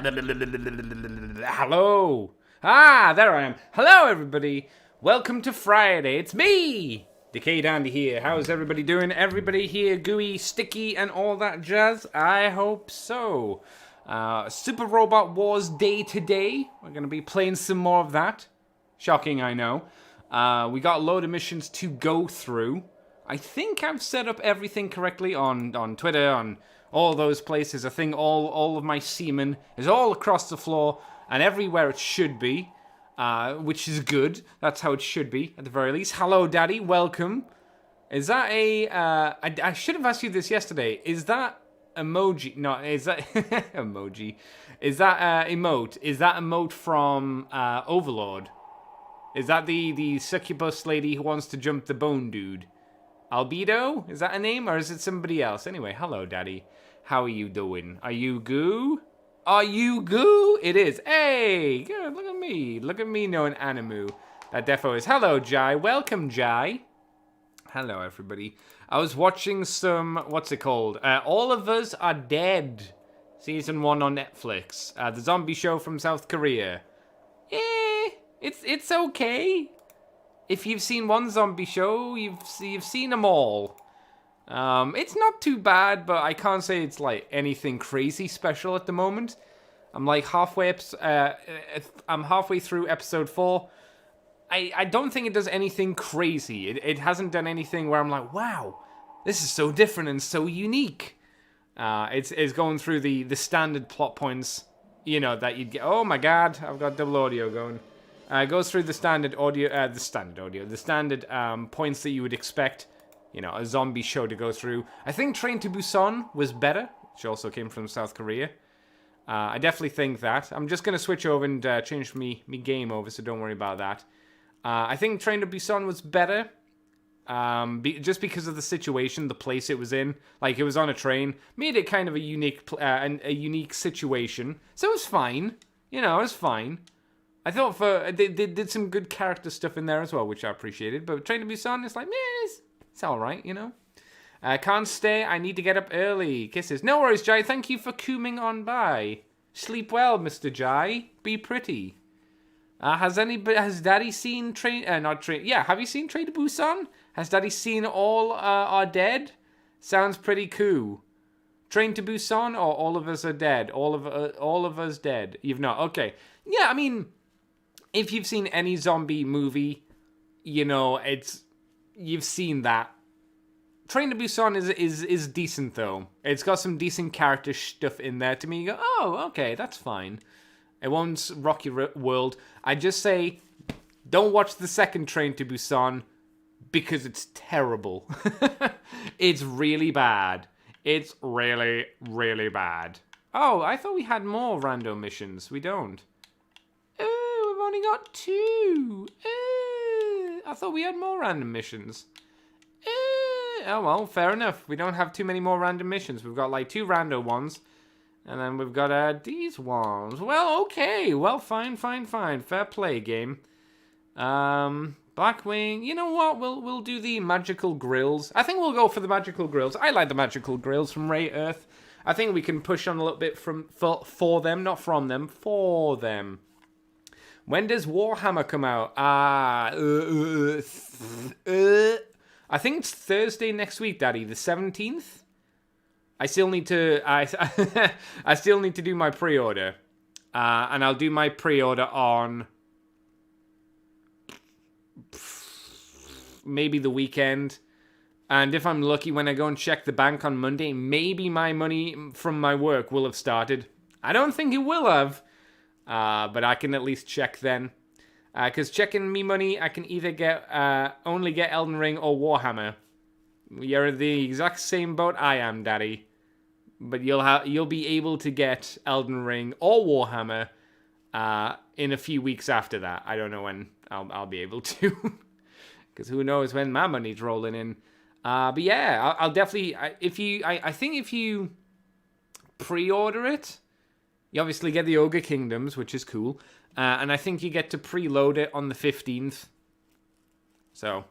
Hello. There I am. Hello, everybody. Welcome to Friday. It's me, DecayedAndy here. How's everybody doing? Everybody here gooey, sticky, and all that jazz? I hope so. Super Robot Wars Day today. We're going to be playing some more of that. Shocking, I know. We got a load of missions to go through. I think I've set up everything correctly on Twitter, on all those places. I think all of my semen is all across the floor and everywhere it should be, which is good. That's how it should be, at the very least. Hello, Daddy. Welcome. Is that a... I should have asked you this yesterday. Is that emoji? No, is that... emoji. Is that emote? Is that emote from Overlord? Is that the succubus lady who wants to jump the bone dude? Albedo? Is that a name, or is it somebody else? Anyway, hello, Daddy. How are you doing? Are you goo? Are you goo? It is. Hey, good. Look at me. Look at me knowing Animu. That defo is. Hello, Jai. Welcome, Jai. Hello, everybody. I was watching some, what's it called? All of Us Are Dead. Season 1 on Netflix. The zombie show from South Korea. It's okay. If you've seen one zombie show, you've seen them all. It's not too bad, but I can't say it's like anything crazy special at the moment. I'm like halfway through episode 4. I don't think it does anything crazy. It hasn't done anything where I'm like, wow, this is so different and so unique. It's going through the standard plot points, you know, that you'd get. Oh my god, I've got double audio going. Goes through the standard audio, the standard points that you would expect, you know, a zombie show to go through. I think Train to Busan was better, which also came from South Korea. I definitely think that. I'm just going to switch over and change me game over, so don't worry about that. I think Train to Busan was better, just because of the situation, the place it was in. Like, it was on a train, made it kind of a unique situation. So it was fine. You know, it was fine. I thought they did some good character stuff in there as well, which I appreciated. But Train to Busan, it's like, it's all right, you know. Can't stay. I need to get up early. Kisses. No worries, Jai. Thank you for coming on by. Sleep well, Mr. Jai. Be pretty. Has Daddy seen Train? Yeah, have you seen Train to Busan? Has Daddy seen All Are Dead? Sounds pretty cool. Train to Busan or All of Us Are Dead? All of Us Dead. You've not. Okay. Yeah, I mean, if you've seen any zombie movie, you know, you've seen that. Train to Busan is decent, though. It's got some decent character stuff in there to me. You go, oh, okay, that's fine. It won't rock your world. I just say, don't watch the second Train to Busan, because it's terrible. It's really bad. It's really, really bad. Oh, I thought we had more random missions. We don't. Oh, we've only got 2. I thought we had more random missions. Oh, well, fair enough. We don't have too many more random missions. We've got like 2 rando ones. And then we've got these ones. Well, okay. Well, fine. Fair play, game. Blackwing. You know what? We'll do the magical grills. I think we'll go for the magical grills. I like the magical grills from Ray Earth. I think we can push on a little bit for them, not from them, for them. When does Warhammer come out? I think it's Thursday next week, Daddy, the 17th. I still need to I still need to do my pre-order. And I'll do my pre-order on maybe the weekend. And if I'm lucky, when I go and check the bank on Monday, maybe my money from my work will have started. I don't think it will have, but I can at least check then. Because checking me money, I can either only get Elden Ring or Warhammer. You're in the exact same boat I am, Daddy. But you'll be able to get Elden Ring or Warhammer in a few weeks after that. I don't know when I'll be able to. Because who knows when my money's rolling in. But yeah, I'll definitely, I think if you pre-order it, you obviously get the Ogre Kingdoms, which is cool. And I think you get to preload it on the 15th. So,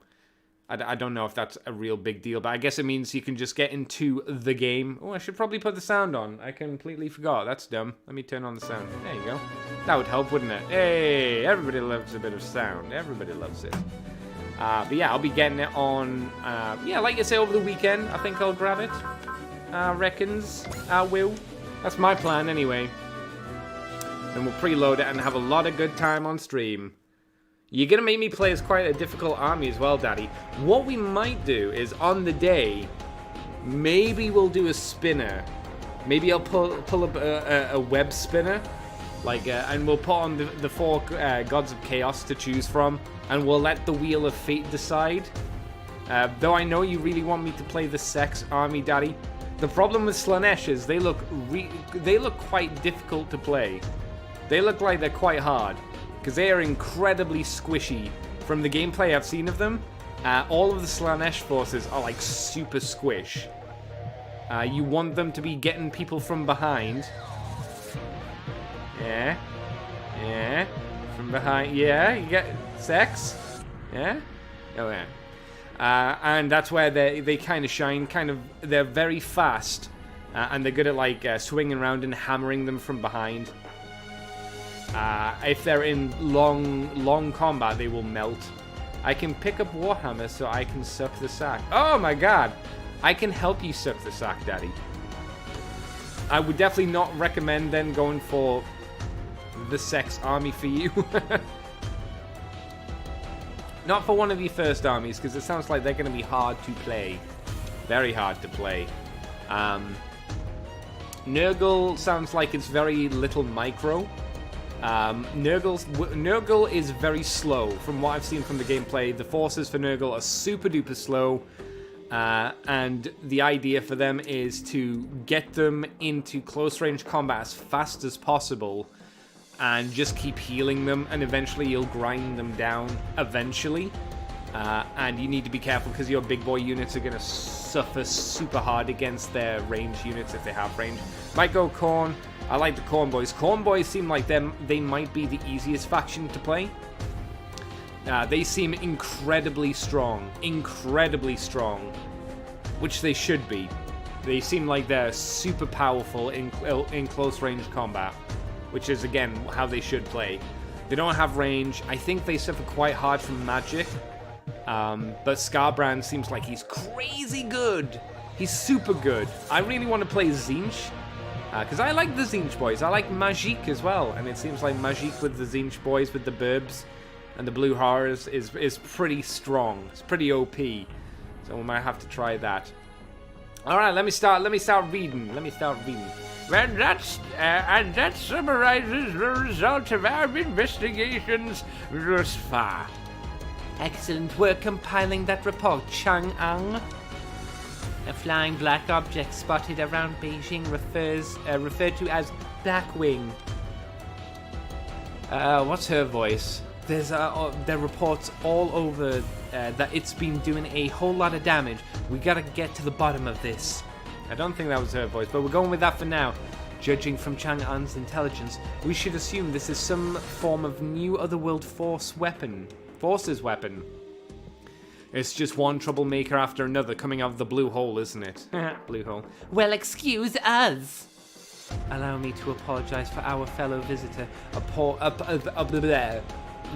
I don't know if that's a real big deal, but I guess it means you can just get into the game. Oh, I should probably put the sound on. I completely forgot. That's dumb. Let me turn on the sound. There you go. That would help, wouldn't it? Hey, everybody loves a bit of sound. Everybody loves it. But yeah, I'll be getting it on, yeah, like I say, over the weekend. I think I'll grab it. Reckons I will. That's my plan anyway. And we'll preload it and have a lot of good time on stream. You're going to make me play as quite a difficult army as well, Daddy. What we might do is, on the day, maybe we'll do a spinner. Maybe I'll pull up a web spinner. And we'll put on the 4 Gods of Chaos to choose from. And we'll let the Wheel of Fate decide. Though I know you really want me to play the Sex army, Daddy. The problem with Slaanesh is they look quite difficult to play. They look like they're quite hard. Because they are incredibly squishy. From the gameplay I've seen of them, all of the Slaanesh forces are like super squish. You want them to be getting people from behind. Yeah. Yeah. From behind. Yeah, you get sex. Yeah. Oh yeah. And that's where they kind of shine. They're very fast. And they're good at like swinging around and hammering them from behind. If they're in long combat, they will melt. I can pick up Warhammer so I can suck the sack. Oh my god! I can help you suck the sack, Daddy. I would definitely not recommend then going for the Sex army for you. Not for one of your first armies, because it sounds like they're going to be hard to play. Very hard to play. Nurgle sounds like it's very little micro. Nurgle is very slow. From what I've seen from the gameplay, the forces for Nurgle are super duper slow. And the idea for them is to get them into close range combat as fast as possible. And just keep healing them, and eventually you'll grind them down eventually. And you need to be careful because your big boy units are going to suffer super hard against their range units if they have range. Might go Khorne. I like the Khorne boys. Khorne boys seem like they might be the easiest faction to play. They seem incredibly strong. Incredibly strong. Which they should be. They seem like they're super powerful in close range combat. Which is, again, how they should play. They don't have range. I think they suffer quite hard from magic. But Skarbrand seems like he's crazy good. He's super good. I really want to play Tzeentch. Because I like the Tzeentch boys. I like Magique as well. And it seems like Magique with the Tzeentch boys, with the Burbs and the Blue Horrors, is pretty strong. It's pretty OP. So we might have to try that. Alright, let me start reading. And that summarizes the result of our investigations thus far. Excellent work compiling that report, Chang'an. A flying black object spotted around Beijing referred to as Blackwing. What's her voice? There are reports all over that it's been doing a whole lot of damage. We gotta get to the bottom of this. I don't think that was her voice, but we're going with that for now. Judging from Chang'an's intelligence, we should assume this is some form of new otherworld forces weapon. It's just one troublemaker after another coming out of the blue hole, isn't it? Blue hole. Well, excuse us. Allow me to apologize for our fellow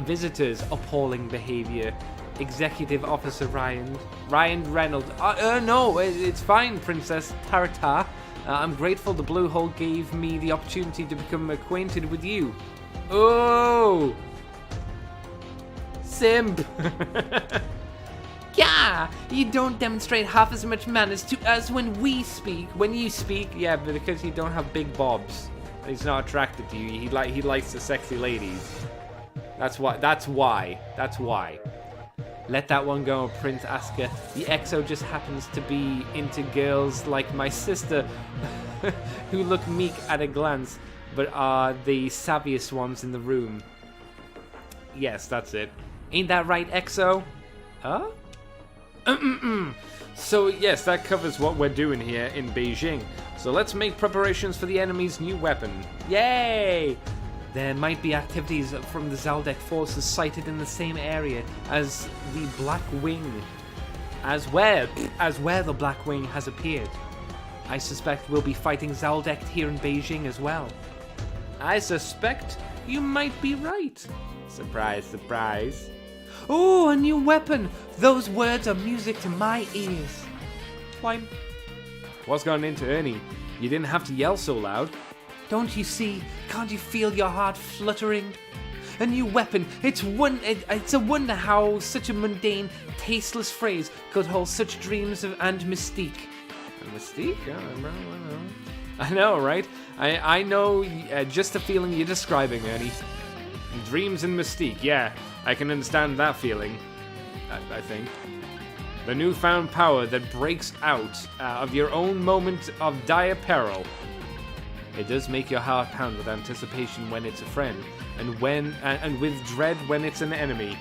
visitor's appalling behavior. Executive Officer Ryan Reynolds. No, it's fine, Princess Tarata. I'm grateful the Blue Hole gave me the opportunity to become acquainted with you. Oh! Simp! Yeah! You don't demonstrate half as much manners to us when you speak. Yeah, but because you don't have big bobs. He's not attracted to you. He likes the sexy ladies. That's why. Let that one go, Prince Aska. The EXO just happens to be into girls like my sister, who look meek at a glance, but are the savviest ones in the room. Yes, that's it. Ain't that right, EXO? Huh? So, yes, that covers what we're doing here in Beijing. So let's make preparations for the enemy's new weapon. Yay! There might be activities from the Zaldek forces sighted in the same area as the Black Wing. as where the Blackwing has appeared. I suspect we'll be fighting Zaldek here in Beijing as well. I suspect you might be right. Surprise, surprise. Oh, a new weapon! Those words are music to my ears. Why? What's gone into Ernie? You didn't have to yell so loud. Don't you see? Can't you feel your heart fluttering? A new weapon. It's a wonder how such a mundane, tasteless phrase could hold such dreams and mystique. Mystique? I know, right? I know just the feeling you're describing, Ernie. Dreams and mystique, yeah. I can understand that feeling, I think. The newfound power that breaks out of your own moment of dire peril. It does make your heart pound with anticipation when it's a friend, and with dread when it's an enemy.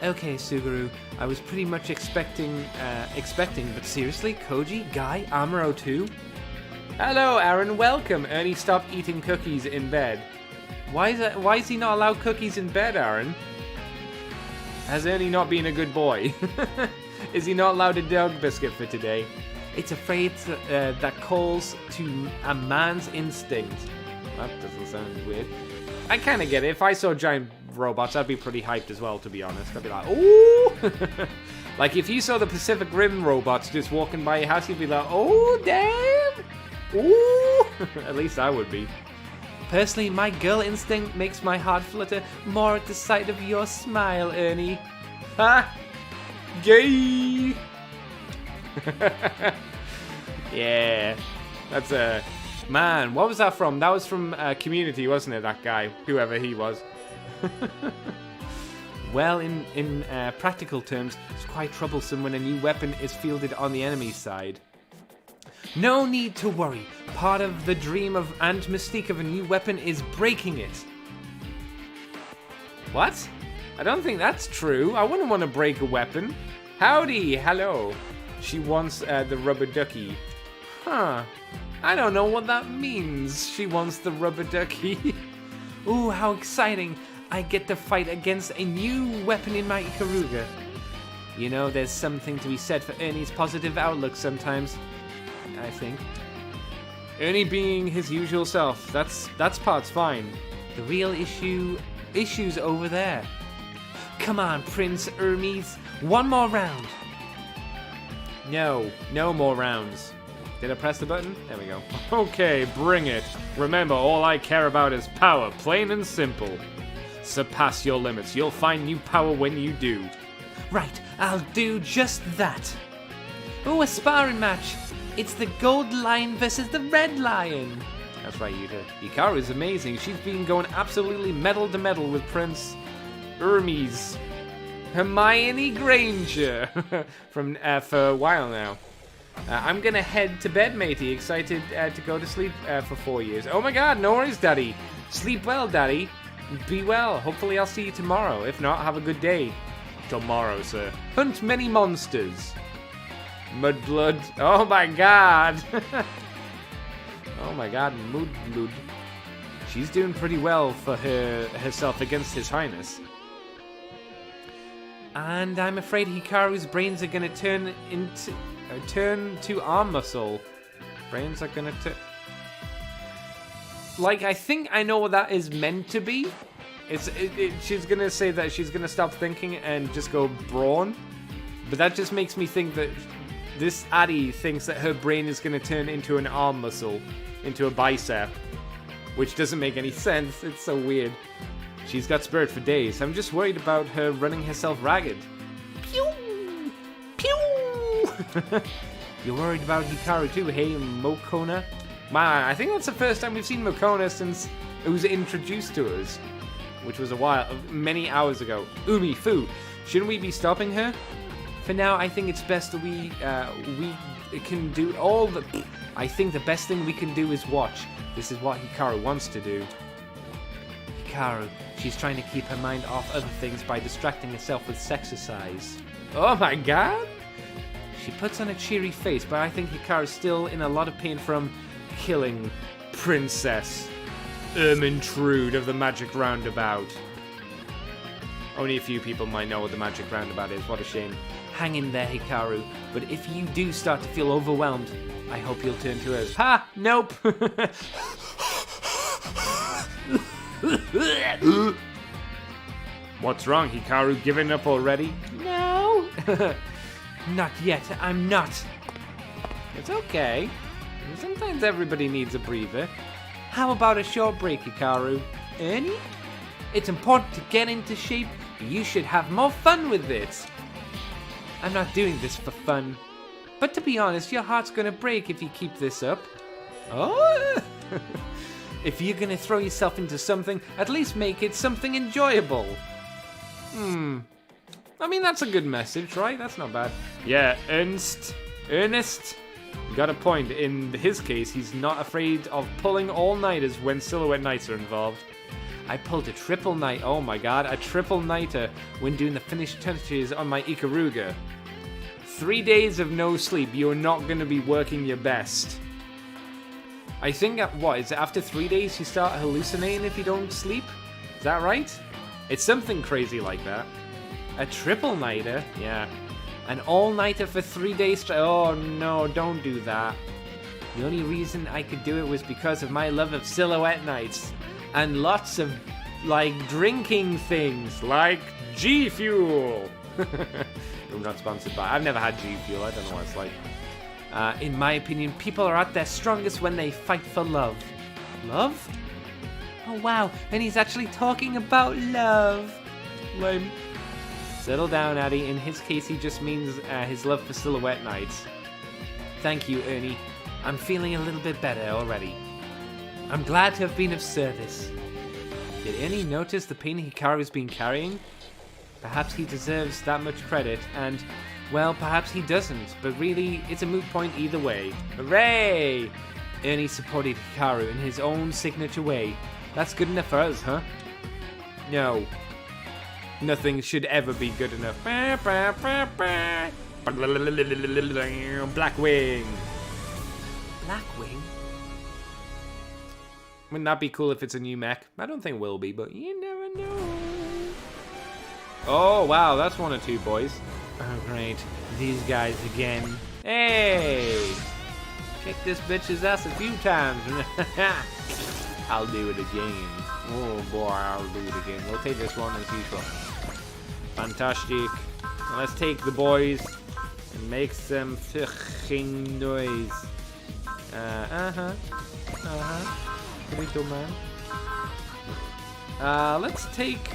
Okay, Suguru, I was pretty much expecting, but seriously, Koji, Guy, Amuro too? Hello, Aaron, welcome. Ernie stopped eating cookies in bed. Why is he not allowed cookies in bed, Aaron? Has Ernie not been a good boy? Is he not allowed a dog biscuit for today? It's a phrase that calls to a man's instinct. That doesn't sound weird. I kind of get it. If I saw giant robots, I'd be pretty hyped as well, to be honest. I'd be like, ooh! Like, if you saw the Pacific Rim robots just walking by your house, you'd be like, oh, damn! Ooh! At least I would be. Personally, my girl instinct makes my heart flutter more at the sight of your smile, Ernie. Ha! Gay! Yeah. That's a... Man, what was that from? That was from Community, wasn't it, that guy? Whoever he was. Well, in practical terms, it's quite troublesome when a new weapon is fielded on the enemy's side. No need to worry. Part of the dream of and mystique of a new weapon is breaking it. What? I don't think that's true. I wouldn't want to break a weapon. Howdy, hello. She wants the rubber ducky. Huh. I don't know what that means. She wants the rubber ducky. Ooh, how exciting. I get to fight against a new weapon in my Ikaruga. You know, there's something to be said for Ernie's positive outlook sometimes, I think. Ernie being his usual self, that's part's fine. The real issue's over there. Come on, Prince Hermes, one more round. No more rounds. Did I press the button? There we go. Okay, bring it. Remember, all I care about is power, plain and simple. Surpass your limits. You'll find new power when you do. Right, I'll do just that. Oh, a sparring match. It's the gold lion versus the red lion. That's right, Yuta. Hikaru's amazing. She's been going absolutely metal to metal with Prince Hermes. Hermione Granger. For a while now. I'm gonna head to bed, matey. Excited to go to sleep for 4 years. Oh my god, no worries, Daddy. Sleep well, Daddy. Be well. Hopefully I'll see you tomorrow. If not, have a good day. Tomorrow, sir. Hunt many monsters. Mudblood. Oh my god. Oh my god, Mudblood. She's doing pretty well for herself against His Highness. And I'm afraid Hikaru's brains are gonna turn to arm muscle. Brains are gonna turn... Like, I think I know what that is meant to be. She's gonna say that she's gonna stop thinking and just go brawn. But that just makes me think that this Addie thinks that her brain is gonna turn into an arm muscle, into a bicep. Which doesn't make any sense. It's so weird. She's got spirit for days. I'm just worried about her running herself ragged. Pew! Pew! You're worried about Hikaru too, hey, Mokona? Man, I think that's the first time we've seen Mokona since it was introduced to us. Which was many hours ago. Umi, Fu, shouldn't we be stopping her? For now, I think it's best that we can do all the... I think the best thing we can do is watch. This is what Hikaru wants to do. Hikaru, she's trying to keep her mind off other things by distracting herself with sexercise. Oh my god! She puts on a cheery face, but I think Hikaru's still in a lot of pain from killing Princess Ermintrude of the Magic Roundabout. Only a few people might know what the magic roundabout is. What a shame. Hang in there, Hikaru. But if you do start to feel overwhelmed, I hope you'll turn to us. Ha! Nope! What's wrong, Hikaru? Giving up already? No! Not yet. I'm not. It's okay. Sometimes everybody needs a breather. How about a short break, Hikaru? Ernie? It's important to get into shape. You should have more fun with this. I'm not doing this for fun. But to be honest, your heart's gonna break if you keep this up. Oh! If you're gonna throw yourself into something, at least make it something enjoyable. I mean, that's a good message, right? That's not bad. Yeah, Ernest. Got a point. In his case, he's not afraid of pulling all-nighters when silhouette nights are involved. I pulled a triple night, oh my god, a triple nighter when doing the finished touches on my Ikaruga. 3 days of no sleep, you're not going to be working your best. I think, what, is it after 3 days you start hallucinating if you don't sleep? Is that right? It's something crazy like that. A triple nighter? Yeah. An all-nighter for 3 days straight? Oh no, don't do that. The only reason I could do it was because of my love of silhouette nights. And lots of, like, drinking things, like G Fuel. I'm not sponsored by. I've never had G Fuel. I don't know what it's like. In my opinion, people are at their strongest when they fight for love. Love? Oh wow! And he's actually talking about love. Lame. Settle down, Addy. In his case, he just means his love for silhouette nights. Thank you, Ernie. I'm feeling a little bit better already. I'm glad to have been of service. Did Ernie notice the pain Hikaru's been carrying? Perhaps he deserves that much credit, and, well, perhaps he doesn't, but really, it's a moot point either way. Hooray! Ernie supported Hikaru in his own signature way. That's good enough for us, huh? No. Nothing should ever be good enough. Blackwing. Blackwing? Wouldn't that be cool if it's a new mech? I don't think it will be, but you never know. Oh, wow, that's 1 or 2 boys. Oh, great. These guys again. Hey! Kick this bitch's ass a few times. I'll do it again. Oh, boy, I'll do it again. We'll take this one as usual. Fantastic. Now let's take the boys and make some fucking noise. Little man. Let's take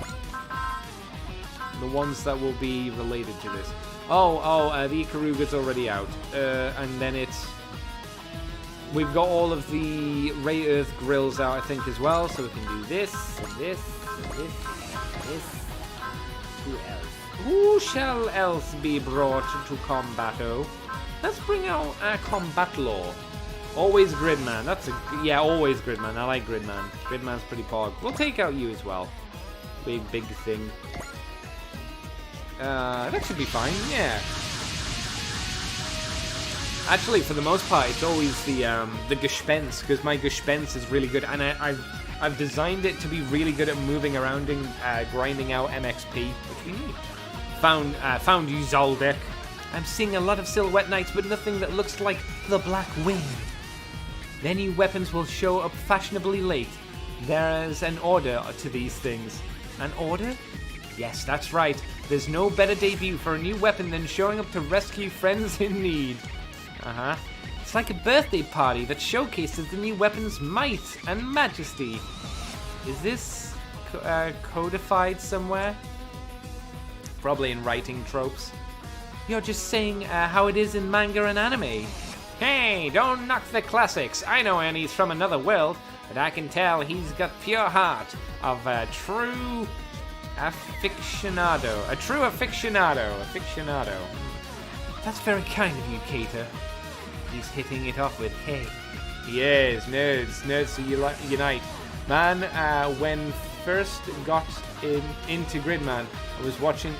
the ones that will be related to this. The Ikaruga's already out. And then we've got all of the Ray Earth grills out, I think, as well. So we can do this, and this, and this, and this. Who else? Who shall else be brought to combat-o? Let's bring out our combat law. Always Gridman. Always Gridman. I like Gridman. Gridman's pretty pog. We'll take out you as well. Big thing. That should be fine. Yeah. Actually, for the most part, it's always the Gespenst, because my Gespenst is really good, and I've designed it to be really good at moving around and grinding out MXP, which we need. Found you, Zoldyck. I'm seeing a lot of silhouette knights, but nothing that looks like the Black Wing. Their new weapons will show up fashionably late. There's an order to these things. An order? Yes, that's right. There's no better debut for a new weapon than showing up to rescue friends in need. It's like a birthday party that showcases the new weapon's might and majesty. Is this codified somewhere? Probably in writing tropes. You're just saying how it is in manga and anime. Hey, don't knock the classics. I know Ernie's from another world, but I can tell he's got pure heart of a true aficionado. A true aficionado. That's very kind of you, Kater. He's hitting it off with hey. Yes, nerds unite. Man, when first got into Gridman, I was watching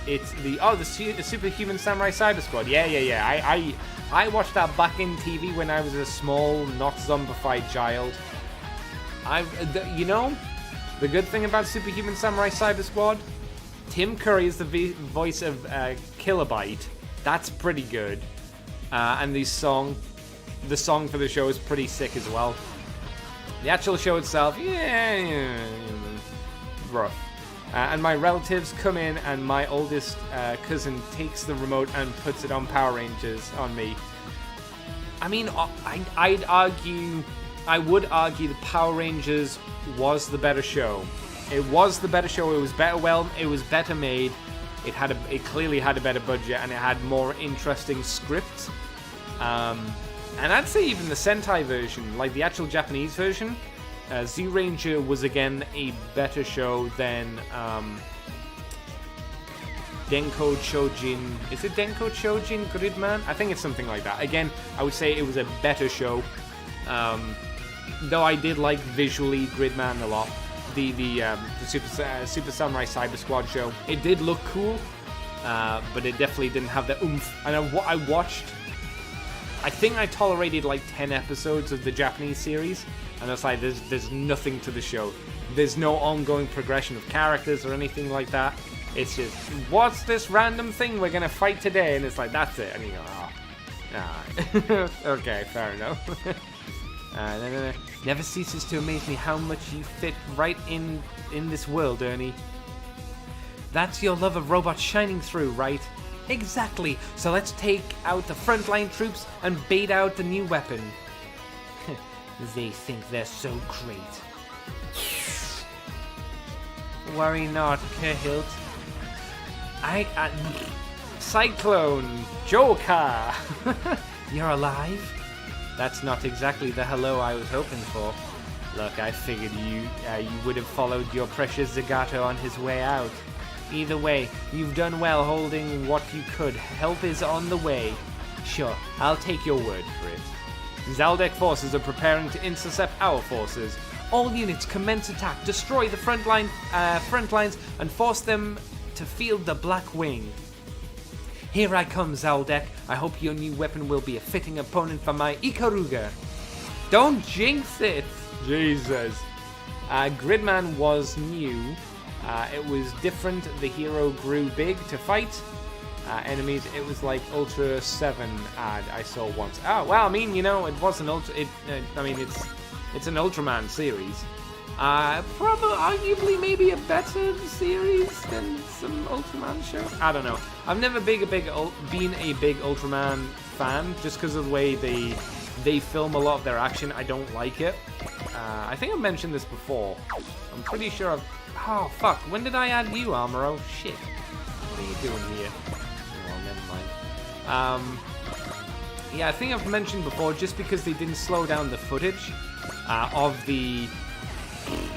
the Superhuman Samurai Cyber Squad. Yeah. I watched that back in TV when I was a small, not zombified child. The good thing about Superhuman Samurai Cyber Squad, Tim Curry is the voice of Kilobyte. That's pretty good. And the song for the show is pretty sick as well. The actual show itself, rough. And my relatives come in, and my oldest cousin takes the remote and puts it on Power Rangers on me. I mean, I would argue the Power Rangers was the better show. It was the better show. It was better. Well, it was better made. It clearly had a better budget, and it had more interesting scripts. And I'd say even the Sentai version, like the actual Japanese version, Z-Ranger was again a better show than Denko Chojin. Is it Denko Chojin Gridman? I think it's something like that. Again, I would say it was a better show. Though I did like visually Gridman a lot. The Super Samurai Cyber Squad show. It did look cool, but it definitely didn't have the oomph. And I watched, I think I tolerated like 10 episodes of the Japanese series, and it's like there's nothing to the show. There's no ongoing progression of characters or anything like that. It's just, what's this random thing we're gonna fight today? And it's like, that's it. And you go, okay, fair enough. Never ceases to amaze me how much you fit right in this world, Ernie. That's your love of robots shining through, right? Exactly. So let's take out the frontline troops and bait out the new weapon. They think they're so great. Worry not, Cahilt. Cyclone Joker. You're alive? That's not exactly the hello I was hoping for. Look, I figured you would have followed your precious Zagato on his way out. Either way, you've done well holding what you could. Help is on the way. Sure, I'll take your word for it. Zaldek forces are preparing to intercept our forces. All units commence attack, destroy the front lines, and force them to field the Black Wing. Here I come, Zaldek. I hope your new weapon will be a fitting opponent for my Ikaruga. Don't jinx it! Jesus. Gridman was new. It was different. The hero grew big to fight enemies. It was like Ultra 7 ad I saw once. Oh, well, I mean, it was an Ultra... it's an Ultraman series. Probably, arguably, maybe a better series than some Ultraman shows. I don't know. I've never been a big Ultraman fan, just because of the way they film a lot of their action. I don't like it. I think I've mentioned this before. I'm pretty sure I've... Oh, fuck. When did I add you, Armoro? Shit. What are you doing here? Oh, never mind. Yeah, I think I've mentioned before, just because they didn't slow down the footage of the...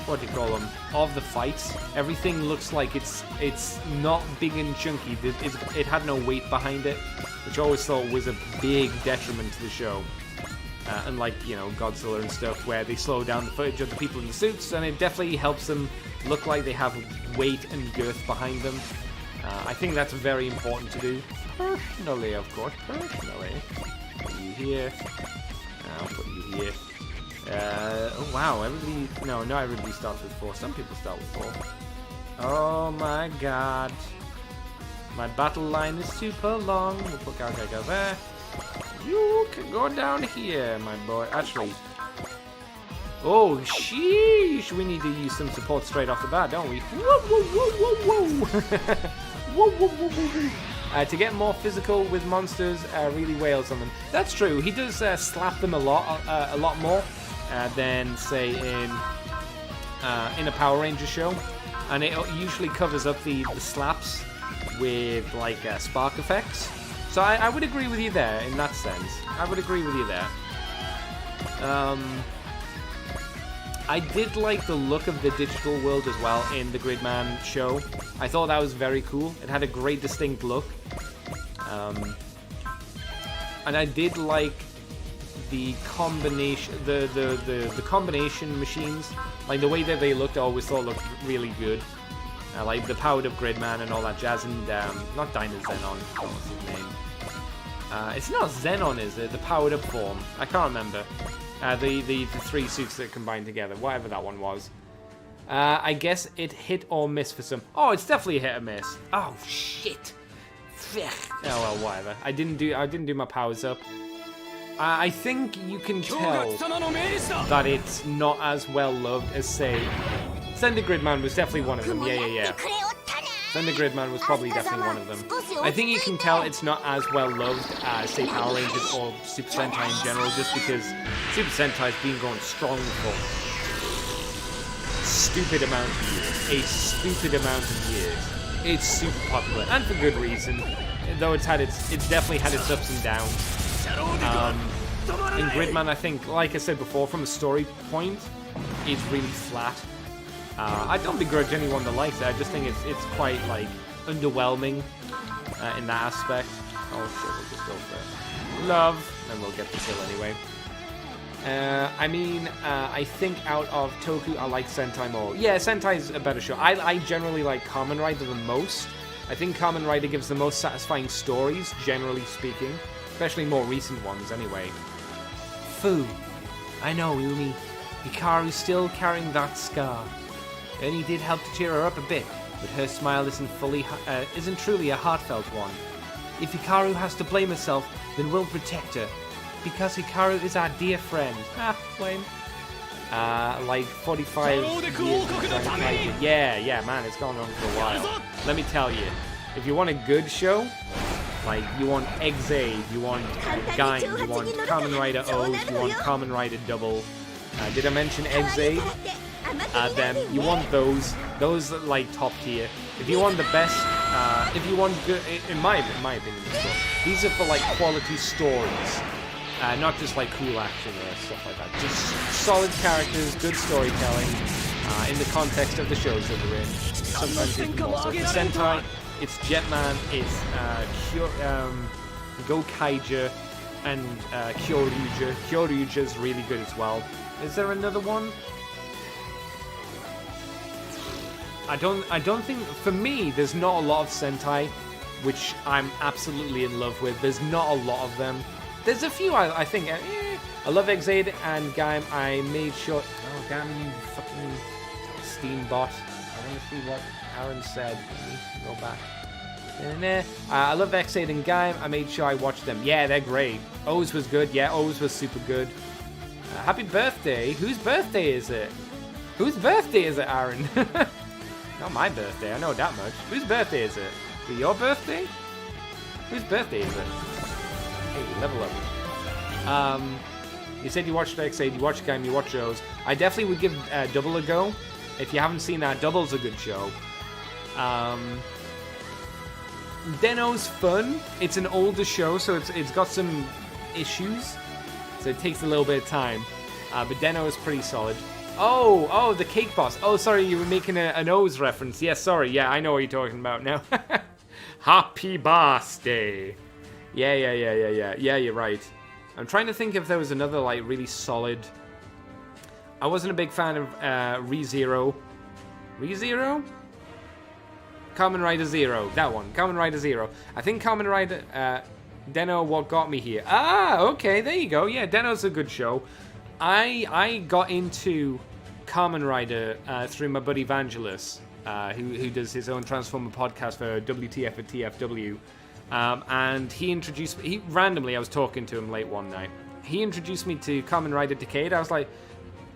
What do you call them? Of the fights. Everything looks like it's not big and chunky. It had no weight behind it, which I always thought was a big detriment to the show. Unlike, Godzilla and stuff, where they slow down the footage of the people in the suits, and it definitely helps them look like they have weight and girth behind them. I think that's very important to do. Personally, of course. Personally. Put you here. I'll put you here. Oh wow, everybody... No, not everybody starts with 4. Some people start with 4. Oh my god. My battle line is super long. We'll put Gargaga there. You can go down here, my boy. Actually... Oh, sheesh! We need to use some support straight off the bat, don't we? Whoa, whoa, whoa, whoa, whoa! Whoa, whoa, whoa, whoa, whoa. To get more physical with monsters, really wails on them. That's true. He does slap them a lot more than, say, in a Power Ranger show, and it usually covers up the slaps with like spark effects. So I would agree with you there in that sense. I would agree with you there. I did like the look of the digital world as well in the Gridman show. I thought that was very cool. It had a great distinct look. And I did like the combination, the combination machines. Like the way that they looked, I always thought looked really good. Like the powered up Gridman and all that jazz, and not Dyna Zenon. What's his name? It's not Zenon, is it? The powered up form. I can't remember. The 3 suits that combined together, whatever that one was. I guess it hit or miss for some. Oh, it's definitely a hit or miss. Oh shit. Oh well, whatever. I didn't do my powers up. I think you can tell that it's not as well loved as, say, Thunder Gridman was definitely one of them. Yeah. Thunder Gridman was probably definitely one of them. I think you can tell it's not as well loved as, say, Power Rangers or Super Sentai in general, just because Super Sentai's been going strong for a stupid amount of years. It's super popular, and for good reason. Though it's definitely had its ups and downs. And Gridman, I think, like I said before, from a story point, is really flat. I don't begrudge anyone that likes it. I just think it's quite like underwhelming in that aspect. Oh shit, we'll just go for love, and we'll get the kill anyway. I think out of Toku, I like Sentai more. Yeah, Sentai's a better show. I generally like Kamen Rider the most. I think Kamen Rider gives the most satisfying stories, generally speaking. Especially more recent ones, anyway. Fu. I know, Umi. Hikaru's still carrying that scar. Only did help to cheer her up a bit, but her smile isn't truly a heartfelt one. If Hikaru has to blame herself, then we'll protect her. Because Hikaru is our dear friend. Blame. Like 45 years. Yeah, man, it's gone on for a while. Let me tell you, if you want a good show, like you want Ex-Aid, you want Gaim, you want Kamen Rider O's, you want Kamen Rider Double. Did I mention Ex-Aid? Then you want those are like top tier. If you want the best, if you want good, in my opinion, these are for like quality stories, not just like cool action or stuff like that. Just solid characters, good storytelling, in the context of the shows that they're in. Sometimes even more so. For Sentai, it's Jetman, it's Gokaija, and Kyoryuja. Kyoryuja's really good as well. Is there another one? I don't think, for me, there's not a lot of Sentai, which I'm absolutely in love with. There's not a lot of them. There's a few I think, I love Ex-Aid and Gaim. I made sure, oh Gaim, you fucking Steambot. I want to see what Aaron said. Let me go back. I love Ex-Aid and Gaim. I made sure I watched them. Yeah, they're great. O's was good. Yeah, O's was super good. Happy birthday. Whose birthday is it? Whose birthday is it, Aaron? Not my birthday, I know that much. Whose birthday is it? Is it your birthday? Whose birthday is it? Hey, level up. You said you watched Ex-Aid, you watched Gaim, you watched O's. I definitely would give Double a go. If you haven't seen that, Double's a good show. Deno's fun. It's an older show, so it's got some issues. So it takes a little bit of time. But Deno is pretty solid. Oh, the Cake Boss. Oh, sorry, you were making an O's reference. Yeah, sorry. Yeah, I know what you're talking about now. Happy birthday. Yeah, you're right. I'm trying to think if there was another, like, really solid... I wasn't a big fan of ReZero. ReZero? Kamen Rider Zero. That one. Kamen Rider Zero. I think Kamen Rider... Deno, What Got Me Here. Ah, okay, there you go. Yeah, Deno's a good show. I got into Kamen Rider through my buddy Vangelis, who does his own Transformer podcast for WTF at TFW. And he introduced me, randomly, I was talking to him late one night. He introduced me to Kamen Rider Decayed. I was like,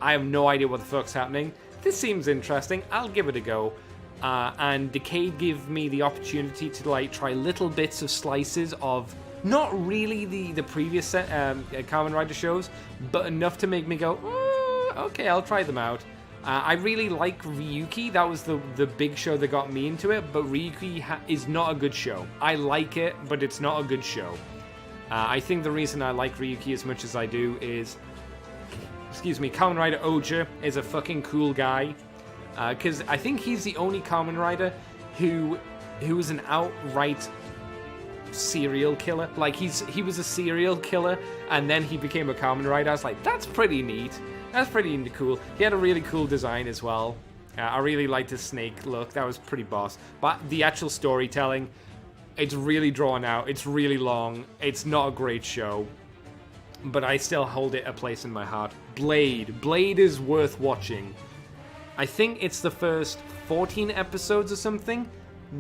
I have no idea what the fuck's happening. This seems interesting. I'll give it a go. And Decayed gave me the opportunity to like try little bits of slices of not really the previous Kamen Rider shows, but enough to make me go, okay, I'll try them out. I really like Ryuki. That was the big show that got me into it, but Ryuki is not a good show. I like it, but it's not a good show. I think the reason I like Ryuki as much as I do is, Kamen Rider Oja is a fucking cool guy. Because I think he's the only Kamen Rider who is an outright serial killer. Like, he was a serial killer, and then he became a Kamen Rider. I was like, that's pretty neat. That's pretty cool. He had a really cool design as well. I really liked his snake look. That was pretty boss. But the actual storytelling, it's really drawn out. It's really long. It's not a great show. But I still hold it a place in my heart. Blade is worth watching. I think it's the first 14 episodes or something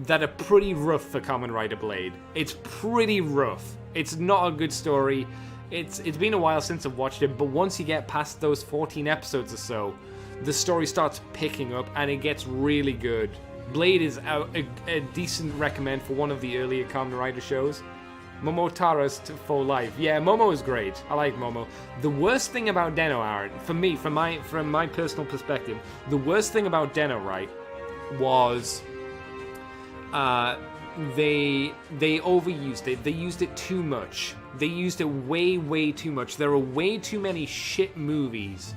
that are pretty rough for Kamen Rider Blade. It's pretty rough. It's not a good story. It's been a while since I've watched it, but once you get past those 14 episodes or so, the story starts picking up and it gets really good. Blade is a decent recommend for one of the earlier Kamen Rider shows. Momotara's for life. Yeah, Momo is great. I like Momo. The worst thing about Den-O, Aaron, for me, from my personal perspective, the worst thing about Den-O, right, was they overused it. They used it too much. They used it way too much. There are way too many shit movies.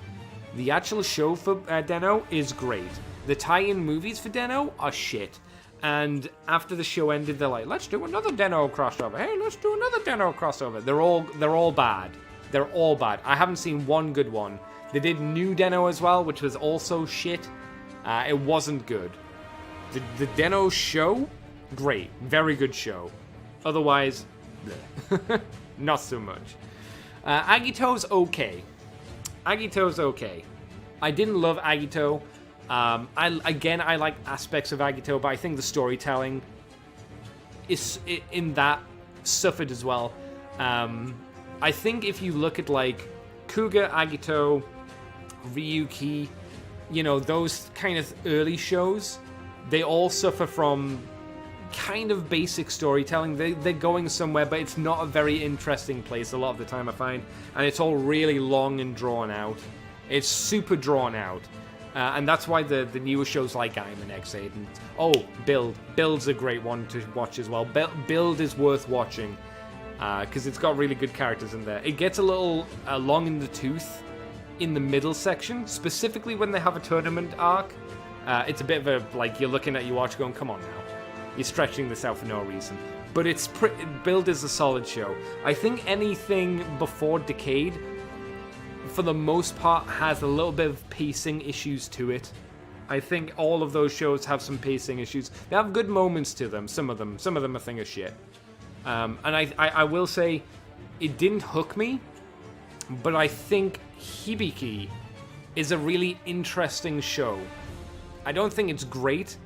The actual show for Den-O is great. The tie-in movies for Den-O are shit. And after the show ended, they're like, let's do another Den-O crossover. Hey, let's do another Den-O crossover. They're all bad. They're all bad. I haven't seen one good one. They did New Den-O as well, which was also shit. It wasn't good. The Den-O show, great. Very good show. Otherwise, not so much. Agito's okay. Agito's okay. I didn't love Agito. I like aspects of Agito, but I think the storytelling is in that suffered as well. I think if you look at like Kuga, Agito, Ryuki, those kind of early shows, they all suffer from kind of basic storytelling. They're going somewhere, but it's not a very interesting place a lot of the time, I find. And it's all really long and drawn out. It's super drawn out. And that's why the newer shows like Gaiman, X8, and Build's a great one to watch as well. Build is worth watching because it's got really good characters in there. It gets a little long in the tooth in the middle section, specifically when they have a tournament arc. It's a bit of a, you're looking at your watch going, come on now. You're stretching this out for no reason. But Build is a solid show. I think anything before Decayed, for the most part, has a little bit of pacing issues to it. I think all of those shows have some pacing issues. They have good moments to them, some of them. Some of them are thing of shit. And I will say, it didn't hook me, but I think Hibiki is a really interesting show. I don't think it's great,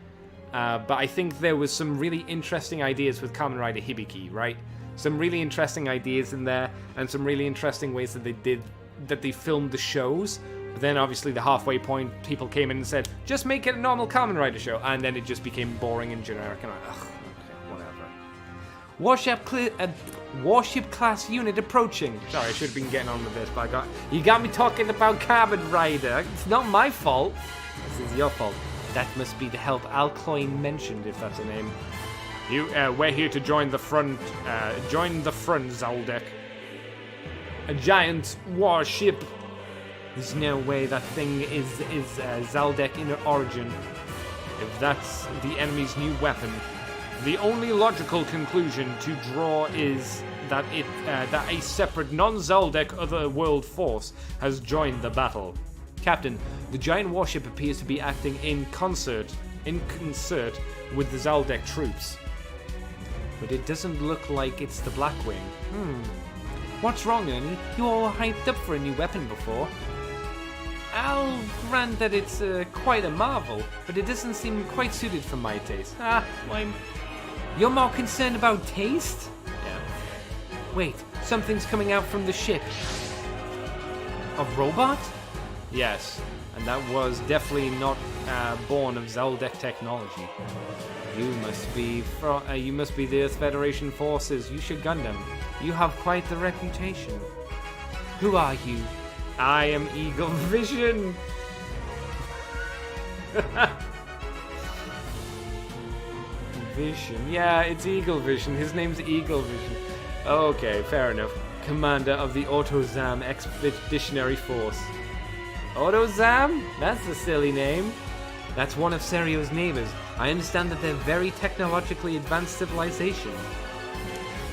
but I think there was some really interesting ideas with Kamen Rider Hibiki, right? Some really interesting ideas in there, and some really interesting ways that they filmed the shows. But then obviously the halfway point, people came in and said, just make it a normal Kamen Rider show, and then it just became boring and generic, and whatever. Warship class unit approaching. Sorry, I should have been getting on with this, but you got me talking about Kamen Rider. It's not my fault. This is your fault. That must be the help Alcloyne mentioned, if that's a name. We're here to join the front. Join the front, Zaldek. A giant warship. There's no way that thing is Zaldek in origin. If that's the enemy's new weapon, the only logical conclusion to draw is that that a separate non-Zaldek otherworld force has joined the battle. Captain, the giant warship appears to be acting in concert with the Zaldek troops. But it doesn't look like it's the Blackwing. What's wrong, Ernie? You all hyped up for a new weapon before. I'll grant that it's quite a marvel, but it doesn't seem quite suited for my taste. You're more concerned about taste? Yeah. Wait, something's coming out from the ship. A robot? Yes, and that was definitely not born of Zaldek technology. You must be the Earth Federation forces. You should Gundam. You have quite the reputation. Who are you? I am Eagle Vision. Vision. Yeah, it's Eagle Vision. His name's Eagle Vision. Okay, fair enough. Commander of the Autozam Expeditionary Force. Autozam? That's a silly name. That's one of Serio's neighbors. I understand that they're very technologically advanced civilization.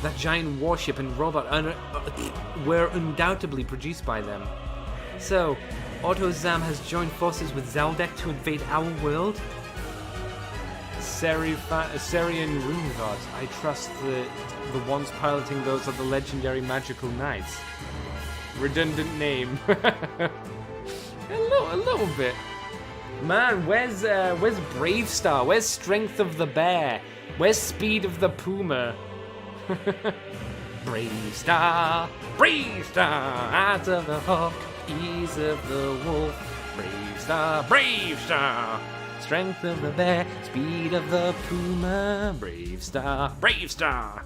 That giant warship and robot were undoubtedly produced by them. So, Autozam has joined forces with Zaldek to invade our world? Serian rune gods. I trust the ones piloting those are the legendary magical knights. Redundant name. A little bit. Man, where's Brave Star? Where's Strength of the Bear? Where's Speed of the Puma? Brave Star, eyes of the hawk, ears of the wolf. Brave Star, strength of the bear, speed of the puma. Brave Star.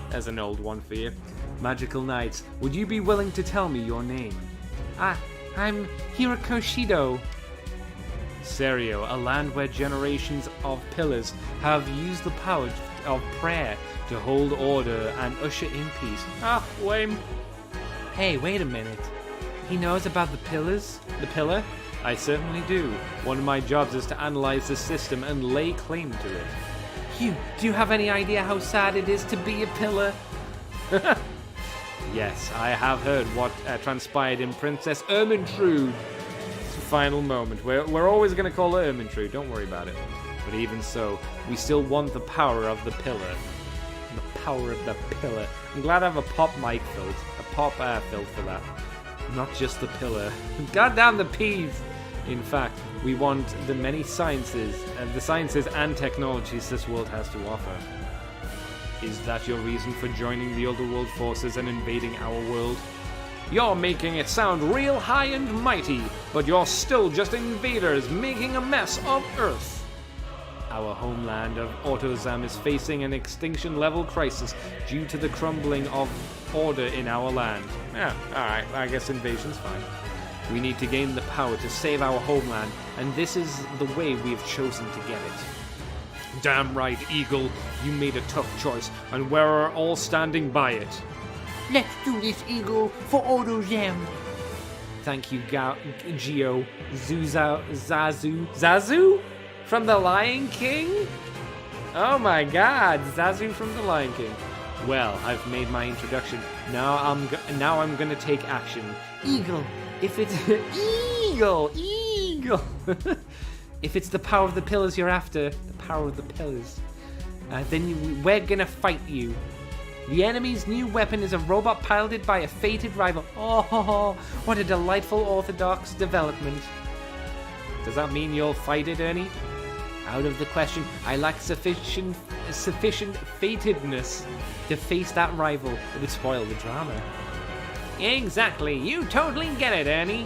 There's an old one for you. Magical Knights, would you be willing to tell me your name? I'm Hirokoshido. Serio, a land where generations of pillars have used the power of prayer to hold order and usher in peace. Lame. Hey, wait a minute. He knows about the pillars? The pillar? I certainly do. One of my jobs is to analyze the system and lay claim to it. Do you have any idea how sad it is to be a pillar? Yes, I have heard what transpired in Princess Ermintrude. It's the final moment. We're always going to call her Ermintrude, don't worry about it. But even so, we still want the power of the pillar. The power of the pillar. I'm glad I have a pop mic filter. A pop filter for that. Not just the pillar. Goddamn the peas! In fact, we want the many sciences, the sciences and technologies this world has to offer. Is that your reason for joining the Otherworld forces and invading our world? You're making it sound real high and mighty, but you're still just invaders making a mess of Earth. Our homeland of Autozam is facing an extinction-level crisis due to the crumbling of order in our land. Yeah, alright, I guess invasion's fine. We need to gain the power to save our homeland, and this is the way we have chosen to get it. Damn right, Eagle, you made a tough choice, and we're all standing by it. Let's do this, Eagle, for Autozam. Thank you, Geo. Zazu? From the Lion King? Oh my god, Zazu from the Lion King. Well, I've made my introduction. Now I'm gonna take action. Eagle, if it's Eagle. If it's the power of the pillars you're after, the power of the pillars, then we're gonna fight you. The enemy's new weapon is a robot piloted by a fated rival. Oh, what a delightful orthodox development. Does that mean you'll fight it, Ernie? Out of the question. I lack sufficient fatedness to face that rival. It would spoil the drama. Exactly. You totally get it, Ernie.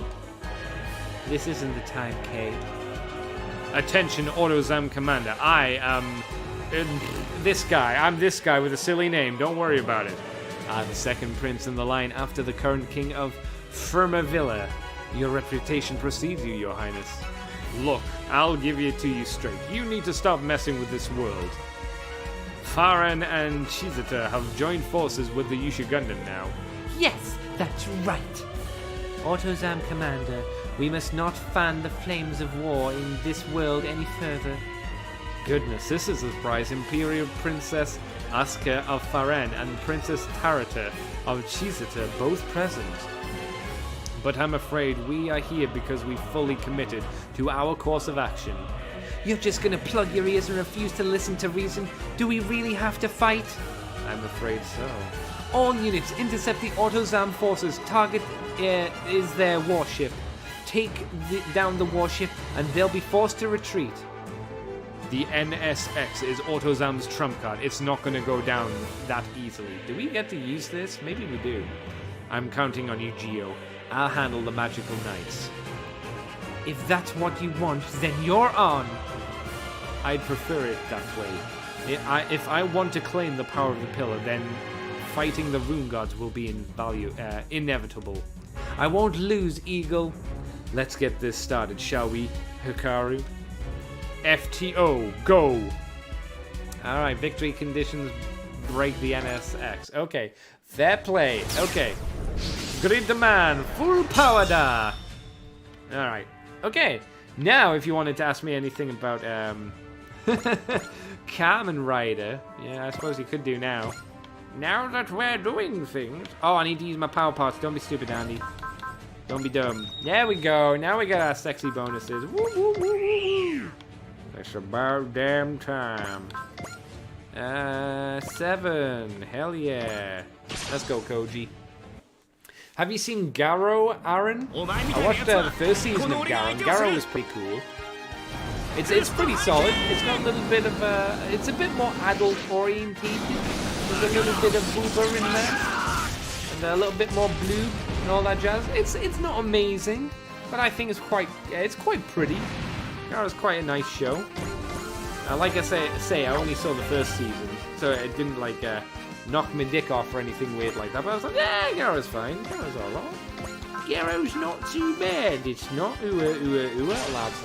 This isn't the time, Kay. Attention, Autozam Commander. I am this guy. I'm this guy with a silly name. Don't worry about it. The second prince in the line after the current king of Firmavilla. Your reputation precedes you, Your Highness. Look, I'll give it to you straight. You need to stop messing with this world. Faran and Chizita have joined forces with the Yusha Gundam now. Yes, that's right. Autozam Commander, we must not fan the flames of war in this world any further. Goodness, this is a surprise. Imperial Princess Asuka of Faran and Princess Tarata of Chizita both present. But I'm afraid we are here because we fully committed to our course of action. You're just gonna plug your ears and refuse to listen to reason? Do we really have to fight? I'm afraid so. All units, intercept the Autozam forces. Target is their warship. Take down the warship and they'll be forced to retreat. The NSX is Autozam's trump card. It's not gonna go down that easily. Do we get to use this? Maybe we do. I'm counting on you, Geo. I'll handle the magical knights. If that's what you want, then you're on. I'd prefer it that way. If I want to claim the power of the pillar, then fighting the rune gods will be inevitable. I won't lose, Eagle. Let's get this started, shall we, Hikaru? FTO, go! Alright, victory conditions break the NSX. Okay, fair play. Okay. Grid demand, full power da! Alright. Okay. Now, if you wanted to ask me anything about, Kamen Rider. Yeah, I suppose you could do now. Now that we're doing things... Oh, I need to use my power parts. Don't be stupid, Andy. Don't be dumb. There we go. Now we got our sexy bonuses. Woo, woo, woo, woo. It's about damn time. 7. Hell yeah. Let's go, Koji. Have you seen Garo, Aaron? I watched the first season of Garo, and Garo was pretty cool. It's pretty solid. It's got a little bit of it's a bit more adult orientated. There's a little bit of Vtuber in there, and a little bit more blue and all that jazz. It's not amazing, but I think it's quite pretty. It was quite a nice show. Like I say, I only saw the first season, so it didn't like knock my dick off or anything weird like that. But I was like, yeah, Garrow's fine. Garrow's alright. Garrow's not too bad. It's not lads.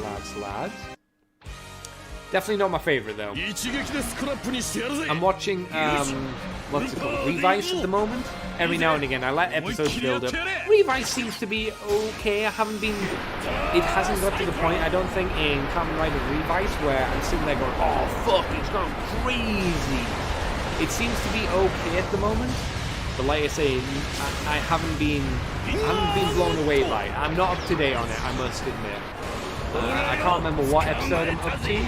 Definitely not my favorite though. I'm watching what's it called? Revice at the moment. Every now and again, I let episodes build up. Revice seems to be okay. It hasn't got to the point, I don't think, in Kamen Rider Revice where I'm sitting there going, oh fuck, it's going crazy. It seems to be okay at the moment, but like I say, I haven't been blown away by it. I'm not up to date on it, I must admit. I can't remember what episode I'm up to,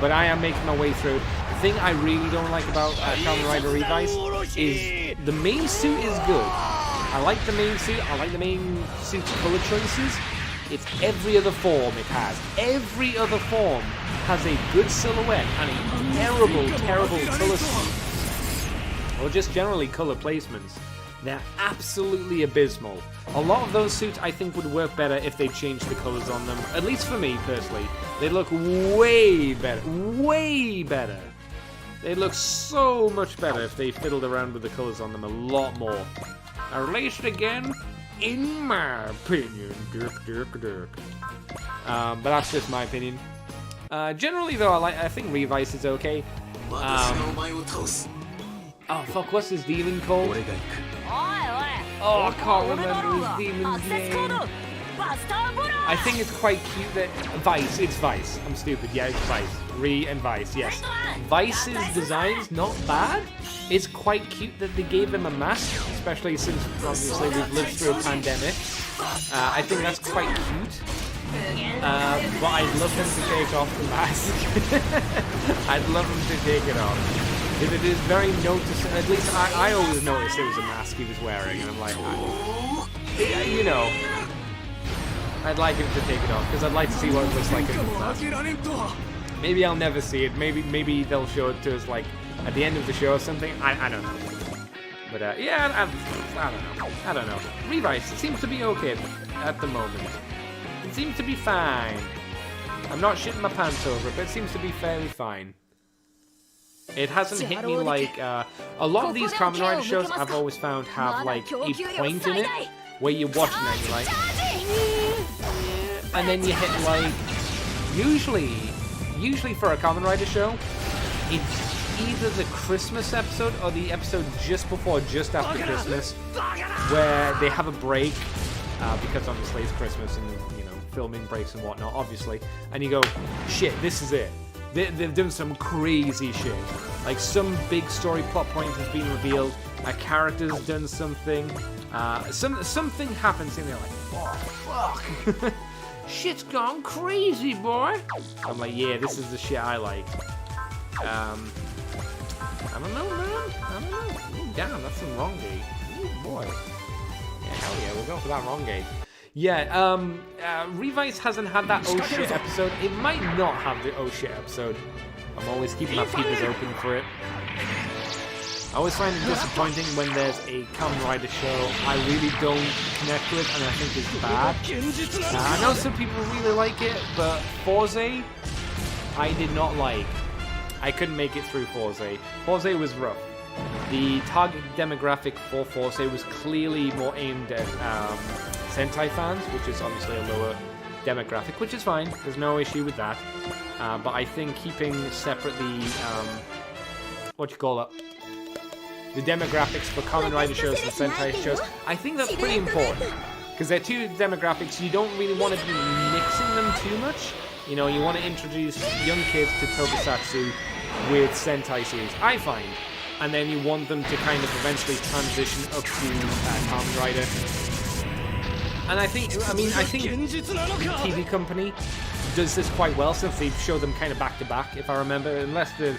but I am making my way through. The thing I really don't like about Kamen Rider Revice is the main suit is good. I like the main suit. I like the main suit's color choices. It's every other form it has. Every other form has a good silhouette and a terrible color scheme. Or just generally color placements. They're absolutely abysmal. A lot of those suits I think would work better if they changed the colors on them. At least for me personally. They'd look way better. Way better. They'd look so much better if they fiddled around with the colors on them a lot more. At least again, in my opinion. But that's just my opinion. Generally though, I think Revice is okay. Oh fuck, what's his demon called? Oh, I can't remember his demon's name. I think it's quite cute that Vice, it's Vice. I'm stupid, yeah, it's Vice. Re and Vice, yes. Vice's design's not bad. It's quite cute that they gave him a mask, especially since obviously we've lived through a pandemic. I think that's quite cute. But I'd love him to take off the mask. I'd love him to take it off. If it is very noticeable, at least I always noticed it was a mask he was wearing, and I'm like, you know, I'd like him to take it off, because I'd like to see what it looks like in the mask. Maybe I'll never see it, maybe they'll show it to us, like, at the end of the show or something, I don't know. But, yeah, I don't know. Revice, it seems to be okay at the moment. It seems to be fine. I'm not shitting my pants over it, but it seems to be fairly fine. It hasn't hit me like, a lot of these Kamen Rider shows I've always found have, like, a point in it, where you're watching it and you're like, and then you hit, like, usually for a Kamen Rider show, it's either the Christmas episode or the episode just after Christmas, where they have a break, because obviously it's Christmas and, you know, filming breaks and whatnot, obviously, and you go, shit, this is it. They've done some crazy shit. Like, some big story plot point has been revealed, a character's done something, something happens and they're like, oh, fuck. Shit's gone crazy, boy. I'm like, yeah, this is the shit I like. I don't know, man. I don't know. Ooh, damn, that's some wrong gate. Ooh, boy. Yeah, hell yeah, we'll go for that wrong gate. Yeah, Revice hasn't had that oh shit episode. It might not have the oh shit episode. I'm always keeping my peepers open for it. I always find it disappointing when there's a Kamen Rider show I really don't connect with and I think is bad. I know some people really like it, but Forze, I did not like. I couldn't make it through Forze. Forze was rough. The target demographic for Forze was clearly more aimed at Sentai fans, which is obviously a lower demographic, which is fine. There's no issue with that. But I think keeping separate the the demographics for Kamen Rider shows and Sentai shows, I think that's pretty important. Because they're two demographics, you don't really want to be mixing them too much. You know, you want to introduce young kids to Tokusatsu with Sentai series, I find. And then you want them to kind of eventually transition up to Kamen Rider. And I think the TV company does this quite well since they show them kind of back to back, if I remember, unless the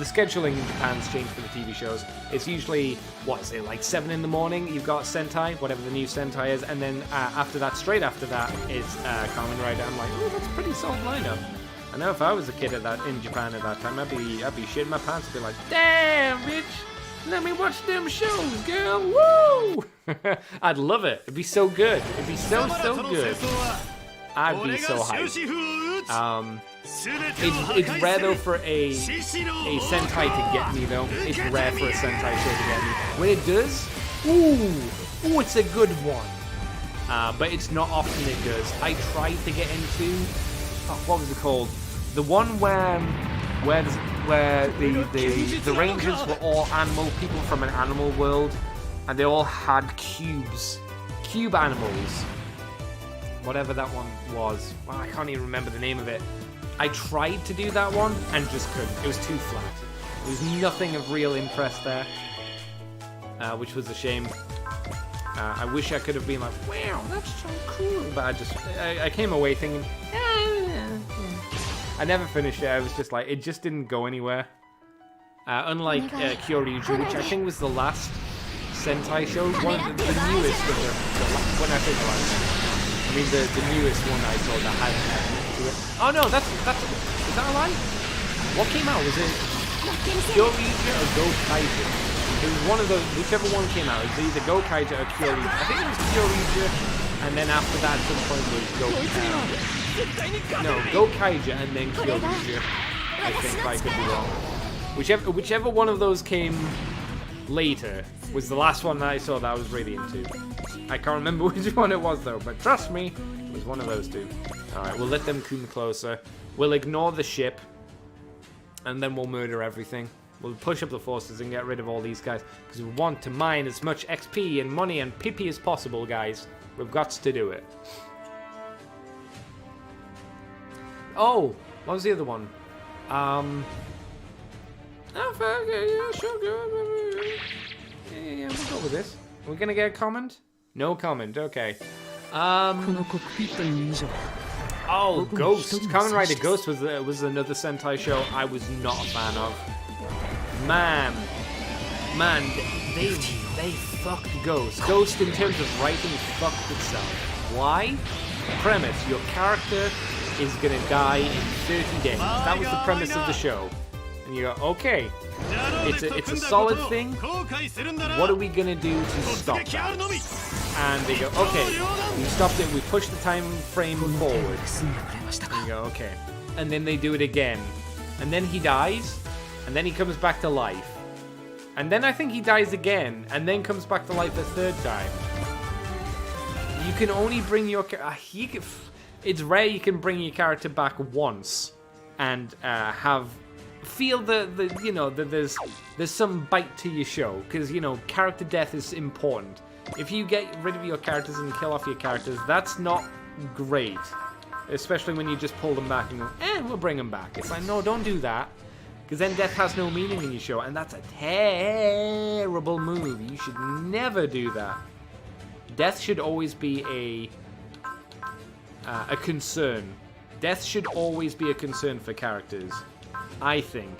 scheduling in Japan's changed for the TV shows. It's usually, what is it, like 7 in the morning, you've got Sentai, whatever the new Sentai is, and then after that, straight after that, it's Kamen Rider. I'm like, oh, that's a pretty solid lineup. I know if I was a kid in Japan at that time, I'd be shitting my pants. I'd be like, damn, bitch, let me watch them shows, girl. Woo! I'd love it. It'd be so good. It'd be so good. I'd be so hyped. It's rare though for a Sentai to get me though. It's rare for a Sentai show to get me. When it does, ooh, it's a good one. But it's not often it does. I tried to get into, what was it called? The one where the Rangers were all animal people from an animal world, and they all had cube animals. Whatever that one was. Well, I can't even remember the name of it. I tried to do that one and just couldn't. It was too flat. There was nothing of real interest there, which was a shame. I wish I could have been like, wow, that's so cool. But I came away thinking, I never finished it. I was just like, it just didn't go anywhere. Unlike Kyoryuju, which I think was the last Sentai show, one of the newest of the when I say the last, I mean the newest one I saw that had to it. Oh no, that's is that a lie? What came out? Was it Kyoryuju or Gokaiger? It was one of those, whichever one came out. It was either Gokaiger or Kyoryuju. I think it was Kyoryuju, and then after that, at some point was Gokaiger and then Kyoryuju. I think I could be wrong. Whichever one of those came later was the last one that I saw that I was really into. I can't remember which one it was though, but trust me, it was one of those two. Alright, we'll let them come closer. We'll ignore the ship, and then we'll murder everything. We'll push up the forces and get rid of all these guys, because we want to mine as much XP and money and PP as possible, guys. We've got to do it. Oh, what was the other one? Yeah, sure, good. Yeah, we'll go with this. Are we gonna get a comment? No comment, okay. Oh, Ghost. Kamen Rider Ghost was another Sentai show I was not a fan of. Man, they fucked Ghost. Ghost, in terms of writing, fucked itself. Why? Premise: your character is gonna die in 30 days. That was the premise of the show. And you go, okay, it's a solid thing. What are we gonna do to stop that? And they go, okay, we stopped it. We pushed the time frame forward. And you go, okay. And then they do it again. And then he dies. And then he comes back to life. And then I think he dies again. And then comes back to life a third time. You can only bring your... it's rare you can bring your character back once. And feel that there's some bite to your show. Because, character death is important. If you get rid of your characters and kill off your characters, that's not great. Especially when you just pull them back and go, we'll bring them back. It's like, no, don't do that. Because then death has no meaning in your show, and that's a terrible move. You should never do that. Death should always be a concern. Death should always be a concern for characters, I think.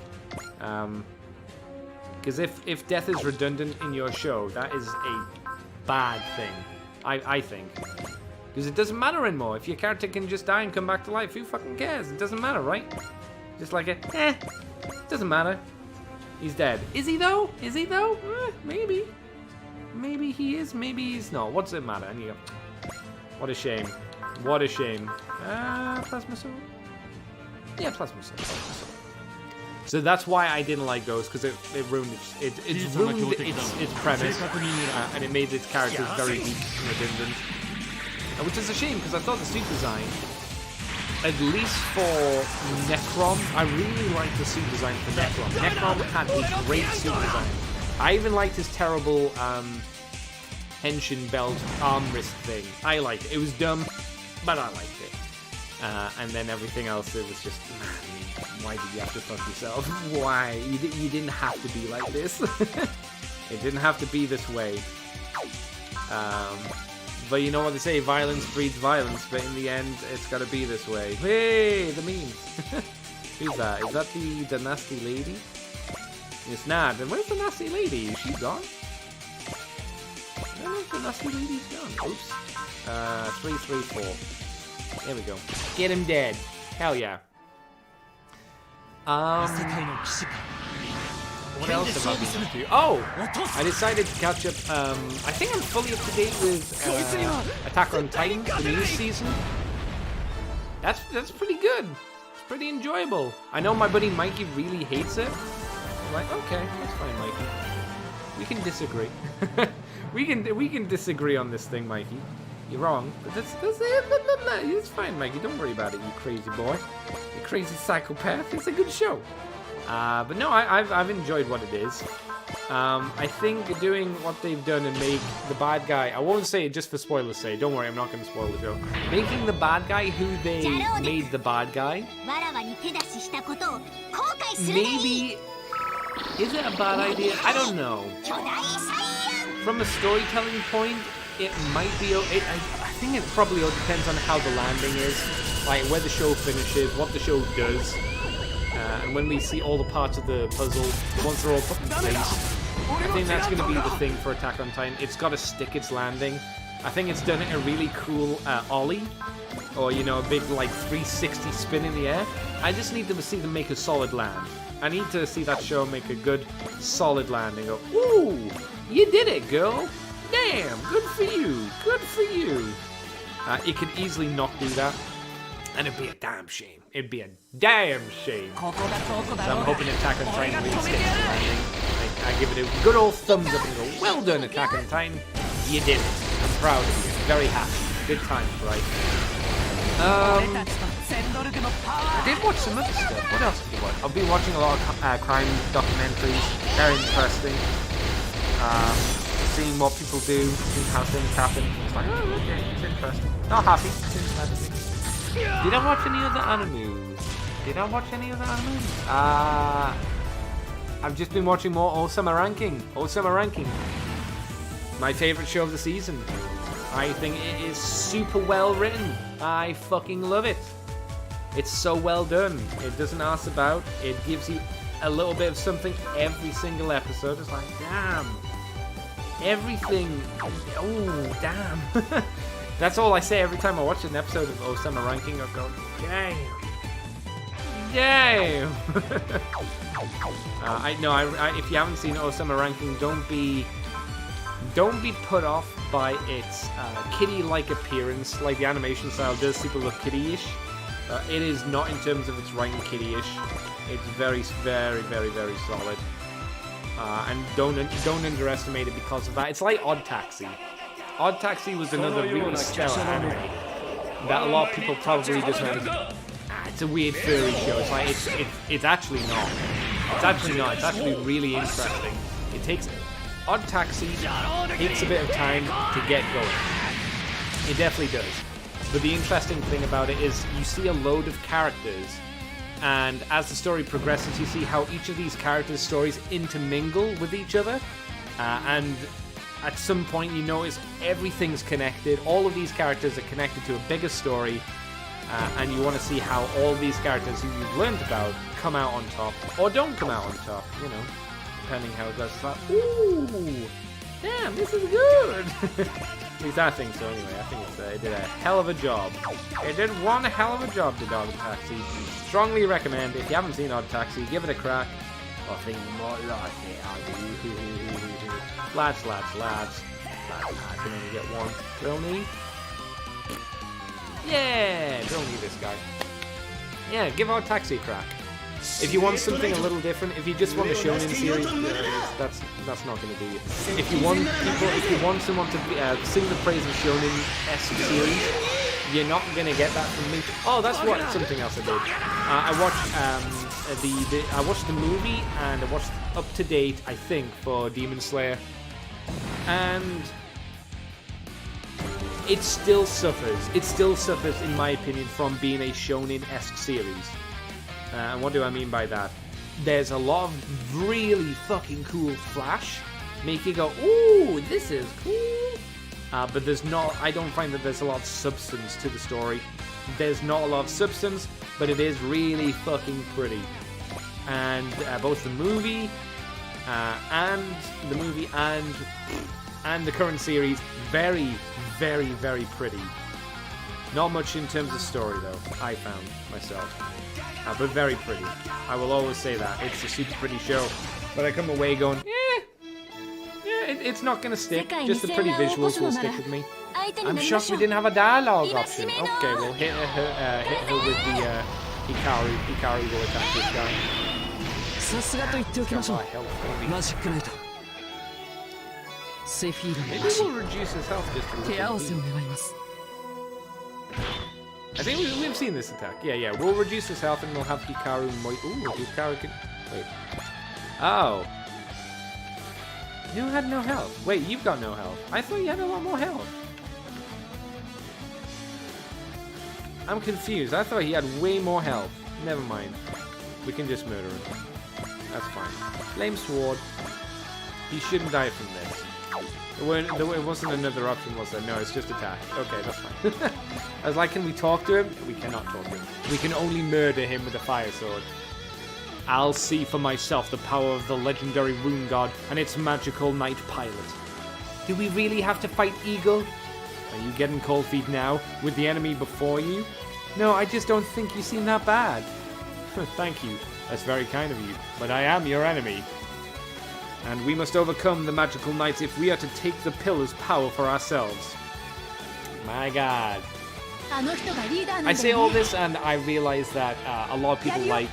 Because if death is redundant in your show, that is a bad thing, I think. Because it doesn't matter anymore. If your character can just die and come back to life, who fucking cares? It doesn't matter, right? Just like doesn't matter. He's dead. Is he though? Maybe. Maybe he is, maybe he's not. What's it matter? And you go, what a shame. What a shame. Plasma sword? Yeah, plasma sword. So that's why I didn't like Ghost, because it ruined its premise, and it made its characters very weak and redundant. Which is a shame, because I thought the suit design, at least for Necrom, I really liked the suit design for Necrom. Necrom had a great suit design. I even liked his terrible henshin belt arm wrist thing. I liked it. It was dumb, but I liked it. And then everything else, it was just, man, why did you have to fuck yourself? Why? You didn't have to be like this. It didn't have to be this way. But you know what they say, violence breeds violence, but in the end, it's gotta be this way. Hey, the meme. Who's that? Is that the nasty lady? It's not. Then where's the nasty lady? Is she gone? I don't know if the nasty lady's gone. Oops. 334. There we go. Get him dead. Hell yeah. What else have I been up to? Oh! I decided to catch up. I think I'm fully up to date with Attack on Titan, the new season. That's pretty good. It's pretty enjoyable. I know my buddy Mikey really hates it. I'm like, okay, that's fine, Mikey. We can disagree. we can disagree on this thing, Mikey. You're wrong, but that's it's fine, Mikey. Don't worry about it, you crazy boy. You crazy psychopath. It's a good show. But no, I've enjoyed what it is. I think doing what they've done and make the bad guy, I won't say it just for spoilers' sake, don't worry, I'm not going to spoil the show. Making the bad guy who they made the bad guy, maybe, is it a bad idea? I don't know. From a storytelling point, it might be, I think it probably all depends on how the landing is, like where the show finishes, what the show does. And when we see all the parts of the puzzle, once they're all put in place, I think that's going to be the thing for Attack on Titan. It's got to stick its landing. I think it's done a really cool ollie, or, you know, a big, like, 360 spin in the air. I just need to see them make a solid land. I need to see that show make a good, solid landing. Go, ooh, you did it, girl. Damn, good for you. Good for you. It could easily not do that. And it'd be a damn shame. It'd be a damn shame. So I'm hoping Attack on Titan really sticks to landing. I give it a good old thumbs up and go, well done, Attack on Titan. You did it. I'm proud of you. Very happy. Good times, right? I did watch some other stuff. What else did I watch? I've been watching a lot of crime documentaries. Very interesting. Seeing what people do, seeing how things happen. It's like, oh, okay, it's interesting. Not happy. It's interesting. Did I watch any other animes? I've just been watching more All Summer Ranking. My favorite show of the season. I think it is super well written. I fucking love it. It's so well done. It doesn't ask about. It gives you a little bit of something every single episode. It's like, damn. Everything. Oh, damn. That's all I say every time I watch an episode of Oh Summer Ranking. I go, damn. Damn. If you haven't seen Oh Summer Ranking, don't be put off by its kitty-like appearance. Like the animation style does super look kitty-ish. It is not in terms of its writing kitty-ish. It's very, very, very, very solid. And don't underestimate it because of that. It's like Odd Taxi. Odd Taxi was another really stellar anime that a lot of people probably just went, it's a weird furry show. It's like it's actually not. It's actually not. It's actually really interesting. It takes Odd Taxi takes a bit of time to get going. It definitely does. But the interesting thing about it is you see a load of characters, and as the story progresses, you see how each of these characters' stories intermingle with each other, and at some point you notice everything's connected. All of these characters are connected to a bigger story, and you want to see how all these characters who you've learned about come out on top, or don't come out on top, you know, depending how it goes. It's like, ooh, damn, this is good. At least I think so anyway. I think it did a hell of a job. It did one hell of a job, did Odd Taxi. Strongly recommend. If you haven't seen Odd Taxi, give it a crack. I think you might like it. Lads. I can only get one. Drill me. Yeah, drill me this guy. Yeah, give Odd Taxi a crack. If you want something a little different, if you just want a shonen series, that's not going to do you. If you want someone to sing the praise of shonen-esque series, you're not going to get that from me. Oh, that's something else I did. I watched the movie, and I watched Up to Date, I think, for Demon Slayer, and it still suffers. It still suffers, in my opinion, from being a shonen-esque series. And what do I mean by that? There's a lot of really fucking cool flash, make you go, ooh, this is cool. But I don't find that there's a lot of substance to the story. There's not a lot of substance, but it is really fucking pretty. And both the movie and the current series, very, very, very pretty. Not much in terms of story, though, I found myself. but very pretty. I will always say that. It's a super pretty show. But I come away going, it's not going to stick. Just the pretty visuals will stick with me. I'm shocked we didn't have a dialogue option. Okay, we'll hit her with the Hikari will attack this guy. Maybe we'll reduce his health just a little bit. I think we've seen this attack. Yeah. We'll reduce his health and we'll have Hikaru. Ooh, Hikaru can... Wait. Oh. You had no health. Wait, you've got no health. I thought you had a lot more health. I'm confused. I thought he had way more health. Never mind. We can just murder him. That's fine. Flame Sword. He shouldn't die from this. It wasn't another option, was there? No, it's just attack. Okay, that's fine. I was like, can we talk to him? We cannot talk to him. We can only murder him with a fire sword. I'll see for myself the power of the legendary Rune God and its magical Knight Pilot. Do we really have to fight Eagle? Are you getting cold feet now, with the enemy before you? No, I just don't think you seem that bad. Thank you. That's very kind of you. But I am your enemy. And we must overcome the magical knights if we are to take the pillar's power for ourselves. My god. I say all this and I realize that a lot of people like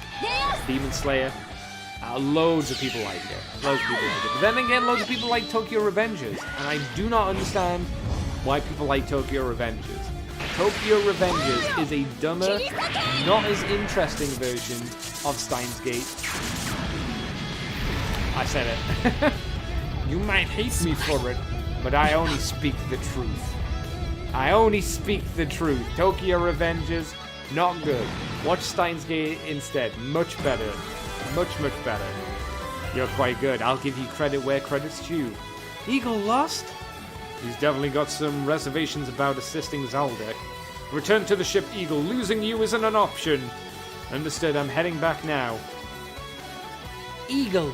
Demon Slayer. Loads of people like it. Loads of people like it. But then again, loads of people like Tokyo Revengers. And I do not understand why people like Tokyo Revengers. Tokyo Revengers is a dumber, not as interesting version of Steins Gate. I said it. You might hate me for it, but I only speak the truth. I only speak the truth. Tokyo Revengers, not good. Watch Steins Gate instead. Much better. Much better. You're quite good. I'll give you credit where credit's due. Eagle lost? He's definitely got some reservations about assisting Zaldek. Return to the ship, Eagle. Losing you isn't an option. Understood. I'm heading back now. Eagle.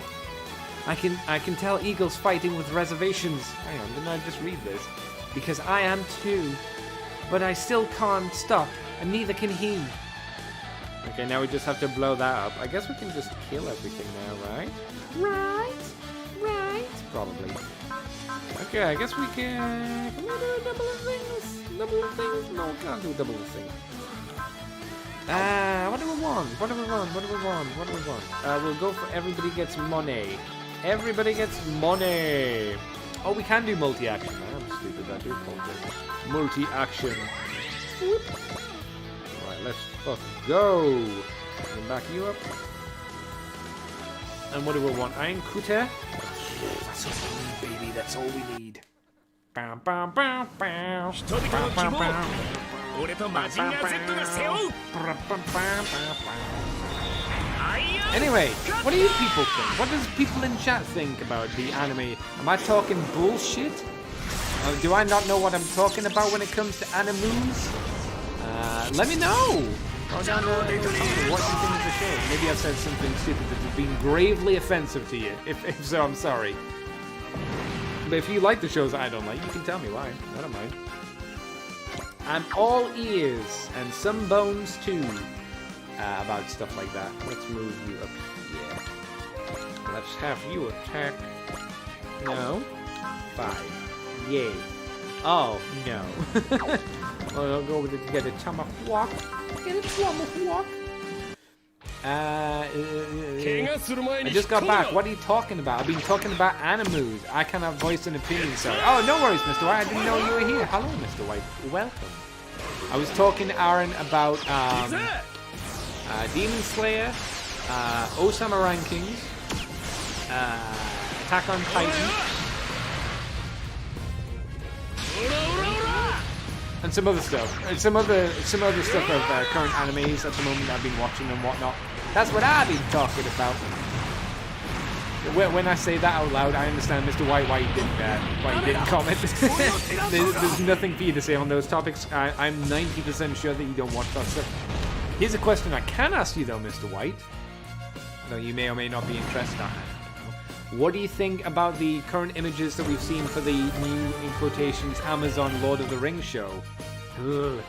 I can tell Eagle's fighting with reservations. Hang on, didn't I just read this? Because I am too. But I still can't stop, and neither can he. Okay, now we just have to blow that up. I guess we can just kill everything now, right? Right? Probably. Okay, I guess we can... Can we do a double of things? Double of things? No, we can't do double of things. What do we want? We'll go for everybody gets money. Everybody gets money. Oh, we can do multi-action. I'm stupid. I do apologize. Multi-action. Alright, let's fucking go. Can back you up. And what do we want? Iron Cutter? That's all we need, baby. That's all we need. Bam, bam, bam, bam. Anyway, what do you people think? What does people in chat think about the anime? Am I talking bullshit? Do I not know what I'm talking about when it comes to animus? Let me know! Go down what do you think of the show? Maybe I've said something stupid that has been gravely offensive to you. If so, I'm sorry. But if you like the shows I don't like, you can tell me why. I don't mind. I'm all ears, and some bones too, about stuff like that. Let's move you up here. Let's have you attack. No. 5. Yay. Oh, no. Oh, I'll go with it to get a tomahawk. Get a tomahawk. I just got back. What are you talking about? I've been talking about animus. I cannot voice an opinion, sorry. Oh, no worries, Mr. White. I didn't know you were here. Hello, Mr. White. Welcome. I was talking to Aaron about Demon Slayer, Osama Rankings, Attack on Titan, and some other stuff. Some other stuff of current animes at the moment I've been watching and whatnot. That's what I've been talking about. When I say that out loud, I understand, Mr. White, why you didn't comment. there's nothing for you to say on those topics. I'm 90% sure that you don't watch that stuff. Here's a question I can ask you though, Mr. White. Though you may or may not be interested in it. What do you think about the current images that we've seen for the new, in quotations, Amazon Lord of the Rings show? Ugh.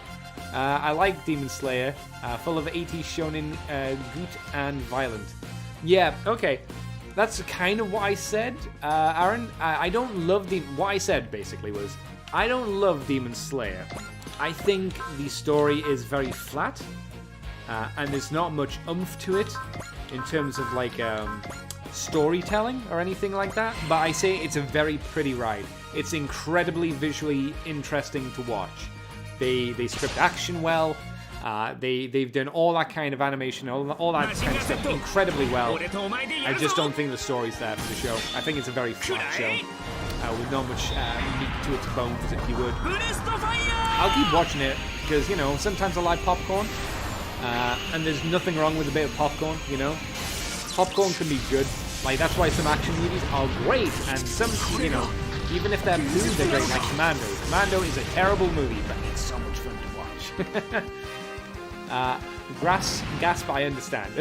I like Demon Slayer, full of 80s shonen, good and violent. Yeah, okay. That's kind of what I said, Aaron. I don't love what I said, basically, was I don't love Demon Slayer. I think the story is very flat, and there's not much oomph to it in terms of, like, storytelling or anything like that. But I say it's a very pretty ride. It's incredibly visually interesting to watch. They script action well. They've done all that kind of animation, all that kind of stuff incredibly well. I just don't think the story's there for the show. I think it's a very flat show with not much meat to its bones, if you would. I'll keep watching it because, you know, sometimes I like popcorn, and there's nothing wrong with a bit of popcorn, you know. Popcorn can be good. Like, that's why some action movies are great, and some, you know, even if they're movies, they're great, like Commando. Commando is a terrible movie, but it's so much fun to watch. Gasp, I understand.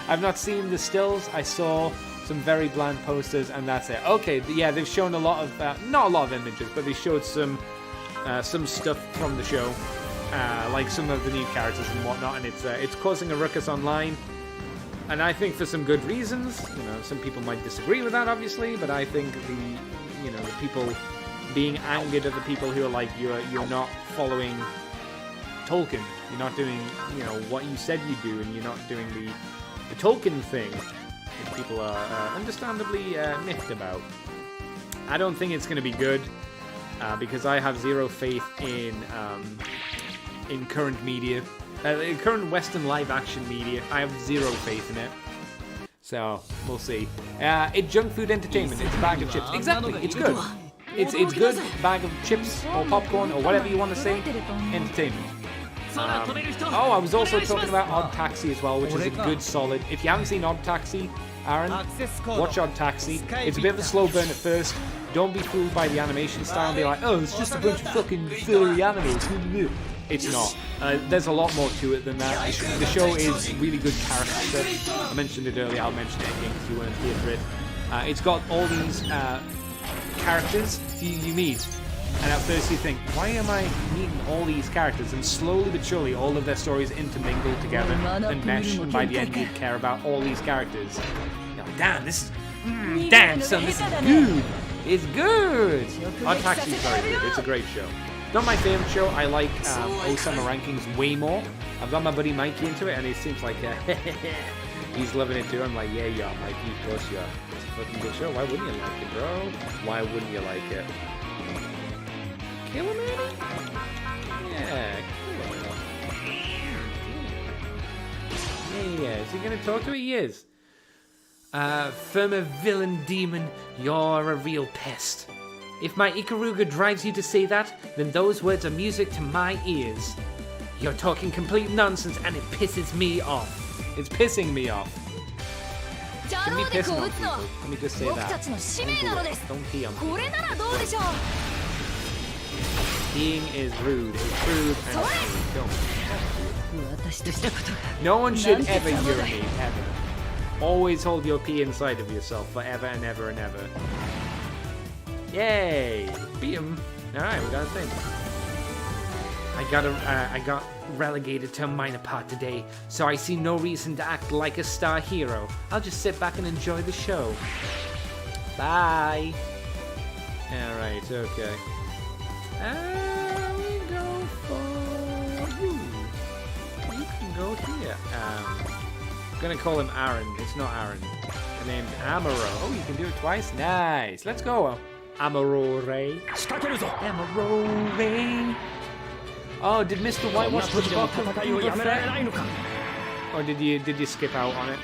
I've not seen the stills. I saw some very bland posters, and that's it. Okay, yeah, they've shown a lot of, not a lot of images, but they showed some stuff from the show, like some of the new characters and whatnot, and it's causing a ruckus online. And I think for some good reasons. You know, some people might disagree with that, obviously, but I think the people being angered at the people who are like, you're not following Tolkien. You're not doing, you know, what you said you do, and you're not doing the Tolkien thing that people are understandably miffed about. I don't think it's going to be good because I have zero faith in current media. Current Western live-action media, I have zero faith in it. So, we'll see. It's junk food entertainment. It's a bag of chips. Exactly, it's good. It's good, bag of chips or popcorn or whatever you want to say. Entertainment. I was also talking about Odd Taxi as well, which is a good, solid... If you haven't seen Odd Taxi, Aaron, watch Odd Taxi. It's a bit of a slow burn at first. Don't be fooled by the animation style and be like, oh, it's just a bunch of fucking furry animals. It's not. There's a lot more to it than that. The show is really good character stuff. I mentioned it earlier. I'll mention it again because you weren't here for it. It's got all these characters you meet. And at first you think, why am I meeting all these characters? And slowly but surely all of their stories intermingle together and mesh. And by the end you care about all these characters. You're like, damn, this is... damn, son, this is good. It's good. Odd Taxi is very good. It's a great show. Not my favorite show. I like Osama Rankings way more. I've got my buddy Mikey into it, and it seems like he's loving it too. I'm like, yeah, Mikey, of course you are. It's a fucking good show. Why wouldn't you like it, bro? Why wouldn't you like it? Kill him, Annie? Yeah, kill him. Yeah. Is he gonna talk to it? He is. Firma villain demon, you're a real pest. If my Ikaruga drives you to say that, then those words are music to my ears. You're talking complete nonsense and it pisses me off. It's pissing me off. Shouldn't be pissing on people. Let me just say that. Don't pee on people. Peeing is rude. It's rude and don't. No one should ever urinate, ever. Always hold your pee inside of yourself forever and ever and ever. Yay! Beat him. Alright, we got a thing. I got relegated to a minor part today, so I see no reason to act like a star hero. I'll just sit back and enjoy the show. Bye! Alright, okay. We go for you. You can go here. I'm gonna call him Aaron. It's not Aaron. The name's Amaro. Oh, you can do it twice? Nice. Let's go. Amarore. Amarore. Oh, did Mr. White watch the book of Boba Fett? Or did you skip out on it?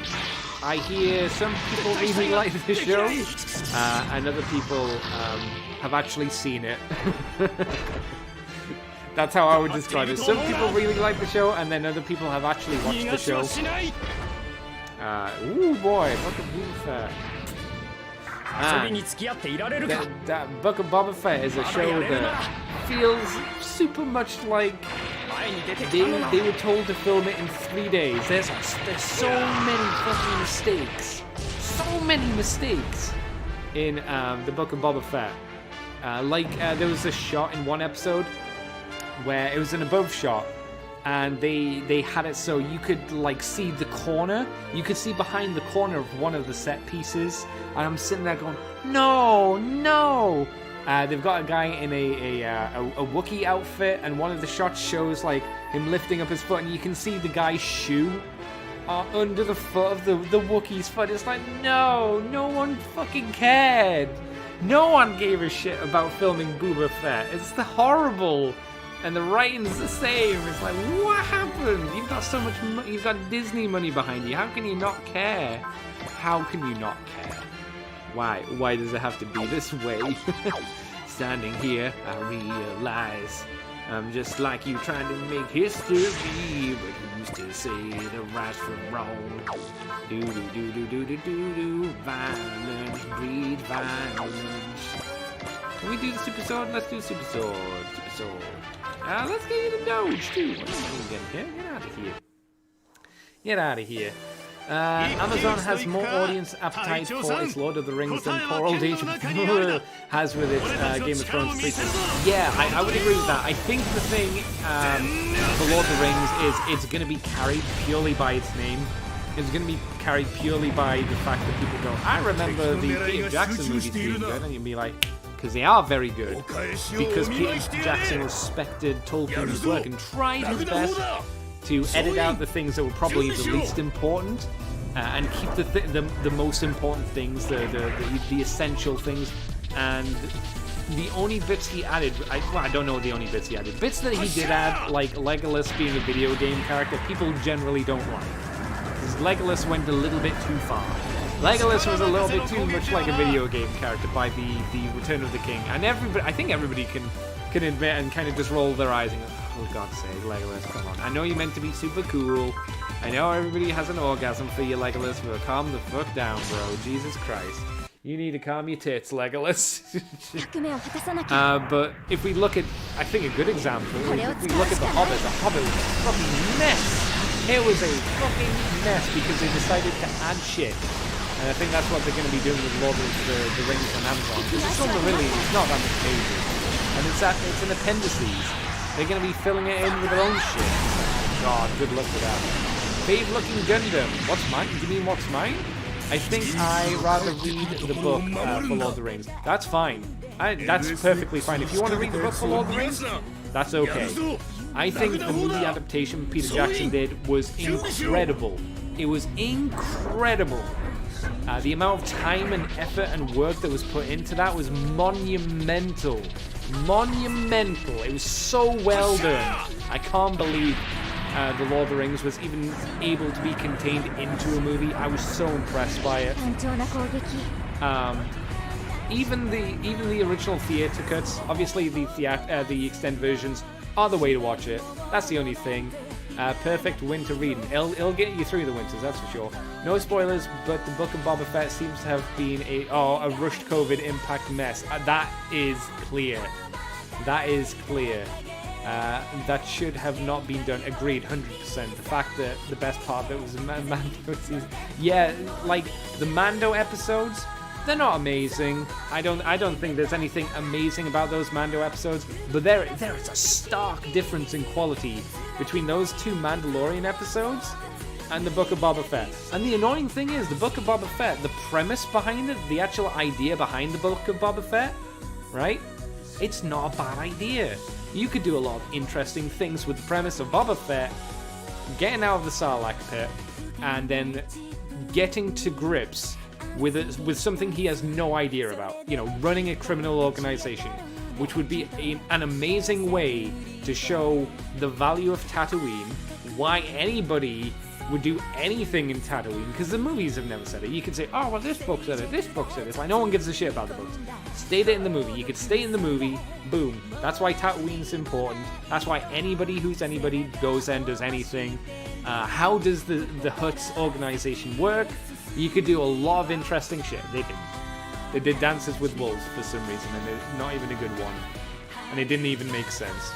I hear some people really like the show, and other people have actually seen it. That's how I would describe it. Some people really like the show, and then other people have actually watched the show. Ooh boy, Book of Boba Fett. That Book of Boba Fett is a show that feels super much like they were told to film it in 3 days. There's so many fucking mistakes. So many mistakes in the Book of Boba Fett. There was a shot in one episode where it was an above shot, and they had it so you could like see the corner. You could see behind the corner of one of the set pieces, and I'm sitting there going, no. They've got a guy in a Wookiee outfit, and one of the shots shows like him lifting up his foot, and you can see the guy's shoe under the foot of the Wookiee's foot. It's like, no one fucking cared. No one gave a shit about filming Boba Fett. It's horrible. And the writing's the same. It's like, what happened? You've got so much money. You've got Disney money behind you. How can you not care? How can you not care? Why? Why does it have to be this way? Standing here, I realize I'm just like you trying to make history, but who's to say the right from wrong? Do, violence, breed violence. Can we do the super sword? Let's do super sword. Let's get you the Doge too. What are you getting here? Get out of here. Get out of here. Amazon has more audience appetite for its Lord of the Rings than poor old Age of has with its Game of Thrones prequel. Yeah, I would agree with that. I think the thing for Lord of the Rings is it's going to be carried purely by its name. It's going to be carried purely by the fact that people go, I remember the Peter Jackson movies being good, and you'll be like, because they are very good. Because Peter Jackson respected Tolkien's work and tried his best to edit out the things that were probably the least important and keep the most important things, the essential things, and the only bits he added, I don't know what the only bits he added. Bits that he did add, like Legolas being a video game character, people generally don't like. Because Legolas went a little bit too far. Legolas was a little bit too much like a video game character by the Return of the King, and I think everybody can admit and kind of just roll their eyes and go, oh God's sake, Legolas, come on. I know you're meant to be super cool. I know everybody has an orgasm for you, Legolas, but calm the fuck down, bro. Jesus Christ. You need to calm your tits, Legolas. But if we look at, I think a good example, if we look at The Hobbit was a fucking mess. It was a fucking mess because they decided to add shit. And I think that's what they're going to be doing with Lord of the Rings on Amazon. Because it's not that much pages. And it's an appendices. They're going to be filling it in with their own shit. God, good luck with that. Fave looking Gundam. What's mine? You mean what's mine? I think I rather read the book for Lord of the Rings. That's fine. That's perfectly fine. If you want to read the book for Lord of the Rings, that's okay. I think the movie adaptation Peter Jackson did was incredible. It was incredible. The amount of time and effort and work that was put into that was monumental. Monumental. It was so well done. I can't believe The Lord of the Rings was even able to be contained into a movie. I was so impressed by it. Even the original theater cuts, obviously the extended versions are the way to watch it. That's the only thing. Perfect winter reading. It'll get you through the winters, that's for sure. No spoilers, but the Book of Boba Fett seems to have been a rushed COVID impact mess. That is clear. That is clear. That should have not been done. Agreed, 100%. The fact that the best part of it was the Mando season. Yeah, like the Mando episodes, they're not amazing. I don't think there's anything amazing about those Mando episodes, but there is a stark difference in quality between those two Mandalorian episodes and the Book of Boba Fett. And the annoying thing is, the Book of Boba Fett, the premise behind it, the actual idea behind the Book of Boba Fett, right? It's not a bad idea. You could do a lot of interesting things with the premise of Boba Fett getting out of the Sarlacc pit and then getting to grips with something he has no idea about. You know, running a criminal organization, which would be an amazing way to show the value of Tatooine, why anybody would do anything in Tatooine, because the movies have never said it. You could say, oh, well, this book said it, this book said it. It's like, no one gives a shit about the books. State it in the movie. You could state in the movie, boom. That's why Tatooine's important. That's why anybody who's anybody goes there and does anything. How does the Hutt's organization work? You could do a lot of interesting shit. They didn't. They did Dances with Wolves for some reason, and they're not even a good one. And it didn't even make sense.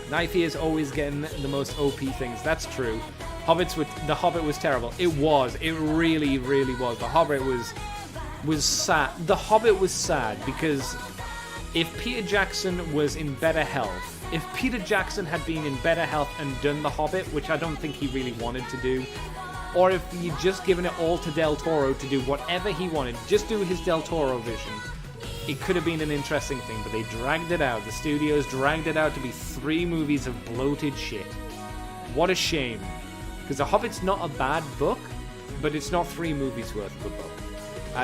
Knifey is always getting the most OP things. That's true. The Hobbit was terrible. It was. It really, really was. The Hobbit was sad. The Hobbit was sad because if Peter Jackson was in better health, if Peter Jackson had been in better health and done The Hobbit, which I don't think he really wanted to do, or if you'd just given it all to Del Toro to do whatever he wanted, just do his Del Toro vision, it could have been an interesting thing, but they dragged it out. The studios dragged it out to be 3 movies of bloated shit. What a shame. Because The Hobbit's not a bad book, but it's not 3 movies worth of a book.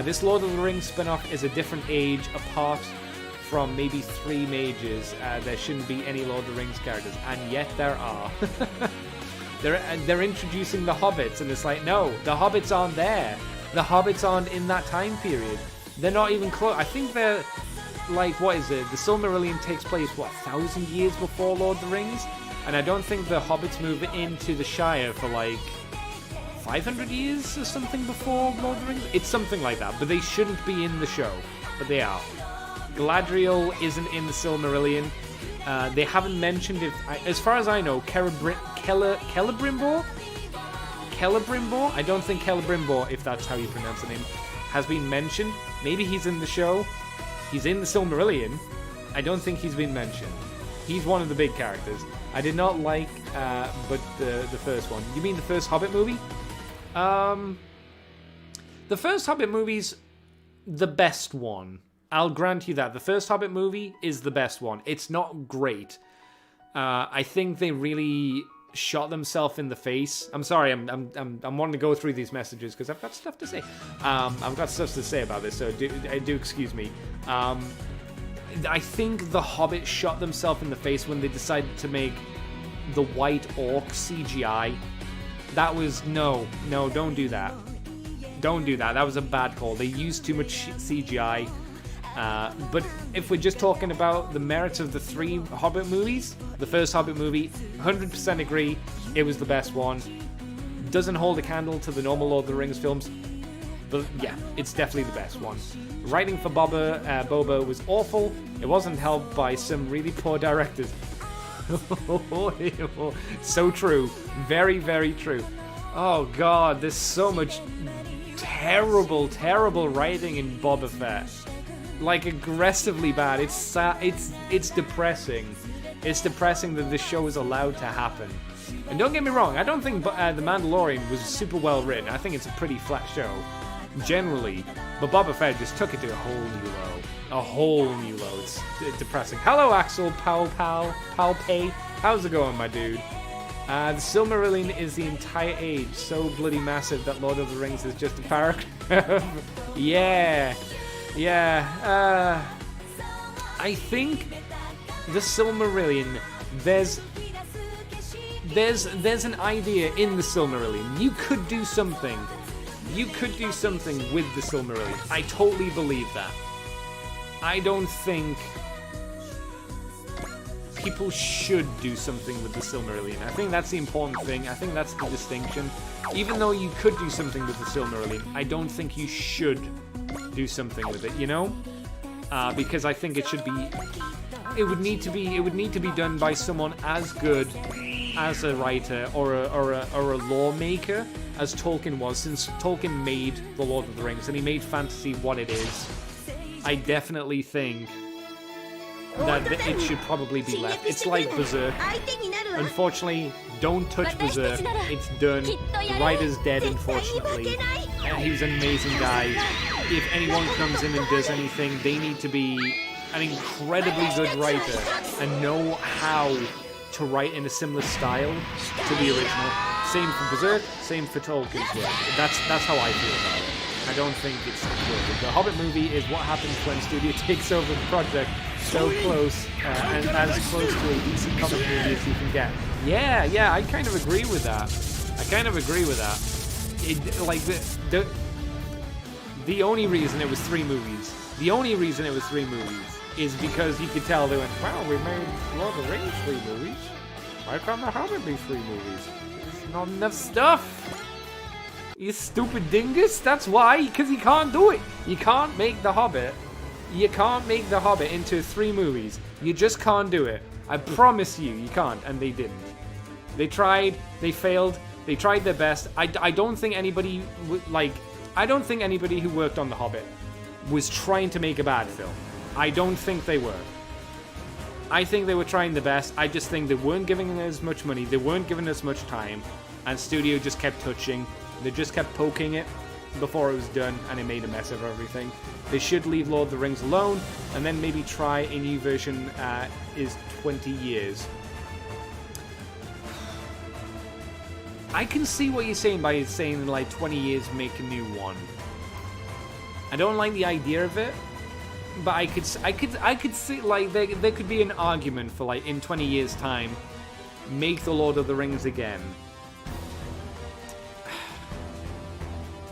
This Lord of the Rings spin-off is a different age apart from maybe 3 mages. There shouldn't be any Lord of the Rings characters, and yet there are. They're introducing the Hobbits, and it's like, no, the Hobbits aren't there. The Hobbits aren't in that time period. They're not even close. I think they're, like, what is it? The Silmarillion takes place, 1,000 years before Lord of the Rings? And I don't think the Hobbits move into the Shire for, 500 years or something before Lord of the Rings? It's something like that, but they shouldn't be in the show. But they are. Galadriel isn't in the Silmarillion. They haven't mentioned if, as far as I know, Celebrimbor? I don't think Celebrimbor, if that's how you pronounce the name, has been mentioned. Maybe he's in the show. He's in the Silmarillion. I don't think he's been mentioned. He's one of the big characters. I did not like, but the first one. You mean the first Hobbit movie? The first Hobbit movie's the best one. I'll grant you that. The first Hobbit movie is the best one. It's not great. I think they really shot themselves in the face. I'm sorry, I'm wanting to go through these messages because I've got stuff to say. I've got stuff to say about this, so do excuse me. I think The Hobbit shot themselves in the face when they decided to make the White Orc CGI. That was, no, don't do that. Don't do that. That was a bad call. They used too much CGI. But if we're just talking about the merits of the 3 Hobbit movies, the first Hobbit movie, 100% agree, it was the best one. Doesn't hold a candle to the normal Lord of the Rings films, but yeah, it's definitely the best one. Writing for Boba was awful. It wasn't helped by some really poor directors. So true. Very, very true. Oh god, there's so much terrible writing in Boba Fett. Like, aggressively bad. It's depressing. It's depressing that this show is allowed to happen. And don't get me wrong, I don't think The Mandalorian was super well written. I think it's a pretty flat show, generally. But Boba Fett just took it to a whole new low. A whole new low. It's depressing. Hello, Axel Palpay. How's it going, my dude? The Silmarillion is the entire age, so bloody massive that Lord of the Rings is just a paragraph. Yeah. I think the Silmarillion, there's an idea in the Silmarillion. You could do something with the Silmarillion. I totally believe that. I don't think people should do something with the Silmarillion. I think that's the important thing. I think that's the distinction. Even though you could do something with the Silmarillion, I don't think you should do something with it, you know? Because I think it would need to be done by someone as good as a writer or a lawmaker as Tolkien was, since Tolkien made The Lord of the Rings and he made fantasy what it is. I definitely think that it should probably be left. It's like Berserk. Unfortunately, don't touch Berserk. It's done. The writer's dead, unfortunately. And he's an amazing guy. If anyone comes in and does anything, they need to be an incredibly good writer and know how to write in a similar style to the original. Same for Berserk, same for Tolkien's work. That's how I feel about it. I don't think it's good. The Hobbit movie is what happens when studio takes over the project so close, and as close to a decent comic movie as you can get. Yeah, I kind of agree with that. The only reason it was 3 movies, is because you could tell they went, wow, we made Lord of the Rings 3 movies. Why can't The Hobbit be 3 movies? There's not enough stuff. You stupid dingus. That's why, because you can't do it. You can't make The Hobbit. Into 3 movies. You just can't do it. I promise you can't, and they didn't. They tried, they failed, they tried their best. I don't think anybody who worked on The Hobbit was trying to make a bad film. I don't think they were. I think they were trying the best. I just think they weren't giving us as much money. They weren't giving us much time. And studio just kept touching. They just kept poking it before it was done, and it made a mess of everything. They should leave Lord of the Rings alone, and then maybe try a new version is 20 years. I can see what you're saying by saying, like, 20 years, make a new one. I don't like the idea of it. But I could see, like, there could be an argument for, like, in 20 years' time, make the Lord of the Rings again.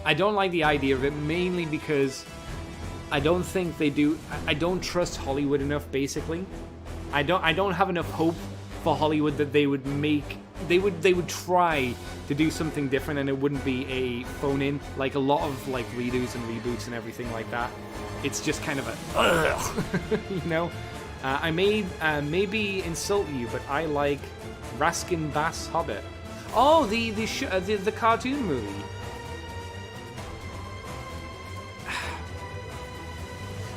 I don't like the idea of it, mainly because I don't think they do. I don't trust Hollywood enough, basically. I don't have enough hope for Hollywood that they would make. They would try to do something different, and it wouldn't be a phone-in, like a lot of, like, redos and reboots and everything like that. It's just kind of a, ugh, you know? I may maybe insult you, but I like Raskin Bass Hobbit. Oh, the cartoon movie.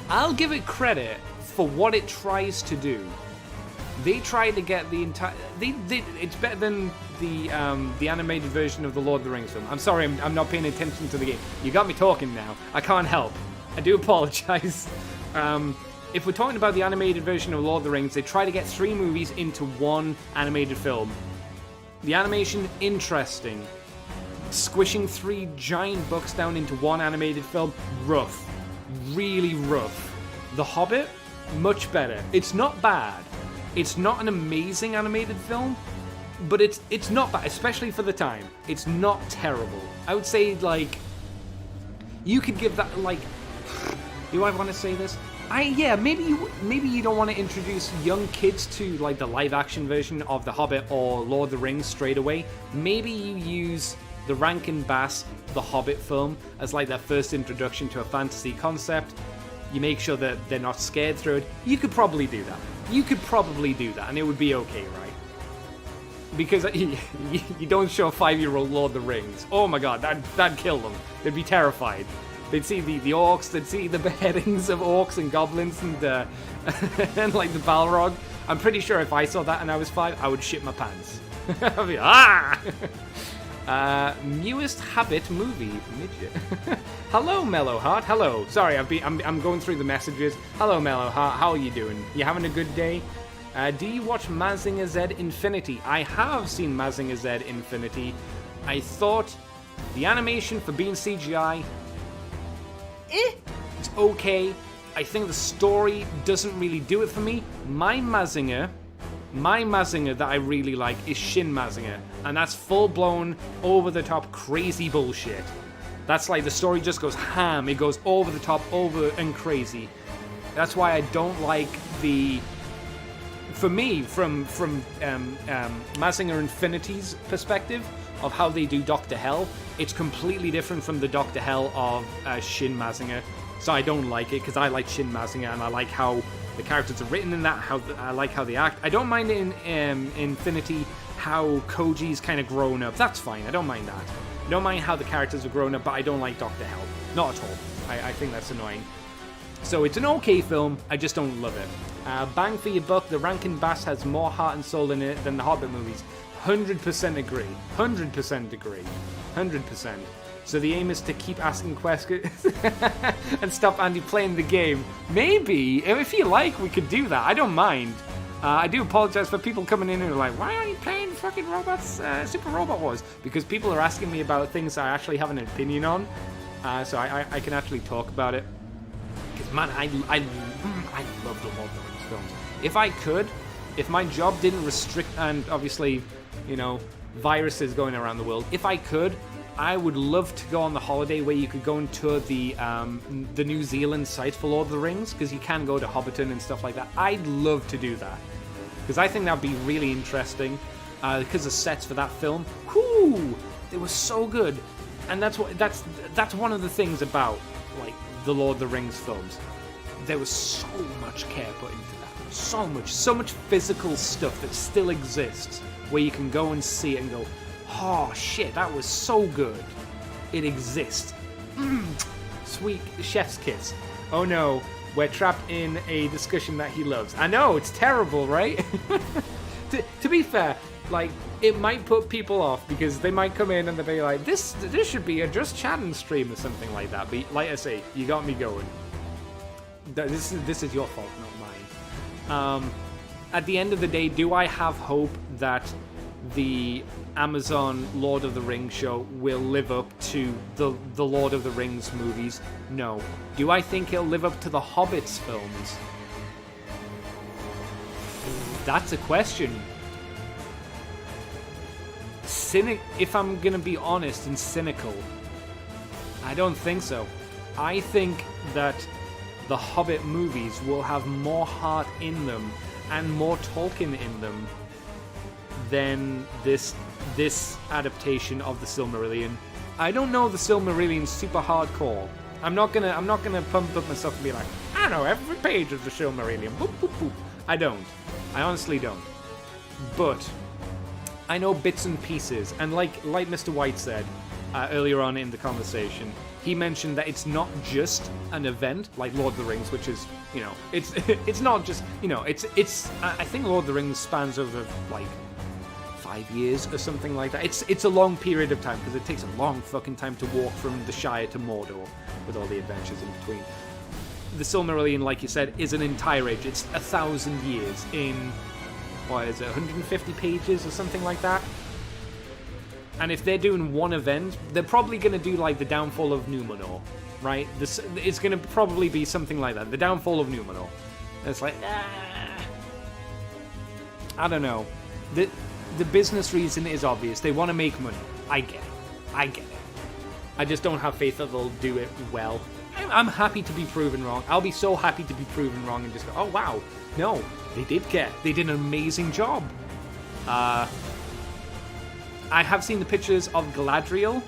I'll give it credit for what it tries to do. They try to get the entire. It's better than the animated version of the Lord of the Rings film. I'm sorry, I'm not paying attention to the game. You got me talking now. I can't help. I do apologize. If we're talking about the animated version of Lord of the Rings, they try to get 3 movies into one animated film. The animation, interesting. Squishing 3 giant books down into one animated film, rough. Really rough. The Hobbit, much better. It's not bad. It's not an amazing animated film, but it's not bad, especially for the time. It's not terrible. I would say, like, you could give that, like, do I want to say this? Yeah, maybe you don't want to introduce young kids to, like, the live action version of The Hobbit or Lord of the Rings straight away. Maybe you use the Rankin Bass The Hobbit film as, like, their first introduction to a fantasy concept. You make sure that they're not scared through it. You could probably do that. And it would be okay, right? Because you don't show a 5-year-old Lord of the Rings. Oh my god, that'd kill them. They'd be terrified. They'd see the orcs, they'd see the beheadings of orcs and goblins and and like the Balrog. I'm pretty sure if I saw that and I was 5, I would shit my pants. I'd be newest Habit movie, midget. Hello, Mellowheart. Hello. Sorry, I'm going through the messages. Hello, Mellowheart. How are you doing? You having a good day? Do you watch Mazinger Z Infinity? I have seen Mazinger Z Infinity. I thought the animation for being CGI, it's okay. I think the story doesn't really do it for me. My Mazinger that I really like is Shin Mazinger, and that's full-blown, over-the-top, crazy bullshit. That's like the story just goes ham. It goes over the top, over and crazy. That's why I don't like the. For me, from Mazinger Infinity's perspective of how they do Dr. Hell, it's completely different from the Dr. Hell of Shin Mazinger. So I don't like it because I like Shin Mazinger and I like how the characters are written in that. I like how they act. I don't mind in Infinity how Koji's kind of grown up. That's fine. I don't mind that. I don't mind how the characters are grown up, but I don't like Dr. Hell. Not at all. I think that's annoying. So it's an okay film. I just don't love it. Bang for your buck. The Rankin Bass has more heart and soul in it than the Hobbit movies. 100% agree. 100% agree. 100%. So the aim is to keep asking questions and stop Andy playing the game. Maybe, if you like, we could do that. I don't mind. I do apologize for people coming in and are like, why aren't you playing fucking robots, Super Robot Wars? Because people are asking me about things I actually have an opinion on. So I can actually talk about it. Because, man, I love the Lord of the Rings films. If I could, if my job didn't restrict, and obviously, you know, viruses going around the world, if I could, I would love to go on the holiday where you could go and tour the New Zealand site for Lord of the Rings, because you can go to Hobbiton and stuff like that. I'd love to do that, because I think that'd be really interesting, because the sets for that film, whoo, they were so good. And that's one of the things about, like, the Lord of the Rings films. There was so much care put into that. So much physical stuff that still exists, where you can go and see it and go, oh shit, that was so good. It exists. Sweet chef's kiss. Oh no, We're trapped in a discussion that he loves. I know, it's terrible, right? to be fair, like, it might put people off because they might come in and they'll be like, this should be a Just Chatting stream or something like that. But like I say, you got me going. This is your fault, not mine. At the end of the day, do I have hope that the Amazon Lord of the Rings show will live up to the Lord of the Rings movies? No. Do I think it'll live up to the Hobbit's films? That's a question. If I'm gonna be honest and cynical, I don't think so. I think that the Hobbit movies will have more heart in them and more Tolkien in them than this adaptation of the Silmarillion. I don't know the Silmarillion super hardcore. I'm not gonna pump up myself and be like, I know every page of the Silmarillion. Boop, boop, boop. I don't. I honestly don't. But I know bits and pieces, and like Mr. White said earlier on in the conversation, he mentioned that it's not just an event like Lord of the Rings, which is, you know, it's not just, you know, it's I think Lord of the Rings spans over like 5 years or something like that. It's a long period of time because it takes a long fucking time to walk from the Shire to Mordor with all the adventures in between. The Silmarillion, like you said, is an entire age. It's 1,000 years in, what is it, 150 pages or something like that? And if they're doing one event, they're probably going to do like the downfall of Numenor, right? It's going to probably be something like that. The downfall of Numenor. And it's like, I don't know. The business reason is obvious. They want to make money. I get it. I just don't have faith that they'll do it well. I'm happy to be proven wrong. I'll be so happy to be proven wrong and just go, oh wow, no, they did care. They did an amazing job. I have seen the pictures of Galadriel.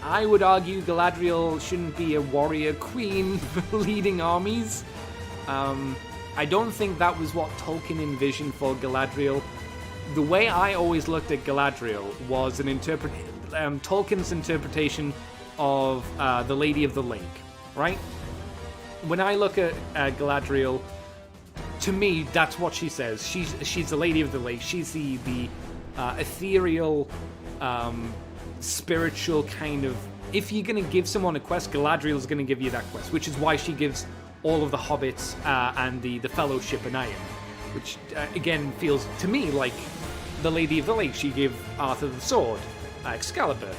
I would argue Galadriel shouldn't be a warrior queen leading armies. I don't think that was what Tolkien envisioned for Galadriel. The way I always looked at Galadriel was Tolkien's interpretation of the Lady of the Lake, right? When I look at Galadriel, to me, that's what she says. She's the Lady of the Lake. She's the ethereal, spiritual kind of... If you're going to give someone a quest, Galadriel's going to give you that quest, which is why she gives all of the hobbits and the Fellowship an iron, which, again, feels to me like the Lady of the Lake. She gave Arthur the sword, Excalibur.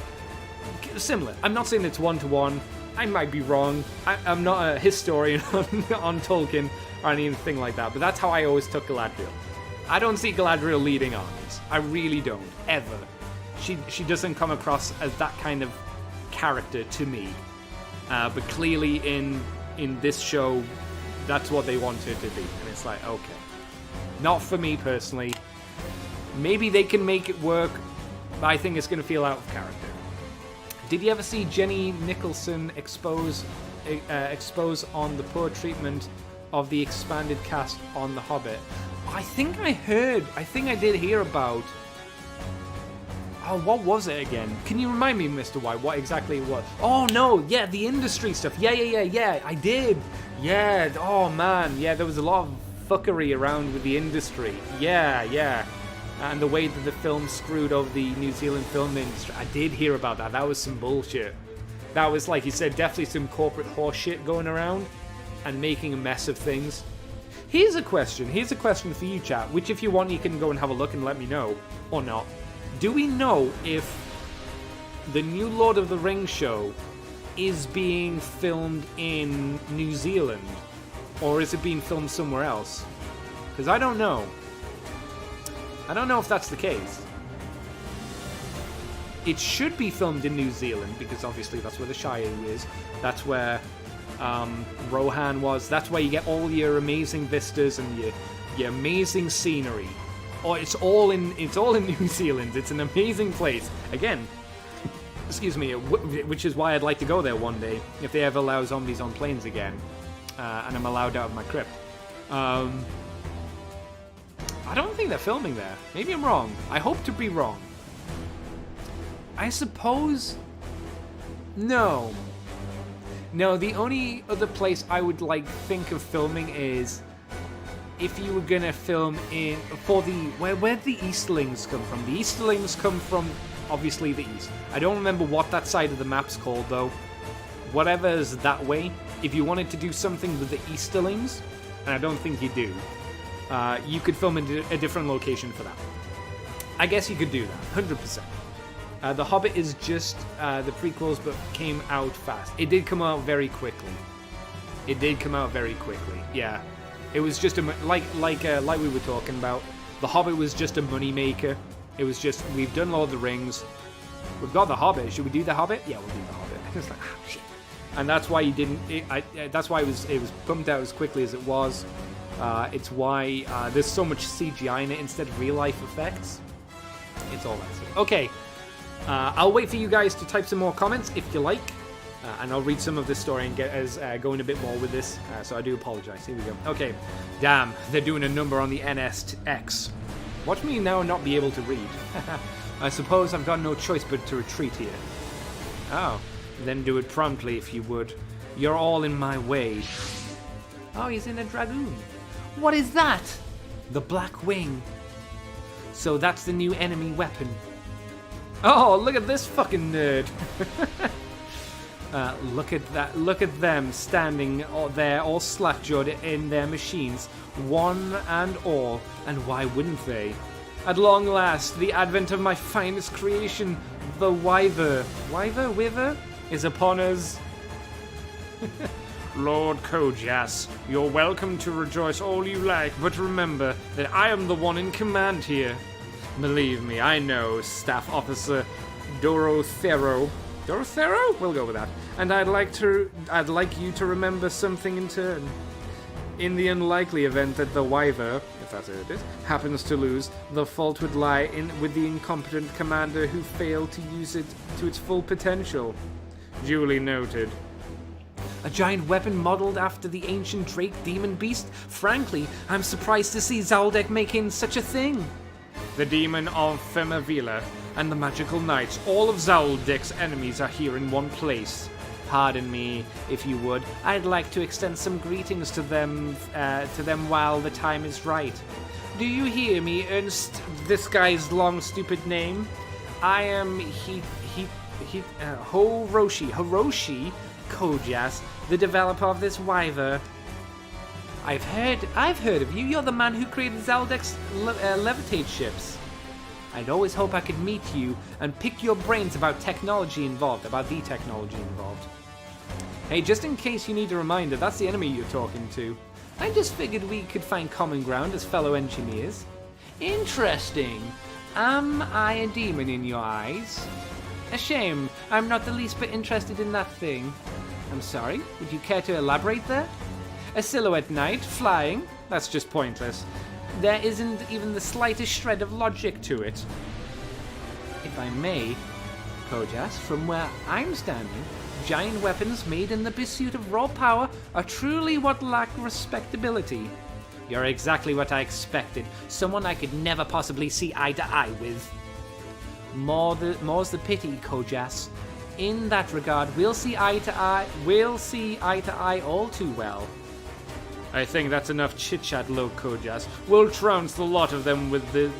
Similar. I'm not saying it's one-to-one. I might be wrong. I'm not a historian on Tolkien or anything like that, but that's how I always took Galadriel. I don't see Galadriel leading armies. I really don't, ever. She doesn't come across as that kind of character to me. But clearly in this show, that's what they want her to be. And it's like, okay. Not for me personally. Maybe they can make it work, but I think it's going to feel out of character. Did you ever see Jenny Nicholson expose on the poor treatment of the expanded cast on The Hobbit? I think I did hear about... Oh, what was it again? Can you remind me, Mr. White, what exactly it was? Oh, no, yeah, the industry stuff. Yeah, I did. Yeah, oh, man, yeah, there was a lot of fuckery around with the industry. Yeah. And the way that the film screwed over the New Zealand film industry. I did hear about that. That was some bullshit. That was, like you said, definitely some corporate horse shit going around and making a mess of things. Here's a question for you, chat, which if you want, you can go and have a look and let me know, or not. Do we know if the new Lord of the Rings show is being filmed in New Zealand, or is it being filmed somewhere else? Because I don't know. I don't know if that's the case. It should be filmed in New Zealand, because obviously that's where the Shire is. That's where Rohan was. That's where you get all your amazing vistas and your amazing scenery. Oh, it's all in New Zealand. It's an amazing place. Again, excuse me, which is why I'd like to go there one day if they ever allow zombies on planes again, and I'm allowed out of my crypt. I don't think they're filming there. Maybe I'm wrong. I hope to be wrong. I suppose... No. No, the only other place I would like think of filming is if you were gonna film in for the where the Easterlings come from. The Easterlings come from obviously the east. I don't remember what that side of the map's called though. Whatever's that way. If you wanted to do something with the Easterlings, and I don't think you do, you could film in a different location for that. I guess you could do that, 100%. The Hobbit is just the prequels, but came out fast. It did come out very quickly. Yeah, it was just like we were talking about. The Hobbit was just a money maker. It was just, we've done Lord of the Rings, we've got the Hobbit. Should we do the Hobbit? Yeah, we'll do the Hobbit. It's like, shit. And that's why you didn't. That's why it was pumped out as quickly as it was. It's why there's so much CGI in it instead of real life effects. It's all that stuff. Okay, I'll wait for you guys to type some more comments if you like, and I'll read some of this story and get us going a bit more with this. So I do apologize. Here we go. Okay, damn, they're doing a number on the NSX. Watch me now not be able to read. I suppose I've got no choice but to retreat here. Oh. Then do it promptly if you would. You're all in my way. Oh, he's in a dragoon. What is that? The Black Wing. So that's the new enemy weapon. Oh, look at this fucking nerd. Look at that. Look at them standing there all slack-jawed in their machines. One and all. And why wouldn't they? At long last, the advent of my finest creation, the Wyver. Wyver? Is upon us. Lord Kojas, you're welcome to rejoice all you like, but remember that I am the one in command here. Believe me, I know, Staff Officer Dorothero. Dorothero? We'll go with that. And I'd like you to remember something in turn. In the unlikely event that the Wyver, if that's what it is, happens to lose, the fault would lie with the incompetent commander who failed to use it to its full potential. Duly noted. A giant weapon modeled after the ancient Drake demon beast? Frankly, I'm surprised to see Zaldek making such a thing. The demon of Femavila and the magical knights, all of Zaldek's enemies are here in one place. Pardon me, if you would. I'd like to extend some greetings to them while the time is right. Do you hear me, Ernst? This guy's long stupid name. I am Hiroshi Kojas, the developer of this Wyver. I've heard of you. You're the man who created Zaldek's levitate ships. I'd always hope I could meet you and pick your brains about the technology involved. Hey, just in case you need a reminder, that's the enemy you're talking to. I just figured we could find common ground as fellow engineers. Interesting. Am I a demon in your eyes? A shame. I'm not the least bit interested in that thing. I'm sorry, would you care to elaborate there? A silhouette knight, flying? That's just pointless. There isn't even the slightest shred of logic to it. If I may, Kojas, from where I'm standing, giant weapons made in the pursuit of raw power are truly what lack respectability. You're exactly what I expected. Someone I could never possibly see eye to eye with. More's the pity, Kojas. In that regard, we'll see eye to eye all too well. I think that's enough chit-chat, Lord Kojas. We'll trounce the lot of them with the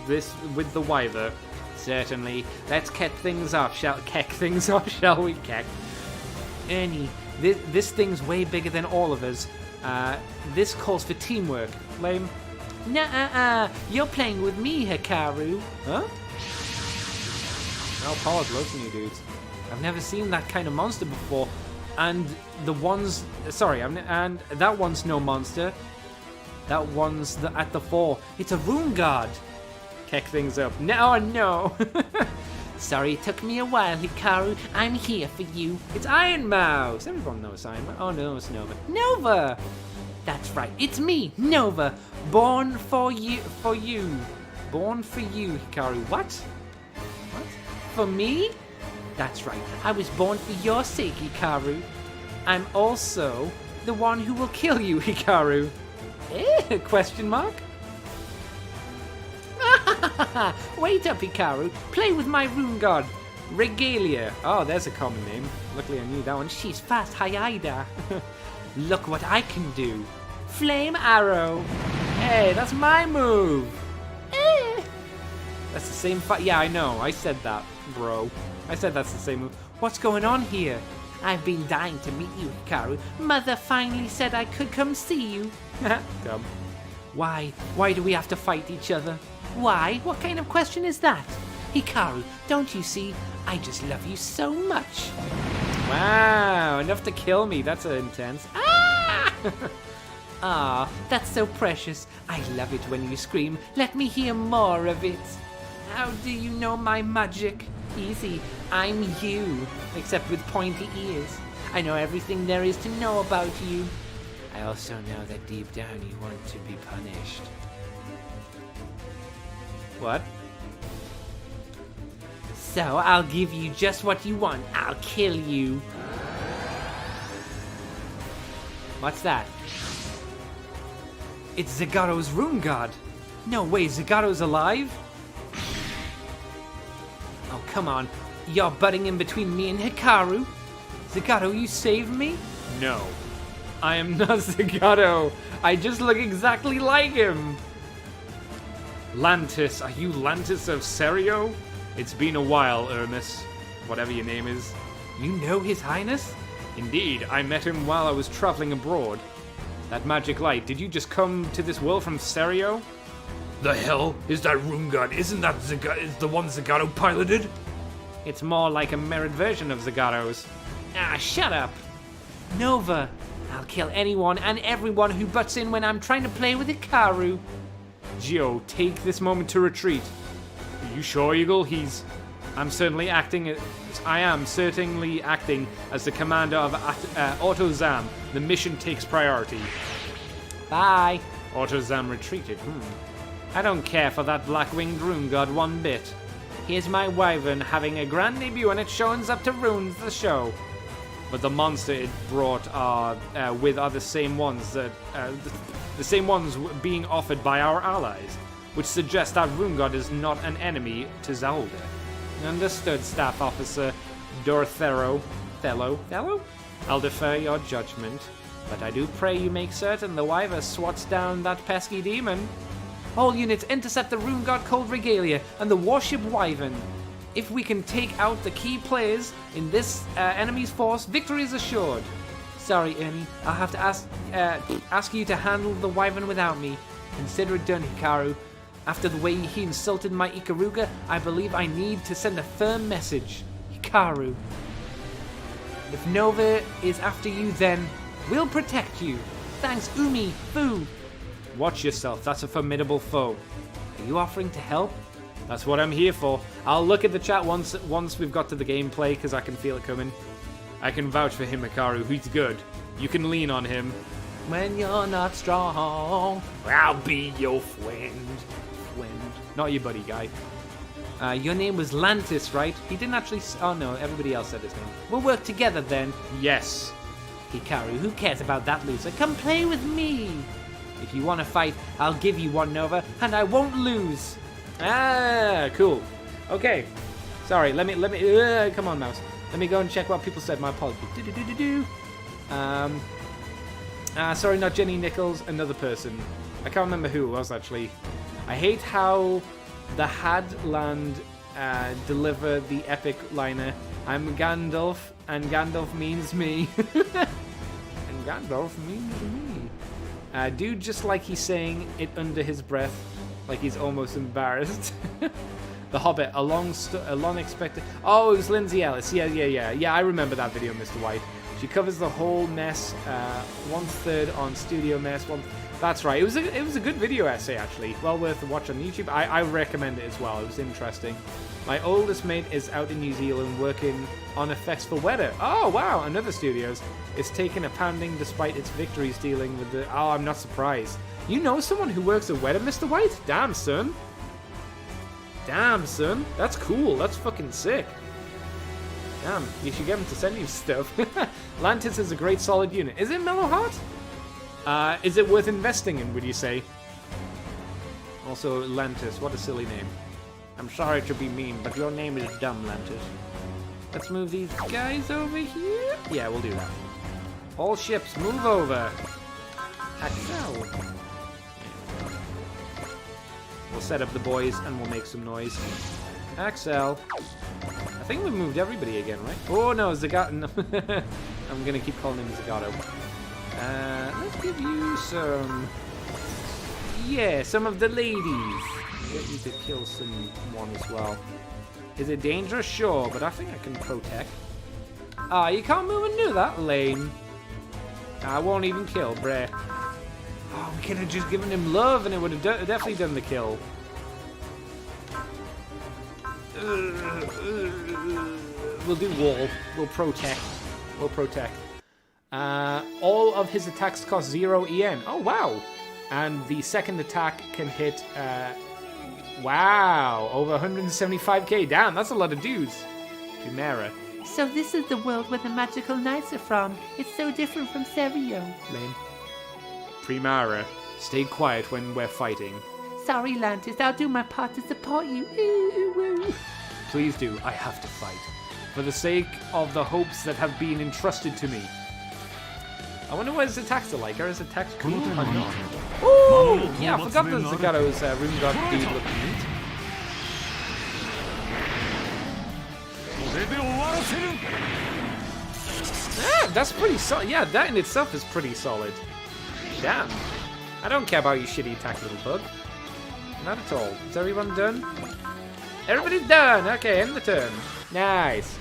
Wyver. Certainly. Let's keck things off, shall we, Keck? Ernie, this thing's way bigger than all of us. This calls for teamwork. Lame. Nuh-uh-uh. You're playing with me, Hikaru. Huh? I'll pause, listen, you dudes. I've never seen that kind of monster before. And that one's no monster. That one's at the fore. It's a rune guard. Keck things up. No. Sorry, it took me a while, Hikaru. I'm here for you. It's Iron Mouse. Everyone knows Iron Mouse. Oh no, it's Nova. Nova! That's right, it's me, Nova. Born for you. Born for you, Hikaru. What? For me? That's right. I was born for your sake, Hikaru. I'm also the one who will kill you, Hikaru. Question mark? Wait up, Hikaru. Play with my rune god. Regalia. Oh, there's a common name. Luckily I knew that one. She's fast, Hyida. Look what I can do. Flame arrow. Hey, that's my move. That's the same fight. Yeah, I know. I said that, bro. I said that's the same move. What's going on here? I've been dying to meet you, Hikaru. Mother finally said I could come see you. Come. Why? Why do we have to fight each other? Why? What kind of question is that? Hikaru, don't you see? I just love you so much. Wow, enough to kill me. That's intense. Ah! Ah, that's so precious. I love it when you scream. Let me hear more of it. How do you know my magic? Easy, I'm you, except with pointy ears. I know everything there is to know about you. I also know that deep down you want to be punished. What? So I'll give you just what you want. I'll kill you. What's that? It's Zagaro's rune god. No way, Zagaro's alive? Oh, come on. You're butting in between me and Hikaru. Zagaro, you saved me? No. I am not Zagaro. I just look exactly like him. Lantis, are you Lantis of Serio? It's been a while, Hermes. Whatever your name is. You know His Highness? Indeed, I met him while I was traveling abroad. That magic light, did you just come to this world from Serio? The hell is that rune god? Isn't that is the one Zagato piloted? It's more like a mirrored version of Zagaro's. Ah, shut up. Nova, I'll kill anyone and everyone who butts in when I'm trying to play with Hikaru. Geo, take this moment to retreat. Are you sure, Eagle? I am certainly acting as the commander of Autozam. The mission takes priority. Bye. Autozam retreated. I don't care for that black-winged rune god one bit. Here's my wyvern having a grand debut and it shows up to ruin the show. But the monster it brought are the same ones that the same ones being offered by our allies, which suggests that rune god is not an enemy to Zelda. Understood, Staff Officer Dorthero. Thello? I'll defer your judgment, but I do pray you make certain the wyvern swats down that pesky demon. All units intercept the rune god called Regalia and the warship Wyvern. If we can take out the key players in this enemy's force, victory is assured. Sorry, Ernie. I'll have to ask you to handle the Wyvern without me. Consider it done, Hikaru. After the way he insulted my Ikaruga, I believe I need to send a firm message. Hikaru. If Nova is after you, then we'll protect you. Thanks, Umi, Fu. Watch yourself, that's a formidable foe. Are you offering to help? That's what I'm here for. I'll look at the chat once we've got to the gameplay, because I can feel it coming. I can vouch for him, Hikaru. He's good. You can lean on him. When you're not strong, I'll be your friend. Not your buddy guy. Your name was Lantis, right? He didn't actually... Oh no, everybody else said his name. We'll work together then. Yes. Hikaru, who cares about that loser? Come play with me. If you want to fight, I'll give you one, Nova, and I won't lose. Ah, cool. Okay. Sorry, let me come on, mouse. Let me go and check what people said. My apologies. Sorry, not Jenny Nichols, another person. I can't remember who it was, actually. I hate how the Hadland deliver the epic liner. I'm Gandalf, and Gandalf means me. And Gandalf means me. Dude, just like he's saying it under his breath, like he's almost embarrassed. The Hobbit, a long expected... Oh, it was Lindsay Ellis. Yeah, I remember that video, Mr. White. She covers the whole mess, 1/3 on Studio Mess. That's right. It was a good video essay, actually. Well worth a watch on YouTube. I recommend it as well. It was interesting. My oldest mate is out in New Zealand working on effects for Weather. Oh, wow. Another studios. It's taken a pounding despite its victories dealing with the... Oh, I'm not surprised. You know someone who works at Weather, Mr. White? Damn, son. That's cool. That's fucking sick. Damn, you should get him to send you stuff. Lantis is a great solid unit. Is it Mellow Heart? Is it worth investing in, would you say? Also, Lantis, what a silly name. I'm sorry to be mean, but your name is dumb, Lantis. Let's move these guys over here. Yeah, we'll do that. All ships, move over. Axel. We'll set up the boys and we'll make some noise. Axel. I think we moved everybody again, right? Oh no, Zagato. No. I'm gonna keep calling him Zagato. Let's give you some... Yeah, some of the ladies. Get you to kill someone as well. Is it dangerous? Sure, but I think I can protect. Ah, you can't move and do that? Lame. I won't even kill, bruh. Oh, we could have just given him love and it would have definitely done the kill. We'll do wall. We'll protect. We'll protect. All of his attacks cost 0 EN. Oh, wow. And the second attack can hit... wow, over 175k. Damn, that's a lot of dudes. Chimera. So this is the world where the magical knights are from. It's so different from Serio. Lame. Primara, stay quiet when we're fighting. Sorry, Lantis, I'll do my part to support you. Ooh, ooh, ooh. Please do, I have to fight. For the sake of the hopes that have been entrusted to me. I wonder what his attacks are like. Are his attacks cool? Ooh! Yeah, I forgot that Zagato's room god dude looked neat. Ah, that's pretty solid. Yeah, that in itself is pretty solid. Damn. I don't care about your shitty attack, little bug. Not at all. Is everyone done? Everybody's done! Okay, end the turn. Nice.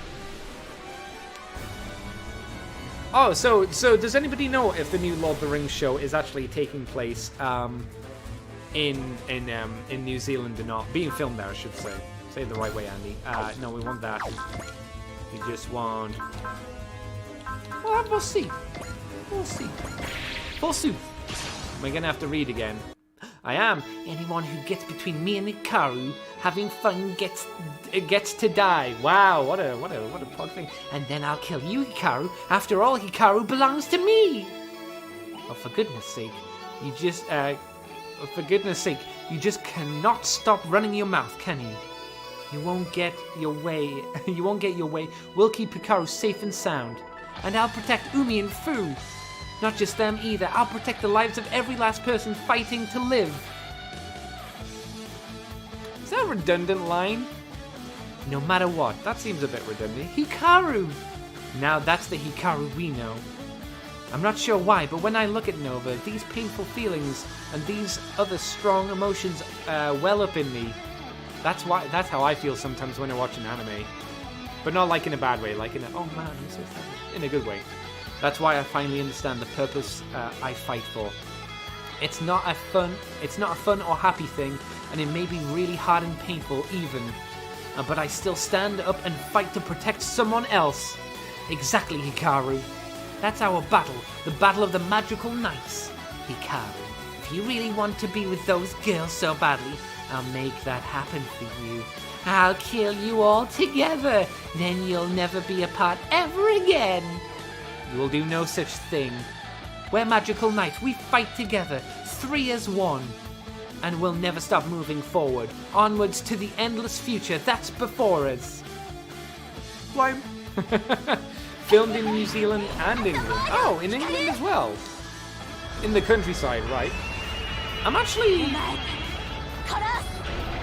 Oh, so does anybody know if the new Lord of the Rings show is actually taking place in New Zealand or not? Being filmed there, I should say. Say it the right way, Andy. No, we want that. We just want... Well, we'll see. We'll see. Full soup. We're gonna have to read again. I am. Anyone who gets between me and Hikaru having fun gets to die. Wow, what a plug thing. And then I'll kill you, Hikaru. After all, Hikaru belongs to me. Oh, for goodness sake, you just you just cannot stop running your mouth, can you? You won't get your way. You won't get your way. We'll keep Hikaru safe and sound. And I'll protect Umi and Fu. Not just them either. I'll protect the lives of every last person fighting to live. Is that a redundant line? No matter what. That seems a bit redundant. Hikaru! Now that's the Hikaru we know. I'm not sure why, but when I look at Nova, these painful feelings and these other strong emotions well up in me. That's how I feel sometimes when I watch an anime. But not like in a bad way, like in a, oh man, I'm so sad. In a good way. That's why I finally understand the purpose I fight for. It's not a fun or happy thing, and it may be really hard and painful even. But I still stand up and fight to protect someone else. Exactly, Hikaru. That's our battle, the battle of the magical knights. Hikaru, if you really want to be with those girls so badly, I'll make that happen for you. I'll kill you all together. Then you'll never be apart ever again. You will do no such thing. We're magical knights. We fight together, 3 as 1. And we'll never stop moving forward, onwards to the endless future that's before us. Why? Filmed in New Zealand and England. Oh, in England as well. In the countryside, right? I'm actually...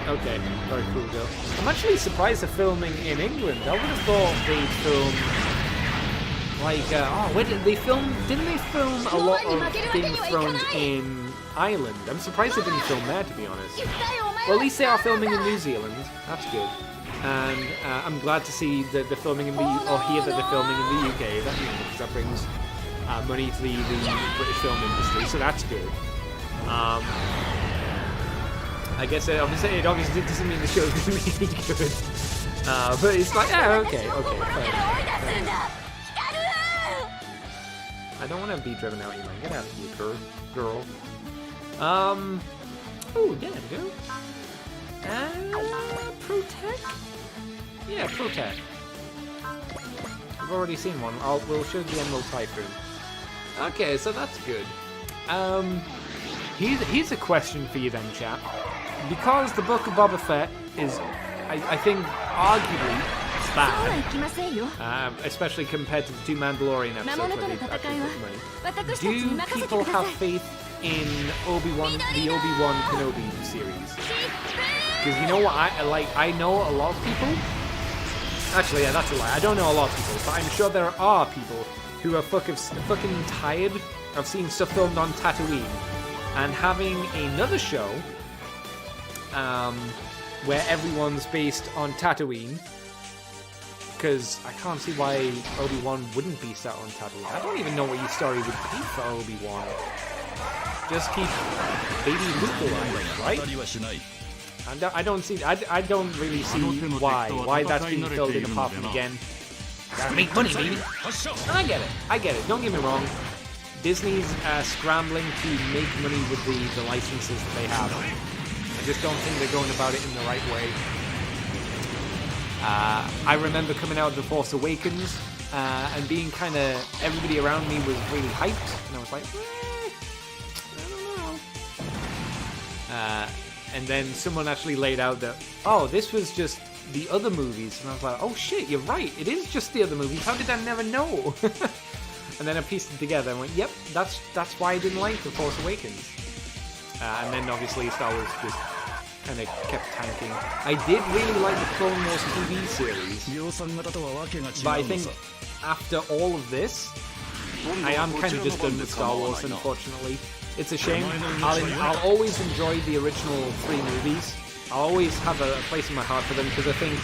Okay, very cool, girl. I'm actually surprised they're filming in England. I would have thought they'd film... Like, where did they film? Didn't they film a lot of Game of Thrones in Ireland? I'm surprised they didn't film there, to be honest. Well, at least they are filming in New Zealand. That's good. And I'm glad to see that they're filming in or hear that they're filming in the UK. Because that brings money to the British film industry, so that's good. I guess it obviously doesn't mean the show's going to be good. But it's like, yeah, okay, fair enough. I don't want to be driven out, you man. Get out of here, girl. Oh, there we go. Protect? Yeah, Protect. I've already seen one. We'll show the Emerald Typhoon. Okay, so that's good. Here's a question for you then, chap. Because the Book of Boba Fett is, I think, arguably bad. きませんよ Especially compared to the 2 Mandalorian episodes 魔物 where との they 戦 actually いは put them in. 私たちに Do 任せて people くだ have さい faith in the Obi-Wan Kenobi series? Because you know what, I know a lot of people. Actually, yeah, that's a lie. I don't know a lot of people, but I'm sure there are people who are fucking tired of seeing stuff filmed on Tatooine and having another show where everyone's based on Tatooine. Because I can't see why Obi-Wan wouldn't be set on Tatooine. I don't even know what your story would be for Obi-Wan. Just keep baby Luke alive, right? I don't see. I don't really see why that's being filled in apart from again. Gotta make money, baby. I get it. Don't get me wrong. Disney's scrambling to make money with the licenses that they have. I just don't think they're going about it in the right way. I remember coming out of The Force Awakens and being kind of, everybody around me was really hyped, and I was like, I don't know. And then someone actually laid out that, oh, this was just the other movies, and I was like, oh shit, you're right, it is just the other movies. How did I never know? And then I pieced it together and went, yep, that's why I didn't like The Force Awakens. And then obviously Star Wars just kind of kept tanking. I did really like the Clone Wars TV series, but I think after all of this, I am kind of just done with Star Wars, unfortunately. It's a shame. I'll always enjoy the original 3 movies. I'll always have a place in my heart for them, because I think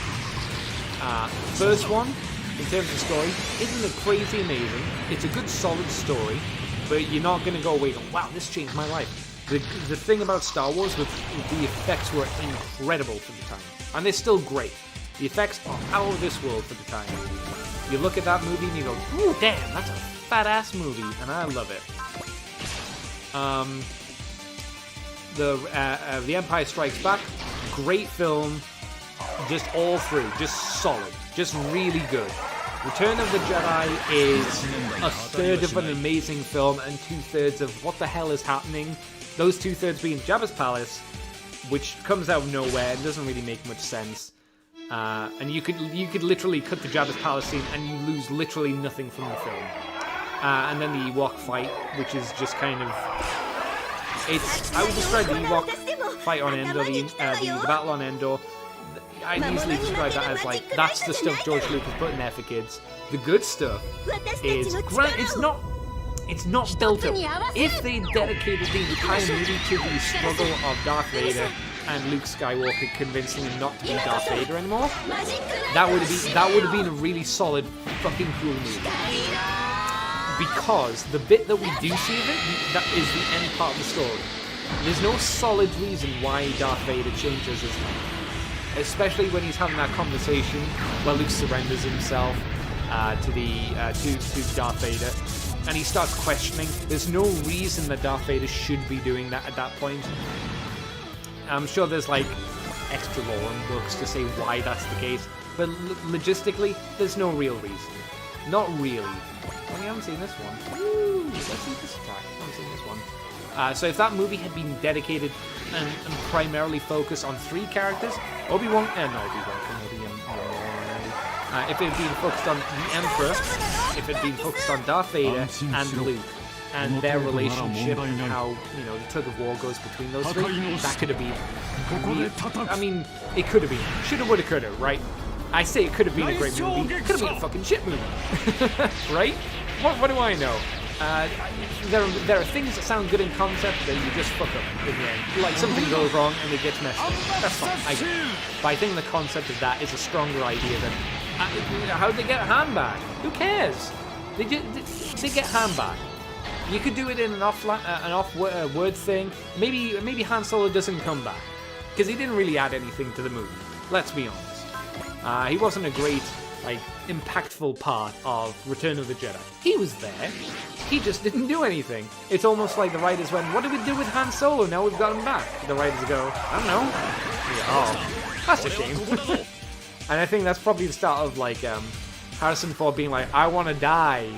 first one, in terms of story, isn't it crazy amazing? It's a good solid story, but you're not going to go away going, wow, this changed my life. The thing about Star Wars was the effects were incredible for the time. And they're still great. The effects are out of this world for the time. You look at that movie and you go, ooh, damn, that's a fat-ass movie, and I love it. The Empire Strikes Back, great film, just all through, just solid, just really good. Return of the Jedi is a third of an amazing film and 2/3 of what the hell is happening. Those 2/3 being Jabba's palace, which comes out of nowhere and doesn't really make much sense. And you could literally cut the Jabba's palace scene and you lose literally nothing from the film. And then the Ewok fight, which is just kind of, I would describe the Ewok fight on Endor, the battle on Endor, I'd easily describe that as like, that's the stuff George Lucas put in there for kids. The good stuff is, it's not built up. If they dedicated the entire movie to the struggle of Darth Vader and Luke Skywalker convincing him not to be Darth Vader anymore, that would have been a really solid fucking cool movie. Because the bit that we do see of it, that is the end part of the story. There's no solid reason why Darth Vader changes his life. Especially when he's having that conversation where Luke surrenders himself to Darth Vader, and he starts questioning. There's no reason that Darth Vader should be doing that at that point. I'm sure there's like extra lore and books to say why that's the case, but logistically, there's no real reason. Not really. Oh, we haven't seen this one. Woo! Let's see this attack. I haven't seen this one. So if that movie had been dedicated and primarily focused on 3 characters, Obi-Wan, if it had been focused on the Emperor, if it had been focused on Darth Vader and Luke, and their relationship, and how, the tug of war goes between those 3, that could have been, it could have been. Shoulda, woulda, coulda, right? I say it could have been a great movie, it could have been a fucking shit movie, right? What do I know? There are things that sound good in concept that you just fuck up in the end. Like something goes wrong and it gets messed up. That's fine, I get it. But I think the concept of that is a stronger idea than how'd they get Han back? Who cares? They get Han back. You could do it in an off-word thing. Maybe Han Solo doesn't come back because he didn't really add anything to the movie. Let's be honest. He wasn't a great, impactful part of Return of the Jedi. He was there. He just didn't do anything. It's almost like the writers went, what do we do with Han Solo now we've got him back? The writers go, I don't know. Oh, that's a shame. And I think that's probably the start of, Harrison Ford being like, I want to die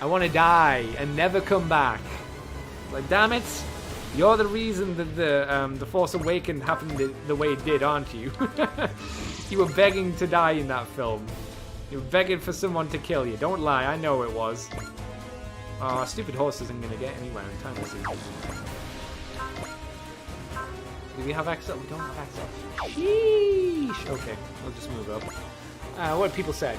and never come back. Like, damn it. You're the reason that the Force Awakens happened the way it did, aren't you? You were begging to die in that film. You're begging for someone to kill you. Don't lie, I know it was. Oh, stupid horse isn't gonna get anywhere in time, is he? Do we have Axel? We don't have Axel. Sheesh! Okay, we'll just move up. What people said.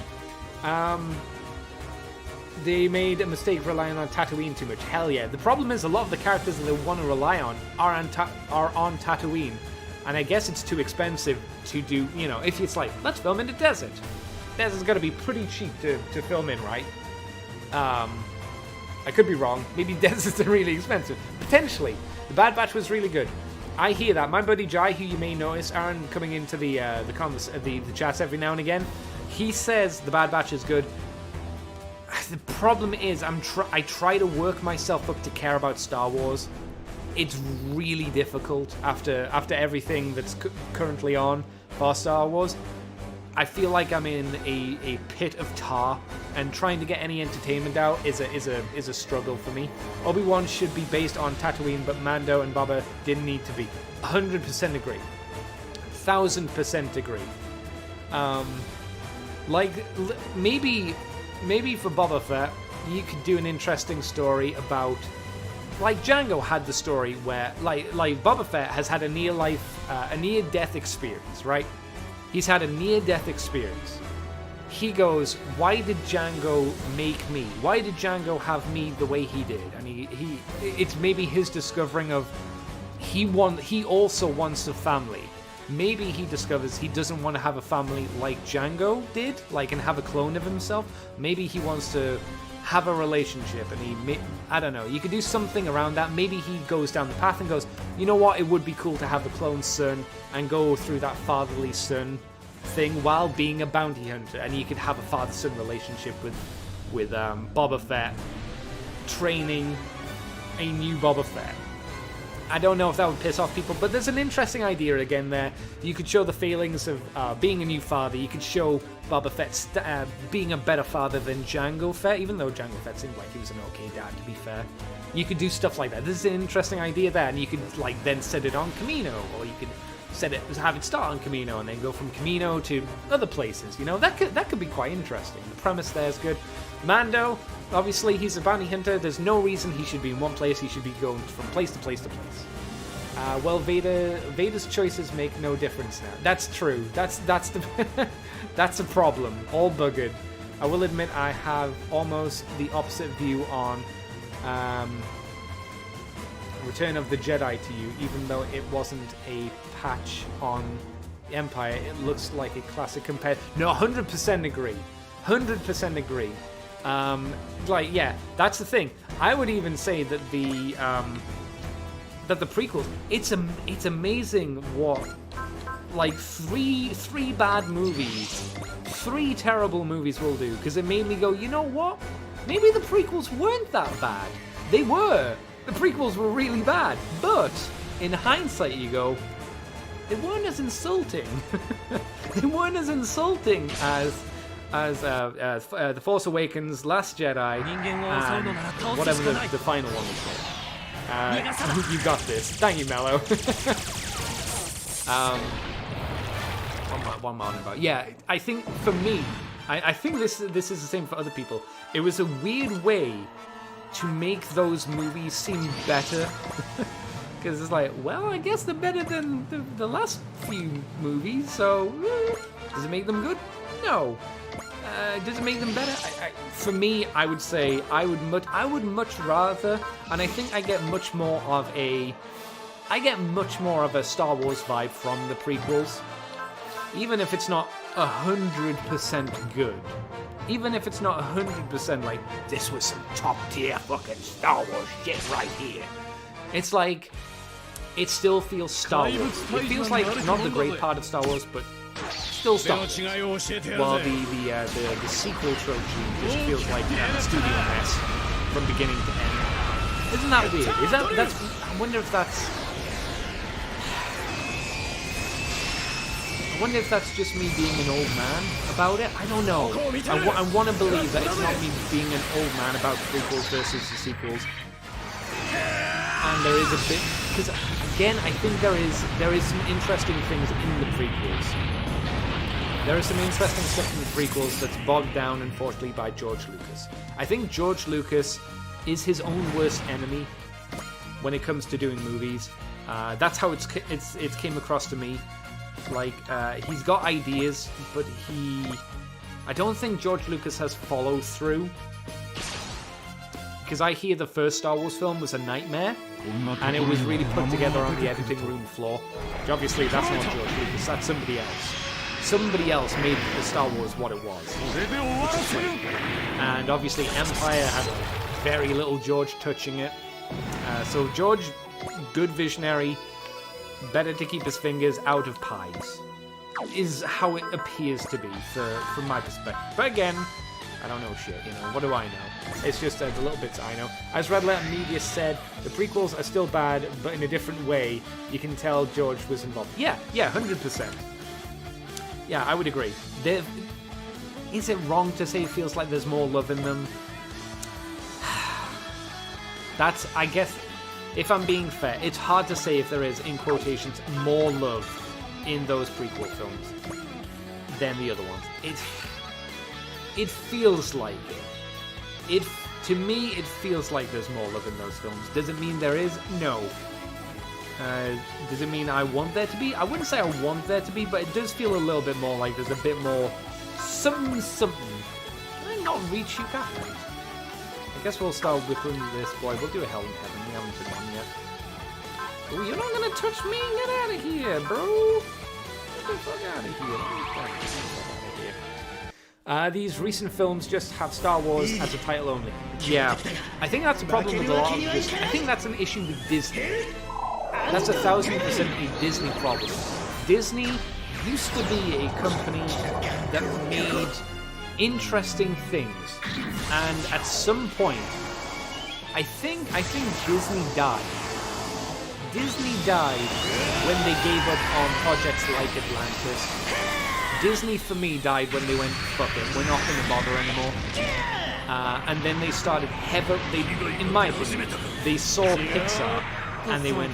They made a mistake relying on Tatooine too much. Hell yeah. The problem is a lot of the characters that they want to rely on are on Tatooine. And I guess it's too expensive to do, you know, if it's like, let's film in the desert. Desert's got to be pretty cheap to film in, right? I could be wrong. Maybe deserts are really expensive. Potentially. The Bad Batch was really good. I hear that. My buddy Jai, who you may notice, Aaron, coming into the chats every now and again, he says the Bad Batch is good. The problem is, I try to work myself up to care about Star Wars. It's really difficult after everything that's currently on for Star Wars. I feel like I'm in a pit of tar, and trying to get any entertainment out is a struggle for me. Obi-Wan should be based on Tatooine, but Mando and Boba didn't need to be. 100% agree. 1000% agree. Maybe for Boba Fett, you could do an interesting story about, like Django had the story where, like Boba Fett has had a near-death experience, right? He's had a near-death experience. He goes, why did Django make me? Why did Django have me the way he did? And it's maybe his discovering of, he also wants a family. Maybe he discovers he doesn't want to have a family like Django did, and have a clone of himself. Maybe he wants to have a relationship, and I don't know. You could do something around that. Maybe he goes down the path and goes, you know what? It would be cool to have a clone son and go through that fatherly son thing while being a bounty hunter, and you could have a father-son relationship with Boba Fett training a new Boba Fett. I don't know if that would piss off people, but there's an interesting idea again there. You could show the feelings of being a new father. You could show Boba Fett being a better father than Jango Fett, even though Jango Fett seemed like he was an okay dad, to be fair. You could do stuff like that. This is an interesting idea there, and you could then set it on Kamino, or you could have it start on Kamino and then go from Kamino to other places. You know, that could be quite interesting. The premise there is good. Mando, obviously, he's a bounty hunter. There's no reason he should be in one place. He should be going from place to place to place. Vader's choices make no difference now. That's true. That's the that's a problem. All buggered. I will admit I have almost the opposite view on Return of the Jedi to you, even though it wasn't a patch on Empire. It looks like a classic compared. No, 100% agree. 100% agree. Yeah, that's the thing. I would even say that the prequels, it's amazing what, like, three bad movies, 3 terrible movies will do, because it made me go, you know what? Maybe the prequels weren't that bad. They were. The prequels were really bad, but in hindsight, you go, they weren't as insulting. They weren't as insulting as The Force Awakens, Last Jedi, and whatever the final one was called. You got this. Thank you, Mello. What am I on about? Yeah, I think for me, I think this is the same for other people. It was a weird way to make those movies seem better. Because it's like, well, I guess they're better than the last few movies, so does it make them good? No. Does it make them better? For me, I would say I would much rather, and I think I get much more of a Star Wars vibe from the prequels, even if it's not 100% good. Even if it's not 100% like, this was some top tier fucking Star Wars shit right here. It's like, it still feels Star Wars. It feels like not the great part of Star Wars, but still Star Wars. While the sequel trilogy just feels like a studio mess from beginning to end. Isn't that weird? I wonder if that's just me being an old man about it. I don't know. I want to believe that it's not me being an old man about the prequels versus the sequels. And there is a bit, because again, I think there is some interesting things in the prequels. There is some interesting stuff in the prequels that's bogged down, unfortunately, by George Lucas. I think George Lucas is his own worst enemy when it comes to doing movies. That's how it came across to me. Like, he's got ideas, but I don't think George Lucas has followed through. Because I hear the first Star Wars film was a nightmare, and it was really put together on the editing room floor. Which obviously, that's not George Lucas, that's somebody else. Somebody else made the Star Wars what it was. And obviously, Empire had very little George touching it. So George, good visionary, better to keep his fingers out of pies, is how it appears to be from my perspective. But again, I don't know shit, what do I know? It's just the little bits I know. As Red Letter Media said, the prequels are still bad, but in a different way. You can tell George was involved. Yeah, 100%. Yeah, I would agree. Is it wrong to say it feels like there's more love in them? That's, I guess, if I'm being fair, it's hard to say if there is, in quotations, more love in those prequel films than the other ones. It feels like it. To me, it feels like there's more love in those films. Does it mean there is? No. Does it mean I want there to be? I wouldn't say I want there to be, but it does feel a little bit more like there's a bit more something. Can I not reach you, Catherine? I guess we'll start whipping this boy. We'll do a Hell in Heaven. We haven't done one yet. Oh, you're not gonna touch me? Get out of here, bro! Get the fuck out of here. Get out of here. These recent films just have Star Wars as a title only. Yeah, I think that's a problem with a lot of this. I think that's an issue with Disney. That's 1,000% a Disney problem. Disney used to be a company that made interesting things, and at some point, I think Disney died. Disney died when they gave up on projects like Atlantis. Disney, for me, died when they went, fuck it, we're not going to bother anymore. And then they started in my opinion, they saw Pixar, and they went,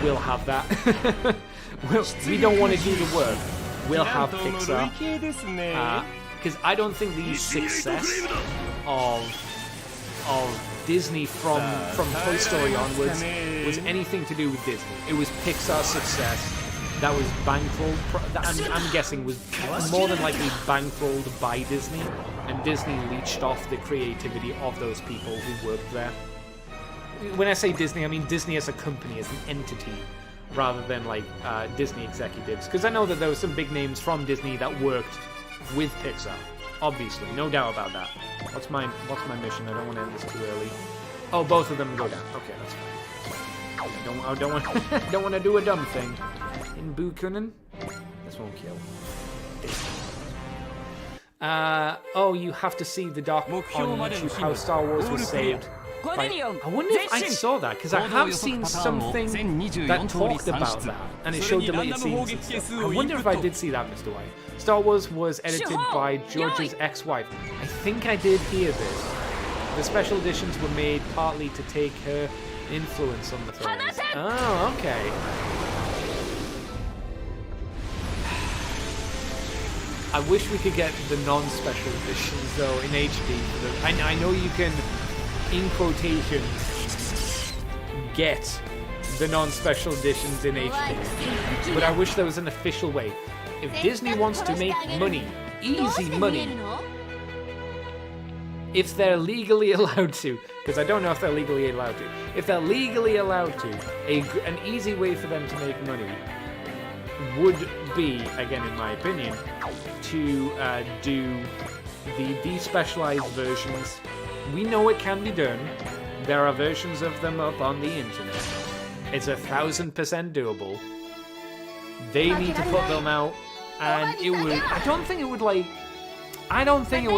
we'll have that. We don't want to do the work. We'll have Pixar. Because I don't think the success of Disney from Toy Story onwards was anything to do with Disney. It was Pixar's success that was bankrolled, I'm guessing was more than likely bankrolled by Disney, and Disney leached off the creativity of those people who worked there. When I say Disney, I mean Disney as a company, as an entity, rather than like Disney executives. Because I know that there were some big names from Disney that worked with Pixar. Obviously, no doubt about that. What's my mission? I don't want to end this too early. Oh, both of them go down. Okay, that's fine. I don't want to do a dumb thing. In Bukunin, this won't kill. Oh, you have to see the doc on YouTube how Star Wars was saved. I wonder if I saw that, because I have seen something that talked about that, and it showed deleted scenes and stuff. I wonder if I did see that, Mr. White. Star Wars was edited by George's ex-wife. I think I did hear this. The special editions were made partly to take her influence on the films. Oh, okay. I wish we could get the non-special editions, though, in HD. I know you can, in quotations, get the non-special editions in HD, but I wish there was an official way. If Disney wants to make money, easy money, if they're legally allowed to, because I don't know if they're legally allowed to, if they're legally allowed to, an easy way for them to make money would be, again in my opinion, to do the despecialized versions. We know it can be done. There are versions of them up on the internet. It's 1,000% doable. They need to put them out, and it would. I don't think it would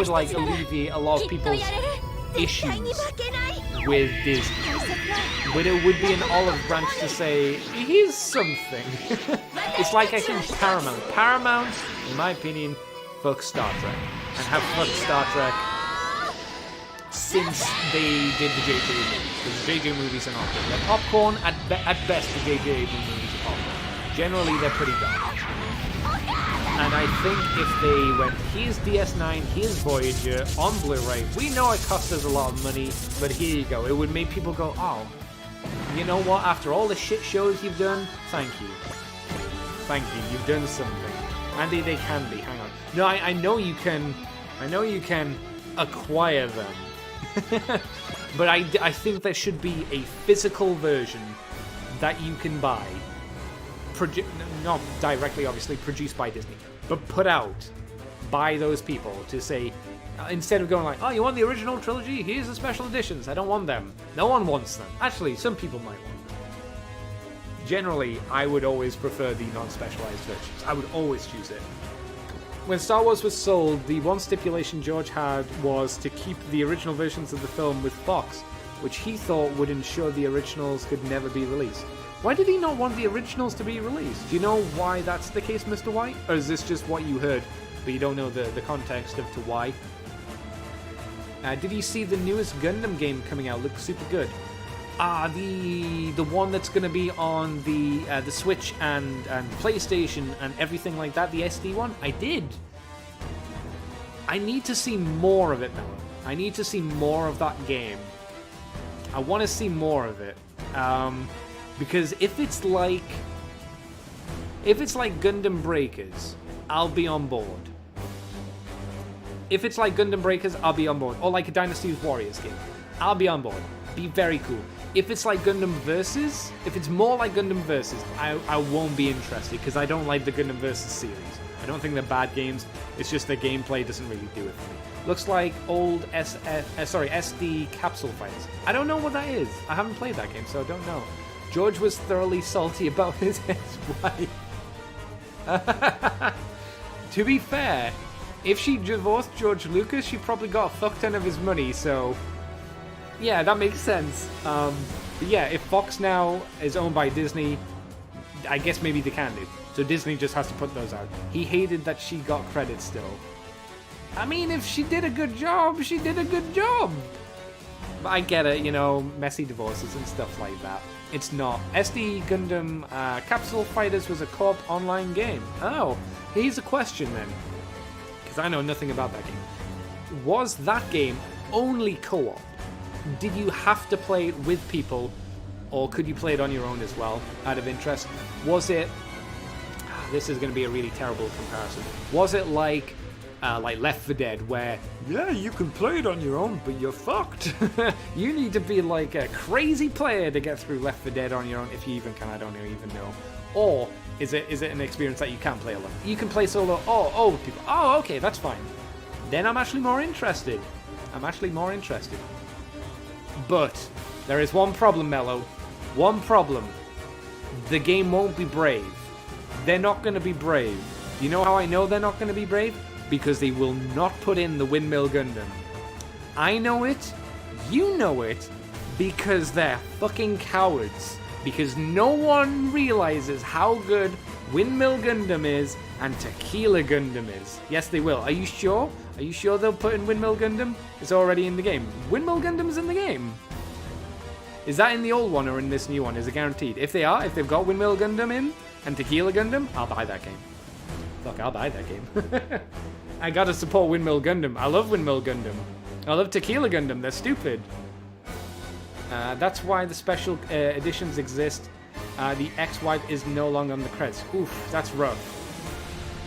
alleviate a lot of people's issues with Disney. But it would be an olive branch to say, here's something. It's like, I think, Paramount, in my opinion, fuck Star Trek. And have fucked Star Trek since they did the J.J. movies. Because the J.J. movies are not good. They're popcorn. At best, the J.J. movies are popcorn. Generally, they're pretty garbage. And I think if they went, here's DS9, here's Voyager on Blu-ray, we know it costs us a lot of money, but here you go. It would make people go, oh, you know what? After all the shit shows you've done, thank you. Thank you. You've done something. Andy, they can be. Hang on. No, I know you can. I know you can acquire them. But I think there should be a physical version that you can buy. Not directly, obviously, produced by Disney, but put out by those people to say, instead of going like, oh, you want the original trilogy? Here's the special editions. I don't want them. No one wants them. Actually, some people might want them. Generally, I would always prefer the non-specialized versions. I would always choose it. When Star Wars was sold, the one stipulation George had was to keep the original versions of the film with Fox, which he thought would ensure the originals could never be released. Why did he not want the originals to be released? Do you know why that's the case, Mr. White? Or is this just what you heard, but you don't know the context of to why? Did you see the newest Gundam game coming out? Looks super good. The one that's going to be on the Switch and PlayStation and everything like that, the SD one? I did. I need to see more of it now. I need to see more of that game. I want to see more of it. Because if it's like Gundam Breakers, I'll be on board. If it's like Gundam Breakers, I'll be on board. Or like a Dynasty Warriors game, I'll be on board. Be very cool. If it's like Gundam Versus, if it's more like Gundam Versus, I won't be interested because I don't like the Gundam Versus series. I don't think they're bad games. It's just the gameplay doesn't really do it for me. Looks like old SD Capsule Fighters. I don't know what that is. I haven't played that game, so I don't know. George was thoroughly salty about his ex-wife. To be fair, if she divorced George Lucas, she probably got a fuck ton of his money, so... Yeah, that makes sense. But yeah, if Fox now is owned by Disney, I guess maybe they can do. So Disney just has to put those out. He hated that she got credit still. I mean, if she did a good job, she did a good job. But I get it, you know, messy divorces and stuff like that. It's not. SD Gundam Capsule Fighters was a co-op online game. Oh, here's a question then. Because I know nothing about that game. Was that game only co-op? Did you have to play it with people, or could you play it on your own as well, out of interest? Was it... This is going to be a really terrible comparison. Was it like Left 4 Dead, where, yeah, you can play it on your own, but you're fucked. You need to be like a crazy player to get through Left 4 Dead on your own, if you even can, I don't even know. Or is it an experience that you can't play alone? You can play solo, with people. Oh, okay, that's fine. Then I'm actually more interested. But there is one problem, Mello. One problem. The game won't be brave. They're not going to be brave. You know how I know they're not going to be brave? Because they will not put in the Windmill Gundam. I know it. You know it. Because they're fucking cowards. Because no one realizes how good Windmill Gundam is and Tequila Gundam is. Yes, they will. Are you sure? Are you sure they'll put in Windmill Gundam? It's already in the game. Windmill Gundam's in the game. Is that in the old one or in this new one? Is it guaranteed? If they are, if they've got Windmill Gundam in and Tequila Gundam, I'll buy that game. Fuck, I'll buy that game. I gotta support Windmill Gundam. I love Windmill Gundam. I love Tequila Gundam. They're stupid. That's why the special editions exist. The ex-wife is no longer on the credits. Oof, that's rough.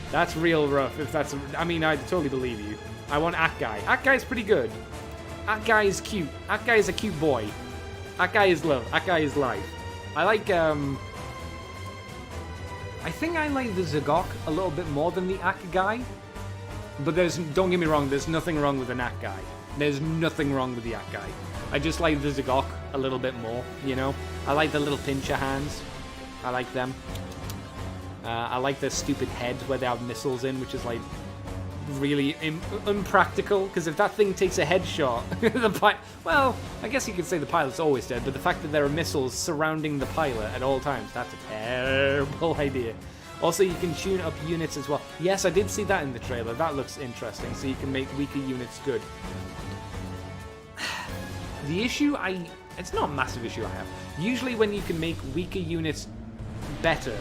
That's real rough. If that's, I mean, I totally believe you. I want At-Guy. At-Guy's pretty good. At-Guy is cute. At-Guy is a cute boy. At-Guy is love. At-Guy is life. I like, I think I like the Zagok a little bit more than the At-Guy. But don't get me wrong, there's nothing wrong with an At-Guy. There's nothing wrong with the At-Guy. I just like the Zagok a little bit more, you know? I like the little pincher hands. I like them. I like their stupid heads where they have missiles in, which is like really unpractical, because if that thing takes a headshot, well, I guess you could say the pilot's always dead, but the fact that there are missiles surrounding the pilot at all times, that's a terrible idea. Also, you can tune up units as well. Yes, I did see that in the trailer. That looks interesting, so you can make weaker units good. The issue it's not a massive issue I have. Usually when you can make weaker units better,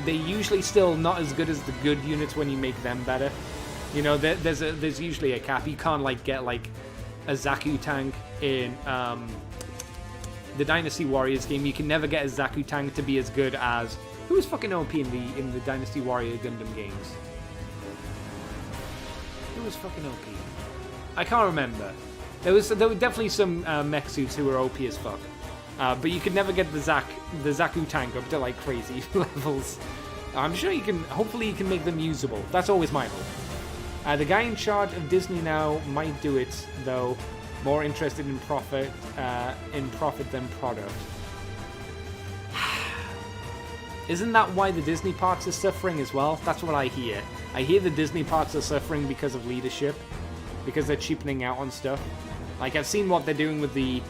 they're usually still not as good as the good units when you make them better. You know, there's usually a cap. You can't like get like a Zaku tank in the Dynasty Warriors game. You can never get a Zaku tank to be as good as who was fucking OP in the Dynasty Warrior Gundam games. Who was fucking OP? I can't remember. There were definitely some mech suits who were OP as fuck. But you could never get the Zaku tank up to like crazy levels. I'm sure you can. Hopefully, you can make them usable. That's always my hope. The guy in charge of Disney now might do it, though. More interested in profit than product. Isn't that why the Disney parks are suffering as well? That's what I hear. I hear the Disney parks are suffering because of leadership, because they're cheapening out on stuff. Like I've seen what they're doing with the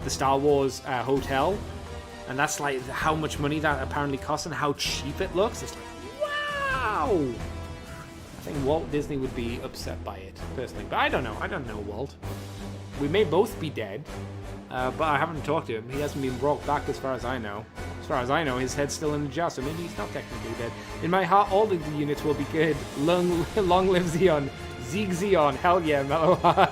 Star Wars hotel, and that's like how much money that apparently costs and how cheap it looks. It's like, wow! I think Walt Disney would be upset by it, personally. But I don't know. I don't know Walt. We may both be dead, but I haven't talked to him. He hasn't been brought back as far as I know. As far as I know, his head's still in the jar, so maybe he's not technically dead. In my heart, all of the units will be good. Long live Zeon. Zeeg Zeon. Hell yeah, Mellow Heart.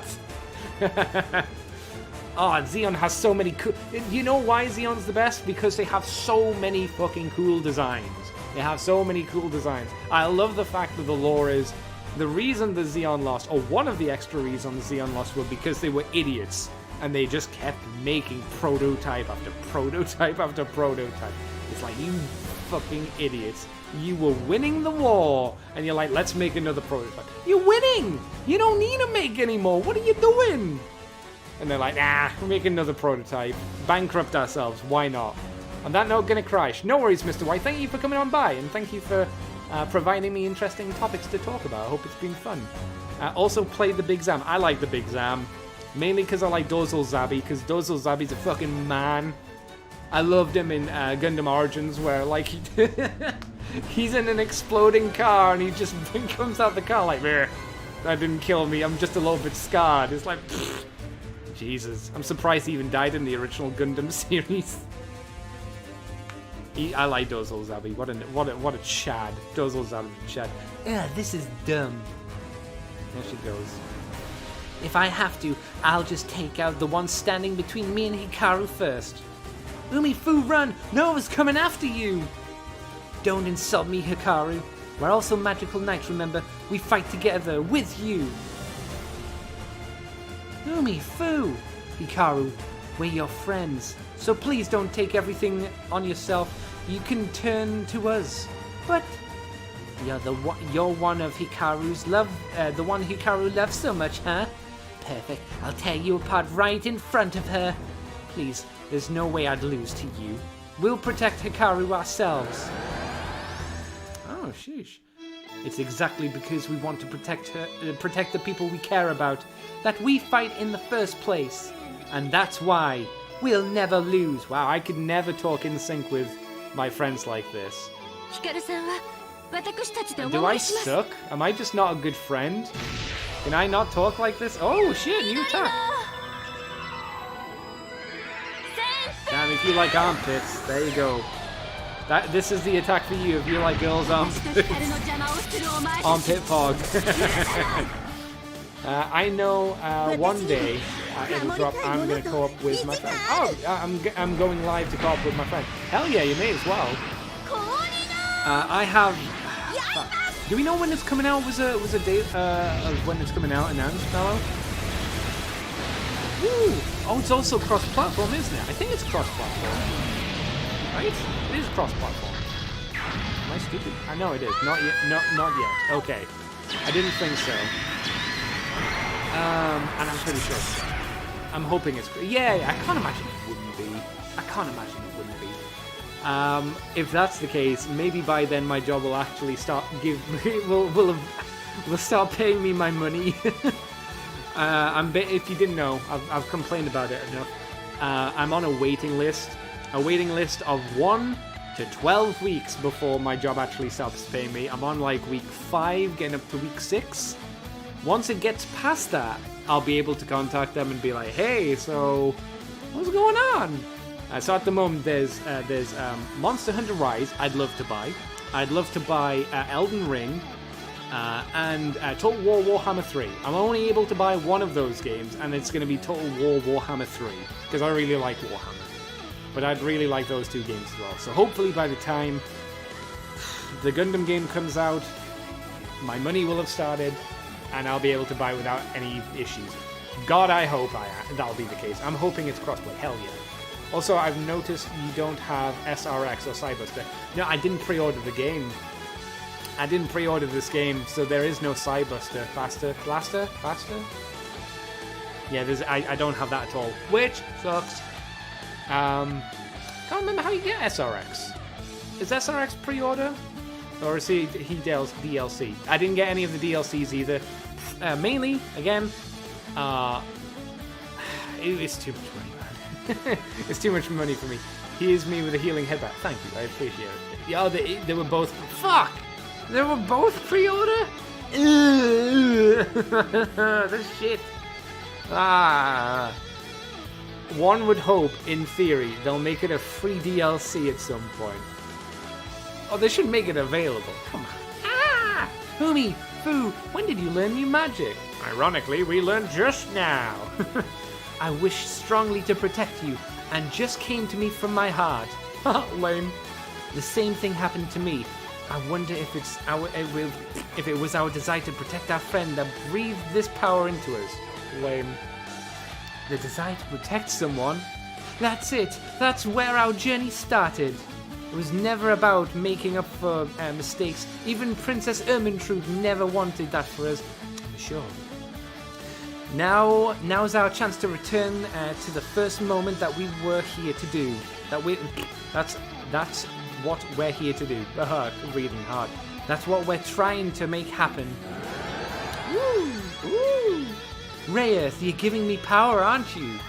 Oh, Zeon has so many cool... You know why Zeon's the best? Because they have so many fucking cool designs. They have so many cool designs. I love the fact that the lore is... The reason the Zeon lost, or one of the extra reasons the Zeon lost, was because they were idiots. And they just kept making prototype after prototype after prototype. It's like, you fucking idiots. You were winning the war. And you're like, let's make another prototype. You're winning! You don't need to make any more. What are you doing? And they're like, nah, we'll make another prototype. Bankrupt ourselves. Why not? On that note, gonna crash. No worries, Mr. White. Thank you for coming on by. And thank you for providing me interesting topics to talk about. I hope it's been fun. Also played the Big Zam. I like the Big Zam. Mainly because I like Dozel Zabi, because Dozel Zabi's a fucking man. I loved him in Gundam Origins, where, like, he's in an exploding car, and he just comes out the car like, that didn't kill me, I'm just a little bit scarred. It's like, pfft. Jesus. I'm surprised he even died in the original Gundam series. I like Dozel Zabi. What a chad. Dozel Zabi, chad. Ugh, this is dumb. There she goes. If I have to, I'll just take out the one standing between me and Hikaru first. Umi-Fu, run! Nova's coming after you! Don't insult me, Hikaru. We're also magical knights, remember? We fight together, with you! Umi-Fu! Hikaru, we're your friends, so please don't take everything on yourself. You can turn to us. But... You're one of Hikaru's love... the one Hikaru loves so much, huh? Perfect. I'll tear you apart right in front of her. Please, there's no way I'd lose to you. We'll protect Hikaru ourselves. Oh, sheesh. It's exactly because we want to protect her, protect the people we care about, that we fight in the first place. And that's why we'll never lose. Wow, I could never talk in sync with my friends like this. Do I suck? Am I just not a good friend? Can I not talk like this? Oh shit, new attack! Damn, if you like armpits, there you go. This is the attack for you if you like girls' armpits. Armpit pog. I know one day it'll drop. I'm gonna co-op with my friend. Oh, I'm going live to co-op with my friend. Hell yeah, you may as well. I have. Do we know when it's coming out? Was a date of when it's coming out announced, fellow? Woo! Oh, it's also cross-platform, isn't it? I think it's cross-platform. Right? It is cross-platform. Am I stupid? I know it is. Not yet. No, not yet. Okay. I didn't think so. And I'm pretty sure. I'm hoping it's. Yeah, I can't imagine it wouldn't be. I can't imagine it wouldn't be. If that's the case, maybe by then my job will actually start will start paying me my money. If you didn't know, I've complained about it enough. I'm on a waiting list of 1 to 12 weeks before my job actually stops paying me. I'm on like week 5, getting up to week 6. Once it gets past that, I'll be able to contact them and be like, hey, so what's going on? So at the moment, there's Monster Hunter Rise. I'd love to buy. I'd love to buy Elden Ring and Total War Warhammer 3. I'm only able to buy one of those games, and it's going to be Total War Warhammer 3 because I really like Warhammer. But I'd really like those two games as well. So hopefully by the time the Gundam game comes out, my money will have started, and I'll be able to buy without any issues. God, I hope that'll be the case. I'm hoping it's crossplay. Hell yeah. Also, I've noticed you don't have SRX or Cyberbuster. No, I didn't pre-order the game. I didn't pre-order this game, so there is no Cyberbuster. Faster? Yeah, I don't have that at all, which sucks. Can't remember how you get SRX. Is SRX pre-order? Or is he DLC? I didn't get any of the DLCs either. Mainly, again, it's too much money, man. It's too much money for me. Here's me with a healing headbutt. Thank you, I appreciate it. Yeah, they were both... Fuck! They were both pre-order? This shit. One would hope, in theory, they'll make it a free DLC at some point. Oh, they should make it available. Come on. Umi, Fu, when did you learn new magic? Ironically, we learned just now. I wish strongly to protect you, and just came to me from my heart. Lame. The same thing happened to me. I wonder if it was our desire to protect our friend that breathed this power into us. Lame. The desire to protect someone? That's it. That's where our journey started. It was never about making up for mistakes. Even Princess Ermintrude never wanted that for us. Sure. Now's our chance to return to the first moment that we were here to do. That's what we're here to do. Reading hard. That's what we're trying to make happen. Woo! Woo! Reyes, you're giving me power, aren't you?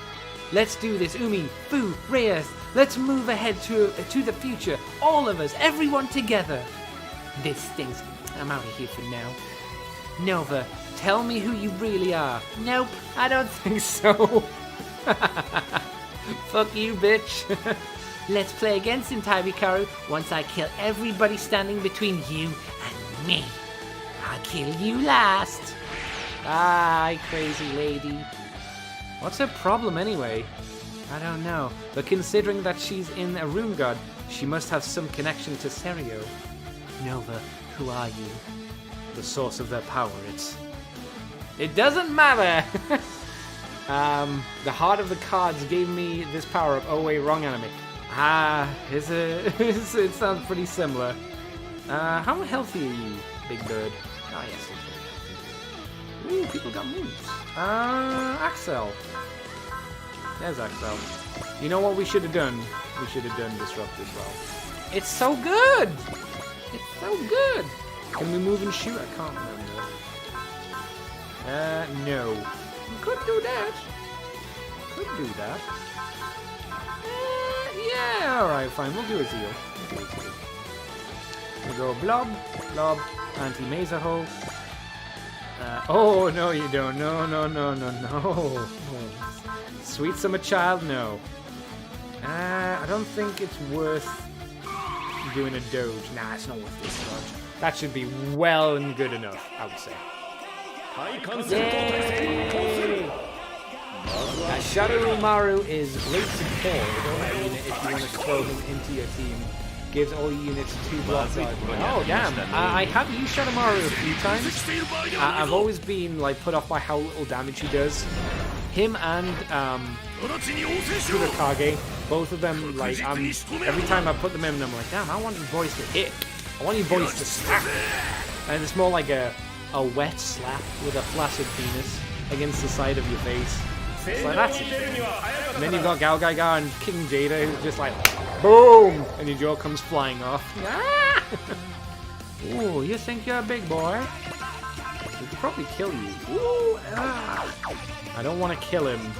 Let's do this, Umi, Fu, Reyes. Let's move ahead to the future. All of us, everyone together. This stinks. I'm out of here for now. Nova, tell me who you really are. Nope, I don't think so. Fuck you, bitch. Let's play again, Sentai Hikaru, once I kill everybody standing between you and me. I'll kill you last. Bye, crazy lady. What's her problem anyway? I don't know, but considering that she's in a room god, she must have some connection to Serio. Nova, who are you? The source of their power, It doesn't matter! The heart of the cards gave me this power-up. Oh wait, wrong anime. It sounds pretty similar. How healthy are you, Big Bird? Oh yes, it's very healthy. Ooh, people got moves. Axel. There's Axel. You know what we should have done? We should have done Disrupt as well. It's so good! It's so good! Can we move and shoot? I can't remember. No. We could do that. Could do that. Yeah, alright, fine. We'll do a Zeal. We go Blob, Blob, Anti-Mazaho. Oh, no you don't. No. Sweet Summer Child, no. I don't think it's worth doing a Doge. Nah, it's not worth this Doge. That should be well and good enough, I would say. Yay! Shadow is late support unit if you want to throw him into your team. Gives all units 2 block dodge. Oh damn! I have used Shadowmaru a few times. I've always been like put off by how little damage he does. Him and Kage, both of them, like every time I put them in, I'm like, damn, I want you boys to hit. I want you boys to slap. And it's more like a wet slap with a flaccid penis against the side of your face. It's like, that's it. And then you've got Galgaiga and King Jada who's just like, boom! And your jaw comes flying off. Ooh, you think you're a big boy? We could probably kill you. Ooh, I don't want to kill him.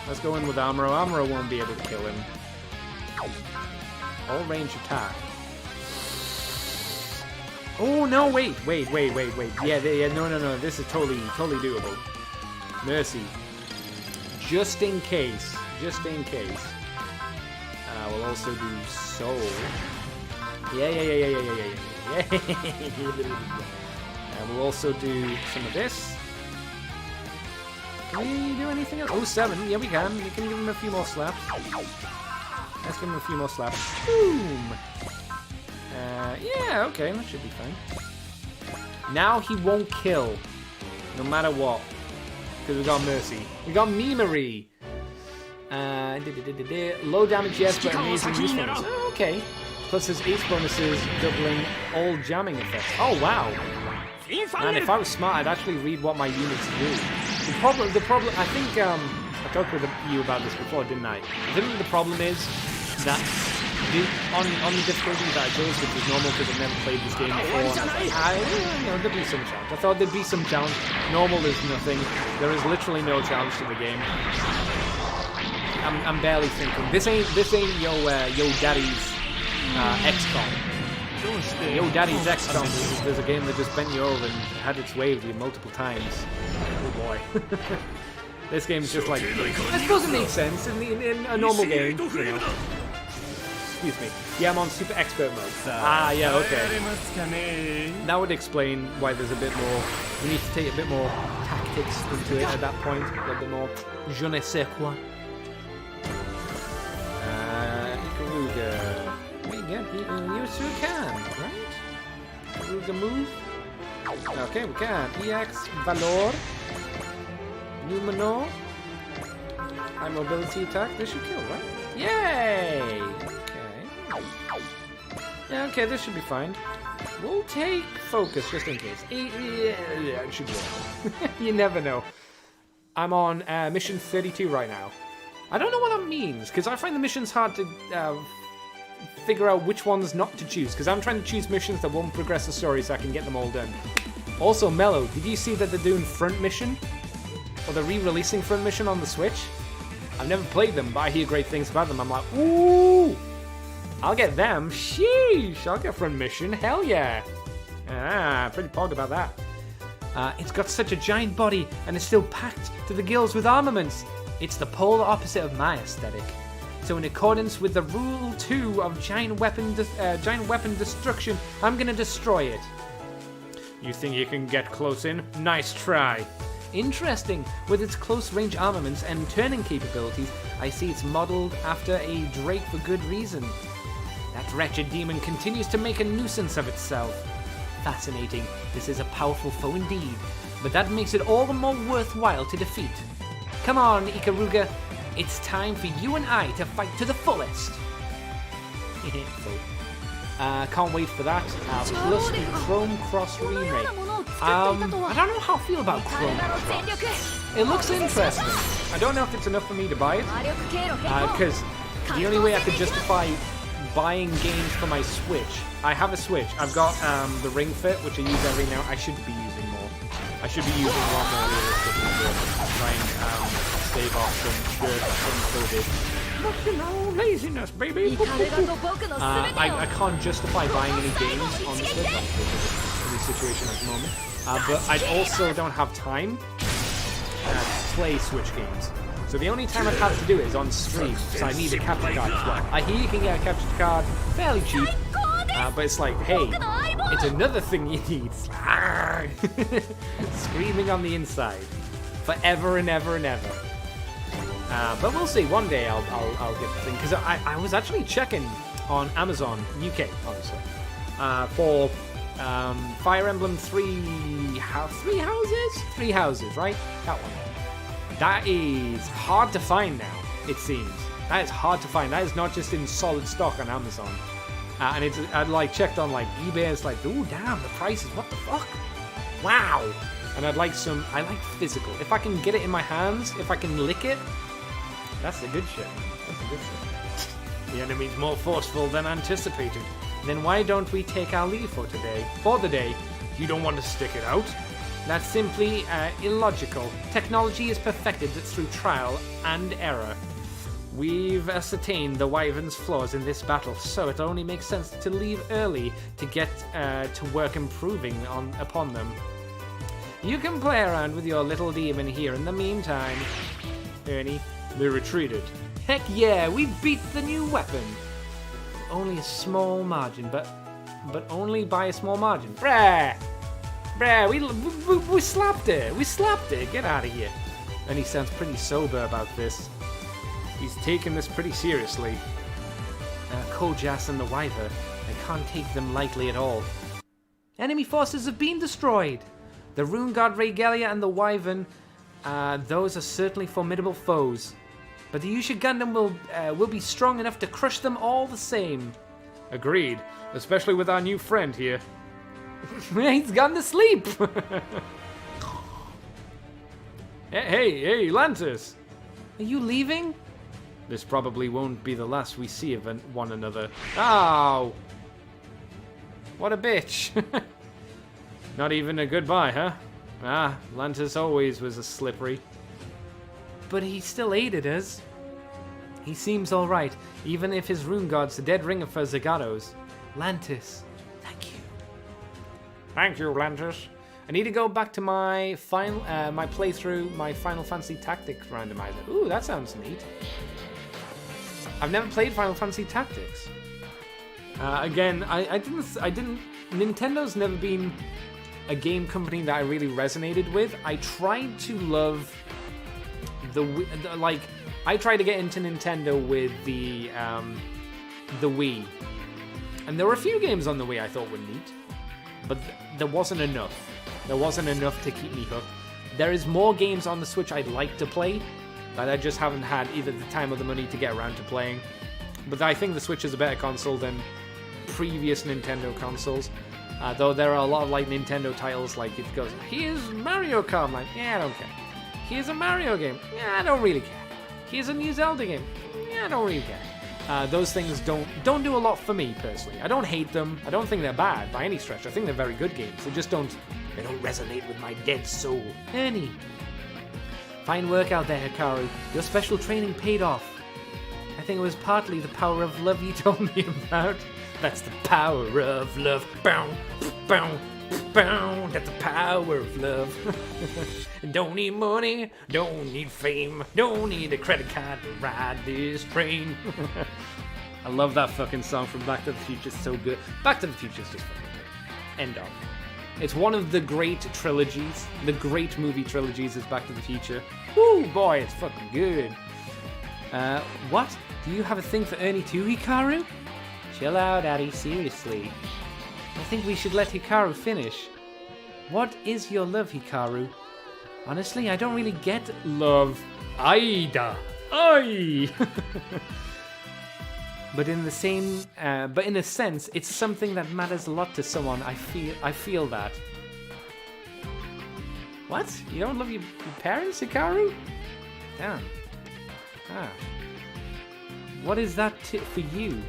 Let's go in with Amuro. Amuro won't be able to kill him. All range attack. Oh, no, wait. Yeah, no. This is totally doable. Mercy. Just in case. We'll also do soul. Yeah. And we'll also do some of this. Can we do anything else? Oh, 7. Yeah, we can. We can give him a few more slaps. Let's give him a few more slaps. Boom! Yeah, okay, that should be fine. Now he won't kill, no matter what. Because we got Mercy. We got Memery. Low damage, yes, but amazing usefulness. Oh, okay. Plus his ace bonuses doubling all jamming effects. Oh, wow. And if I was smart, I'd actually read what my units do. The problem, I think, I talked with you about this before, didn't I? I think the problem is that on the difficulty that I chose, which was normal because I've never played this game before, and I was like, there'd be some challenge. I thought there'd be some challenge. Normal is nothing. There is literally no challenge to the game. I'm barely thinking. This ain't yo daddy's XCOM. Yo daddy's XCOM. There's a game that just bent you over and had its way with you multiple times. Oh boy. This game's just like, I suppose it makes sense in a normal game, you know. Excuse me. Yeah, I'm on super expert mode. Ah, yeah, okay. That would explain why there's a bit more. We need to take a bit more tactics into it at that point. A little bit more je ne sais quoi. Ikaruga. We get you sure can, right? Ikaruga move. Okay, we can. EX Valor. Numino. High mobility attack. This should kill, right? Yay! Yeah, okay, this should be fine. We'll take focus just in case. Yeah, it should work. You never know. I'm on mission 32 right now. I don't know what that means, because I find the missions hard to figure out which ones not to choose, because I'm trying to choose missions that won't progress the story so I can get them all done. Also, Mello, did you see that they're doing Front Mission? Or they're re-releasing Front Mission on the Switch? I've never played them, but I hear great things about them. I'm like, ooh! I'll get them. Sheesh! I'll get Front Mission. Hell yeah! Ah, pretty pogged about that. It's got such a giant body and is still packed to the gills with armaments. It's the polar opposite of my aesthetic. So in accordance with the Rule 2 of giant weapon destruction, I'm gonna destroy it. You think you can get close in? Nice try. Interesting. With its close-range armaments and turning capabilities, I see it's modeled after a Drake for good reason. That wretched demon continues to make a nuisance of itself. Fascinating. This is a powerful foe indeed, but that makes it all the more worthwhile to defeat. Come on, Ikaruga. It's time for you and I to fight to the fullest. Can't wait for that. Plus the Chrome Cross remake. I don't know how I feel about Chrome Cross. It looks interesting. I don't know if it's enough for me to buy it. Because the only way I could justify buying games for my Switch. I have a Switch. I've got the Ring Fit, which I use every now. I should be using more. I should be using a lot more realistically to try and stave off some good uncoded. But you know, laziness, baby. I can't justify buying any games on the Switch because of the situation at the moment. But I also don't have time to play Switch games. So the only time I'd have to do it is on stream, so I need a capture card as well. I hear you can get a capture card fairly cheap, but it's like, hey, it's another thing you need. Screaming on the inside. Forever and ever and ever. But we'll see. One day I'll get the thing, because I was actually checking on Amazon UK, obviously, for Fire Emblem Three Houses, right? That one. That is hard to find now, it seems. That is hard to find. That is not just in solid stock on Amazon. And I'd like checked on like eBay. It's like, ooh, damn, the prices. What the fuck? Wow. And I like physical. If I can get it in my hands, if I can lick it, that's the good shit. That's the good shit. The enemy's more forceful than anticipated. Then why don't we take our leave for today? For the day. You don't want to stick it out? That's simply illogical. Technology is perfected through trial and error. We've ascertained the Wyvern's flaws in this battle, so it only makes sense to leave early to get to work improving upon them. You can play around with your little demon here in the meantime. Ernie, they retreated. Heck yeah, we beat the new weapon. Only a small margin, but only by a small margin. Bruh, we slapped it. We slapped it. Get out of here. And he sounds pretty sober about this. He's taking this pretty seriously. Kojas and the Wyver, I can't take them lightly at all. Enemy forces have been destroyed. The Rune God Regalia and the Wyvern, those are certainly formidable foes. But the Yusha Gundam will be strong enough to crush them all the same. Agreed, especially with our new friend here. He's gone to sleep. Hey, Lantis! Are you leaving? This probably won't be the last we see of one another. Ow! What a bitch! Not even a goodbye, huh? Ah, Lantis always was a slippery. But he still aided us. He seems alright, even if his rune god's a dead ringer for Zagatos. Lantis, thank you. Thank you, Lantis. I need to go back to my my playthrough, my Final Fantasy Tactics randomizer. Ooh, that sounds neat. I've never played Final Fantasy Tactics. Again, I didn't. Nintendo's never been a game company that I really resonated with. I tried to love I tried to get into Nintendo with the Wii, and there were a few games on the Wii I thought were neat, but there wasn't enough. There wasn't enough to keep me hooked. There is more games on the Switch I'd like to play that I just haven't had either the time or the money to get around to playing. But I think the Switch is a better console than previous Nintendo consoles. Though there are a lot of like Nintendo titles, like it goes, here's Mario Kart. I'm like, yeah, I don't care. Here's a Mario game. Yeah, I don't really care. Here's a new Zelda game. Yeah, I don't really care. Those things don't do a lot for me personally. I don't hate them. I don't think they're bad by any stretch. I think they're very good games. They don't resonate with my dead soul. Ernie. Fine work out there, Hikaru. Your special training paid off. I think it was partly the power of love you told me about. That's the power of love. Bow, bow, bow. That's the power of love. Don't need money, don't need fame, don't need a credit card to ride this train. I love that fucking song from Back to the Future. It's so good. Back to the Future is just fucking great. End of. It's one of the great trilogies. The great movie trilogies is Back to the Future. Woo, boy, it's fucking good. What? Do you have a thing for Ernie too, Hikaru? Chill out, Addy, seriously. I think we should let Hikaru finish. What is your love, Hikaru? Honestly, I don't really get Love. Aida. Ai. But in a sense, it's something that matters a lot to someone. I feel that. What? You don't love your parents, Hikaru? Damn. Ah. What is that for you?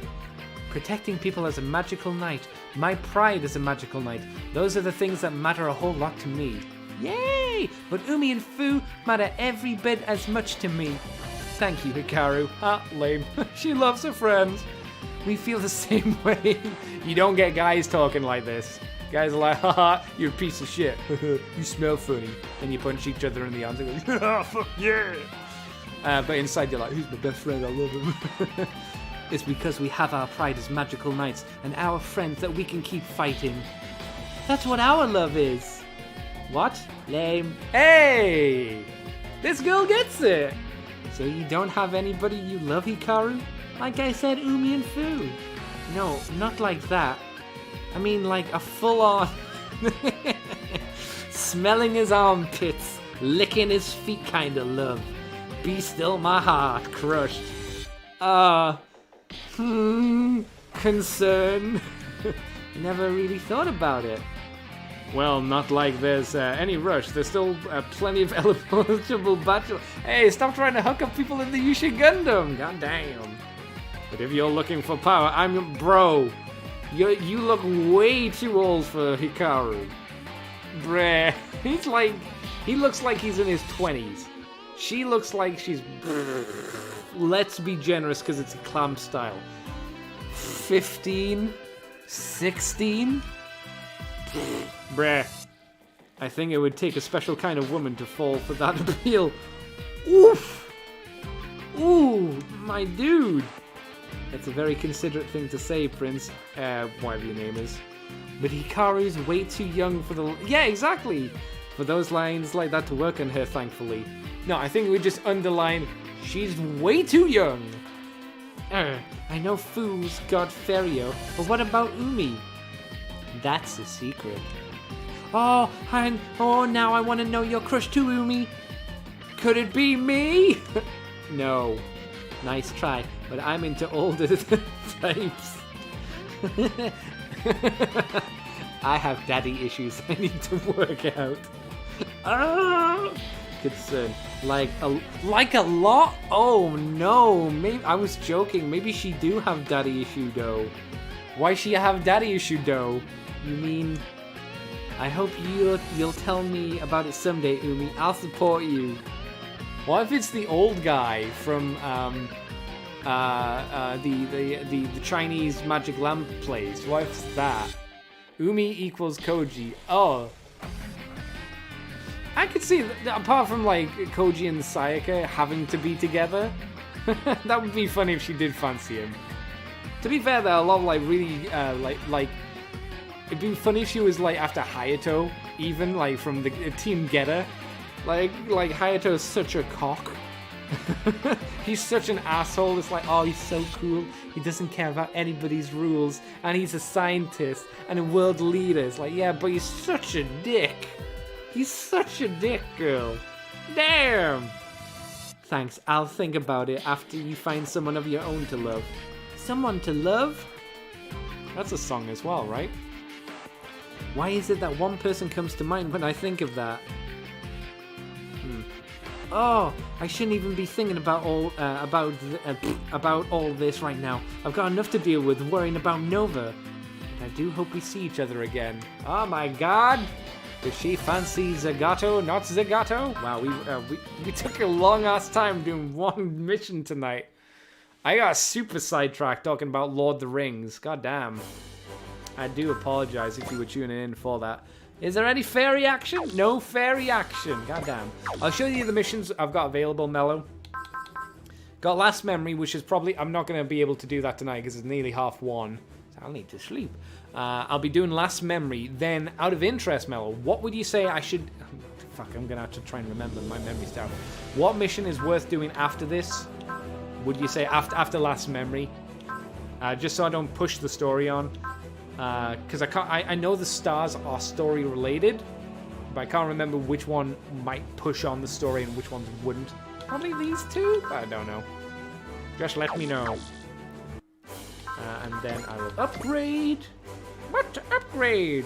Protecting people as a magical knight. My pride as a magical knight. Those are the things that matter a whole lot to me. Yay! But Umi and Fu matter every bit as much to me. Thank you, Hikaru. Ah, lame. She loves her friends. We feel the same way. You don't get guys talking like this. Guys are like, haha, you're a piece of shit. You smell funny. And you punch each other in the arms and go, ah, fuck yeah. But inside you're like, he's my best friend, I love him. It's because we have our pride as magical knights and our friends that we can keep fighting. That's what our love is. What? Lame. Hey! This girl gets it! So you don't have anybody you love, Hikaru? Like I said, Umi and Fu. No, not like that. I mean like a full-on... smelling his armpits, licking his feet kind of love. Be still my heart, crushed. Concern. Never really thought about it. Well, not like there's any rush. There's still plenty of eligible bachelor. Hey, stop trying to hook up people in the Yusha Gundam. God damn. But if you're looking for power, I'm bro. You look way too old for Hikaru. Bruh. He looks like he's in his 20s. She looks like she's... Let's be generous because it's a clamp style. 15? 16? Bruh. I think it would take a special kind of woman to fall for that appeal. Oof! Ooh, my dude. That's a very considerate thing to say, Prince. Whatever your name is. But Hikaru's way too young for the... Yeah, exactly. For those lines like that to work on her, thankfully. No, I think we just underline, she's way too young. I know Fu's got Ferio, but what about Umi? That's a secret. Oh, now I want to know your crush too, Umi. Could it be me? No. Nice try, but I'm into older types. I have daddy issues I need to work out. Concern. Like a lot? Oh no, maybe I was joking. Maybe she do have daddy issue though. Why she have daddy issue though? You mean... I hope you'll tell me about it someday, Umi. I'll support you. What if it's the old guy from the Chinese magic lamp place? What if it's that? Umi equals Koji. Oh. I could see, apart from like Koji and Sayaka having to be together, that would be funny if she did fancy him. To be fair, there are a lot of like really like it'd be funny if she was like after Hayato, even like from the Team Getter. Like Hayato's such a cock. He's such an asshole. It's like, oh, he's so cool. He doesn't care about anybody's rules, and he's a scientist and a world leader. It's like, yeah, but he's such a dick. He's such a dick, girl. Damn. Thanks. I'll think about it after you find someone of your own to love. Someone to love? That's a song as well, right? Why is it that one person comes to mind when I think of that? Oh, I shouldn't even be thinking about all this right now. I've got enough to deal with worrying about Nova. I do hope we see each other again. Oh my god! Does she fancy Zagato, not Zagato? Wow, we took a long ass time doing one mission tonight. I got super sidetracked talking about Lord of the Rings. God damn. I do apologize if you were tuning in for that. Is there any fairy action? No fairy action. God damn. I'll show you the missions I've got available, Mello. Got Last Memory, which is probably... I'm not going to be able to do that tonight because it's nearly 1:30. So I'll need to sleep. I'll be doing Last Memory. Then, out of interest, Mello, what would you say I should... Fuck, I'm going to have to try and remember. My memory's down. What mission is worth doing after this? Would you say after Last Memory? Just so I don't push the story on. Because I know the stars are story related, but I can't remember which one might push on the story and which ones wouldn't. Probably these two? I don't know. Just let me know. And then I will upgrade. What to upgrade?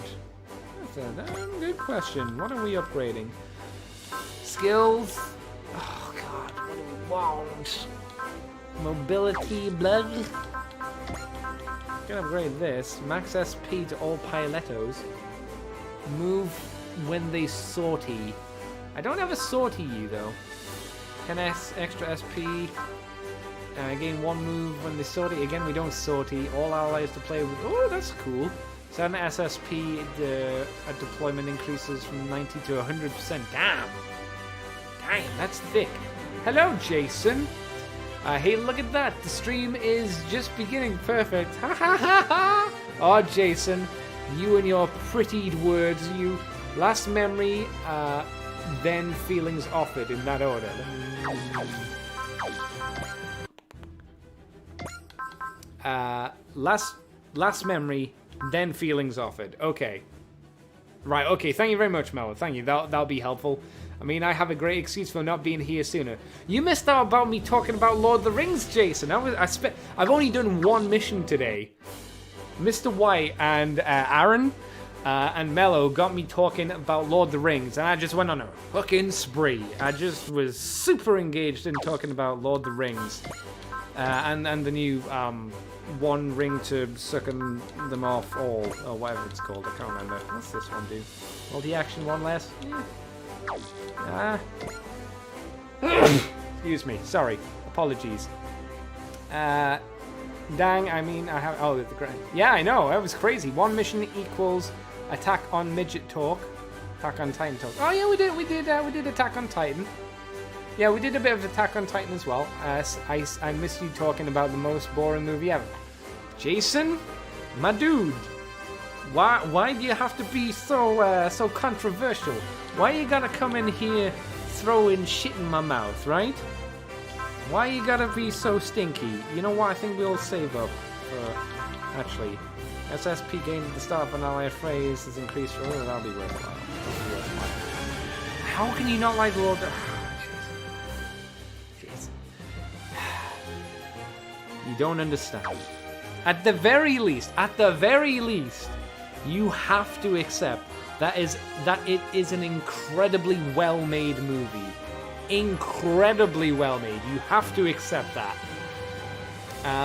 That's a damn good question. What are we upgrading? Skills. Oh god, what do we want? Mobility, blood. Gonna upgrade this. Max SP to all Pilettos. Move when they sortie. I don't have a sortie you though. 10s extra SP. Gain one move when they sortie. Again, we don't sortie. All allies to play with. Oh, that's cool. 7 SSP. The deployment increases from 90 to 100%. Damn. Damn, that's thick. Hello, Jason. Hey, look at that. The stream is just beginning. Perfect. Ha ha ha ha. Oh, Jason, you and your prettied words. You Last Memory, then Feelings Offered in that order. Last Memory, then Feelings Offered. Okay. Right, okay. Thank you very much, Mel. Thank you. That'll be helpful. I mean, I have a great excuse for not being here sooner. You missed out about me talking about Lord of the Rings, Jason. I've only done one mission today. Mr. White and Aaron and Mello got me talking about Lord of the Rings, and I just went on a fucking spree. I just was super engaged in talking about Lord of the Rings. And the new one ring to suck them off all, or whatever it's called. I can't remember. What's this one do? Multi-action, one less? Excuse me. Sorry. Apologies. Dang, I mean, I have... Oh, the grand... Yeah, I know. That was crazy. One mission equals Attack on Midget Talk. Attack on Titan Talk. Oh, yeah, we did Attack on Titan. Yeah, we did a bit of Attack on Titan as well. I missed you talking about the most boring movie ever. Jason, my dude, why do you have to be so controversial? Why you gotta come in here throwing shit in my mouth, right? Why you gotta be so stinky? You know what? I think we'll save up for actually. SSP gained at the start of an ally phrase has increased. Oh, that'll be worthwhile. How can you not like Lord? You don't understand. At the very least, you have to accept that it is an incredibly well-made movie. Incredibly well-made. You have to accept that.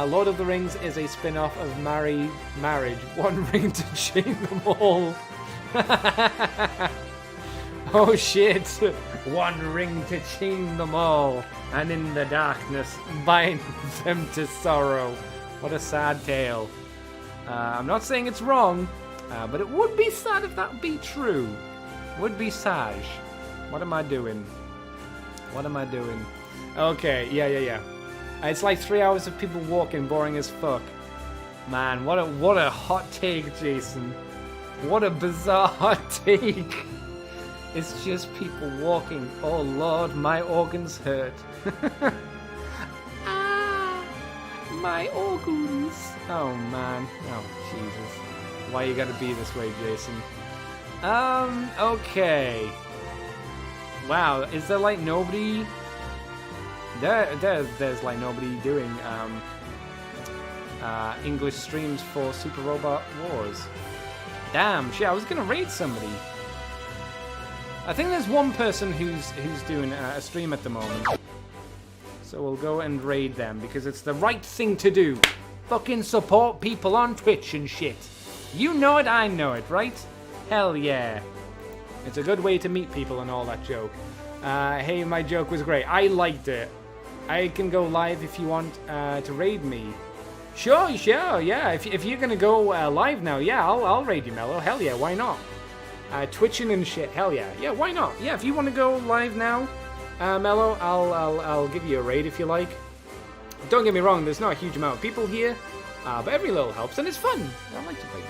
Lord of the Rings is a spin-off of Marriage. One ring to chain them all. Oh shit. One ring to chain them all. And in the darkness bind them to sorrow. What a sad tale. I'm not saying it's wrong, but it would be sad if that be true. Would be sad. What am I doing? Okay, yeah. It's like 3 hours of people walking, boring as fuck. Man, what a hot take, Jason. What a bizarre hot take. It's just people walking. Oh lord, my organs hurt. My organs. Oh man. Oh Jesus. Why you gotta be this way, Jason? Okay. Wow, is there like nobody? There's like nobody doing English streams for Super Robot Wars. Damn, shit, I was gonna raid somebody. I think there's one person who's doing a stream at the moment. So we'll go and raid them because it's the right thing to do. Fucking support people on Twitch and shit. You know it, I know it, right? Hell yeah. It's a good way to meet people and all that joke. Hey, my joke was great. I liked it. I can go live if you want to raid me. Sure, yeah. If you're gonna go live now, yeah, I'll raid you, Mello. Hell yeah, why not? Twitching and shit, hell yeah. Yeah, why not? Yeah, if you want to go live now, Mello, I'll give you a raid if you like. Don't get me wrong, there's not a huge amount of people here, but every little helps, and it's fun. I like to play.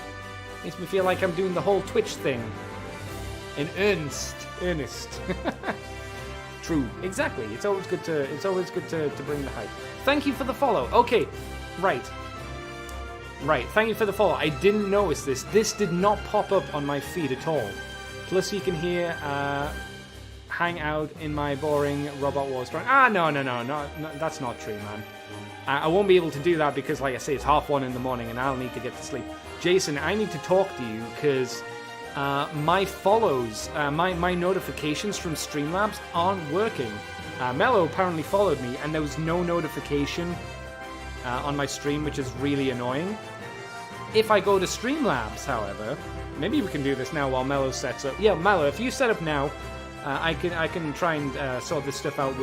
Makes me feel like I'm doing the whole Twitch thing. In earnest. True, exactly. It's always good to bring the hype. Thank you for the follow. Okay, right. Thank you for the follow. I didn't notice this. This did not pop up on my feed at all. Plus, you can hear hang out in my boring Robot Wars drawing. No, that's not true, man. I won't be able to do that because, like I say, it's 1:30 in the morning and I'll need to get to sleep. Jason, I need to talk to you because my follows, my notifications from Streamlabs aren't working. Mello apparently followed me and there was no notification on my stream, which is really annoying. If I go to Streamlabs, however, maybe we can do this now while Mello sets up. Yeah, Mello, if you set up now, I can try and sort this stuff out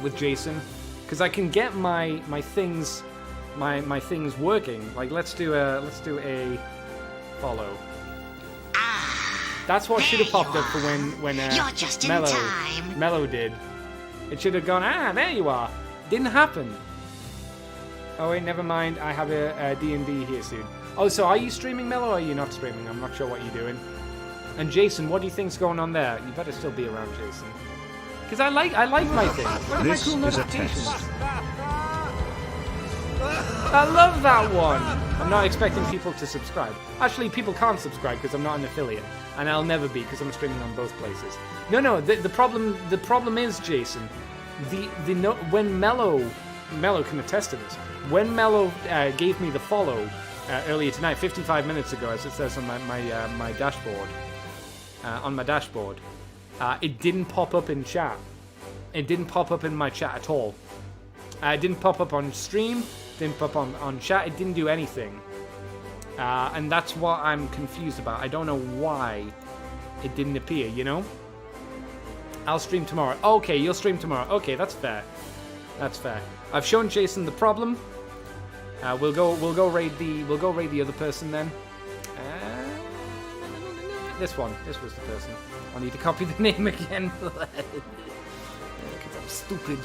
with Jason, because I can get my things working. Like let's do a follow. That's what should have popped up for when Mello did. It should have gone. There you are. Didn't happen. Oh wait, never mind. I have a D&D here soon. Oh, so are you streaming, Mello, or are you not streaming? I'm not sure what you're doing. And Jason, what do you think's going on there? You better still be around, Jason. Because I like my things. What are my cool notifications? I love that one. I'm not expecting people to subscribe. Actually, people can't subscribe because I'm not an affiliate, and I'll never be because I'm streaming on both places. No. The problem is, Jason. When Mello can attest to this. When Mello gave me the follow earlier tonight, 55 minutes ago, as it says on my dashboard, it didn't pop up in chat. It didn't pop up in my chat at all. It didn't pop up on stream. Didn't pop on chat. It didn't do anything. And that's what I'm confused about. I don't know why it didn't appear. You know. I'll stream tomorrow. Okay, you'll stream tomorrow. Okay, that's fair. I've shown Jason the problem. We'll go raid the other person then. This one. This was the person. I need to copy the name again. Stupid.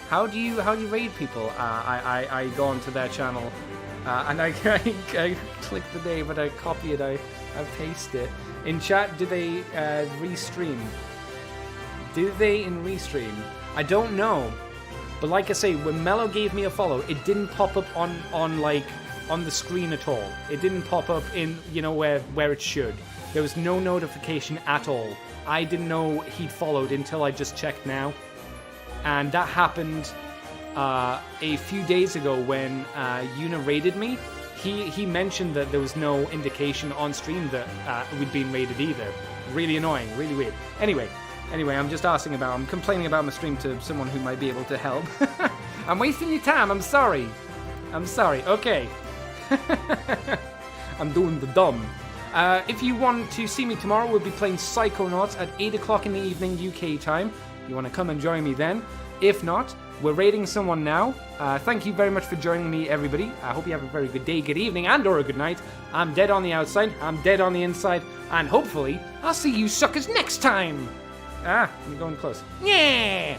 How do you raid people? I go onto their channel, and I click the name and I copy it. I paste it in chat. Do they restream? Do they in restream? I don't know. But like I say, when Mello gave me a follow, it didn't pop up on the screen at all. It didn't pop up in, you know, where it should. There was no notification at all. I didn't know he'd followed until I just checked now. And that happened a few days ago when Yuna raided me. He mentioned that there was no indication on stream that we'd been raided either. Really annoying, really weird. Anyway, I'm just I'm complaining about my stream to someone who might be able to help. I'm wasting your time, I'm sorry. Okay. I'm doing the dumb. If you want to see me tomorrow, we'll be playing Psychonauts at 8 o'clock in the evening UK time. You want to come and join me then? If not, we're raiding someone now. Thank you very much for joining me, everybody. I hope you have a very good day, good evening, and or a good night. I'm dead on the outside, I'm dead on the inside, and hopefully, I'll see you suckers next time! You're going close. Yeah!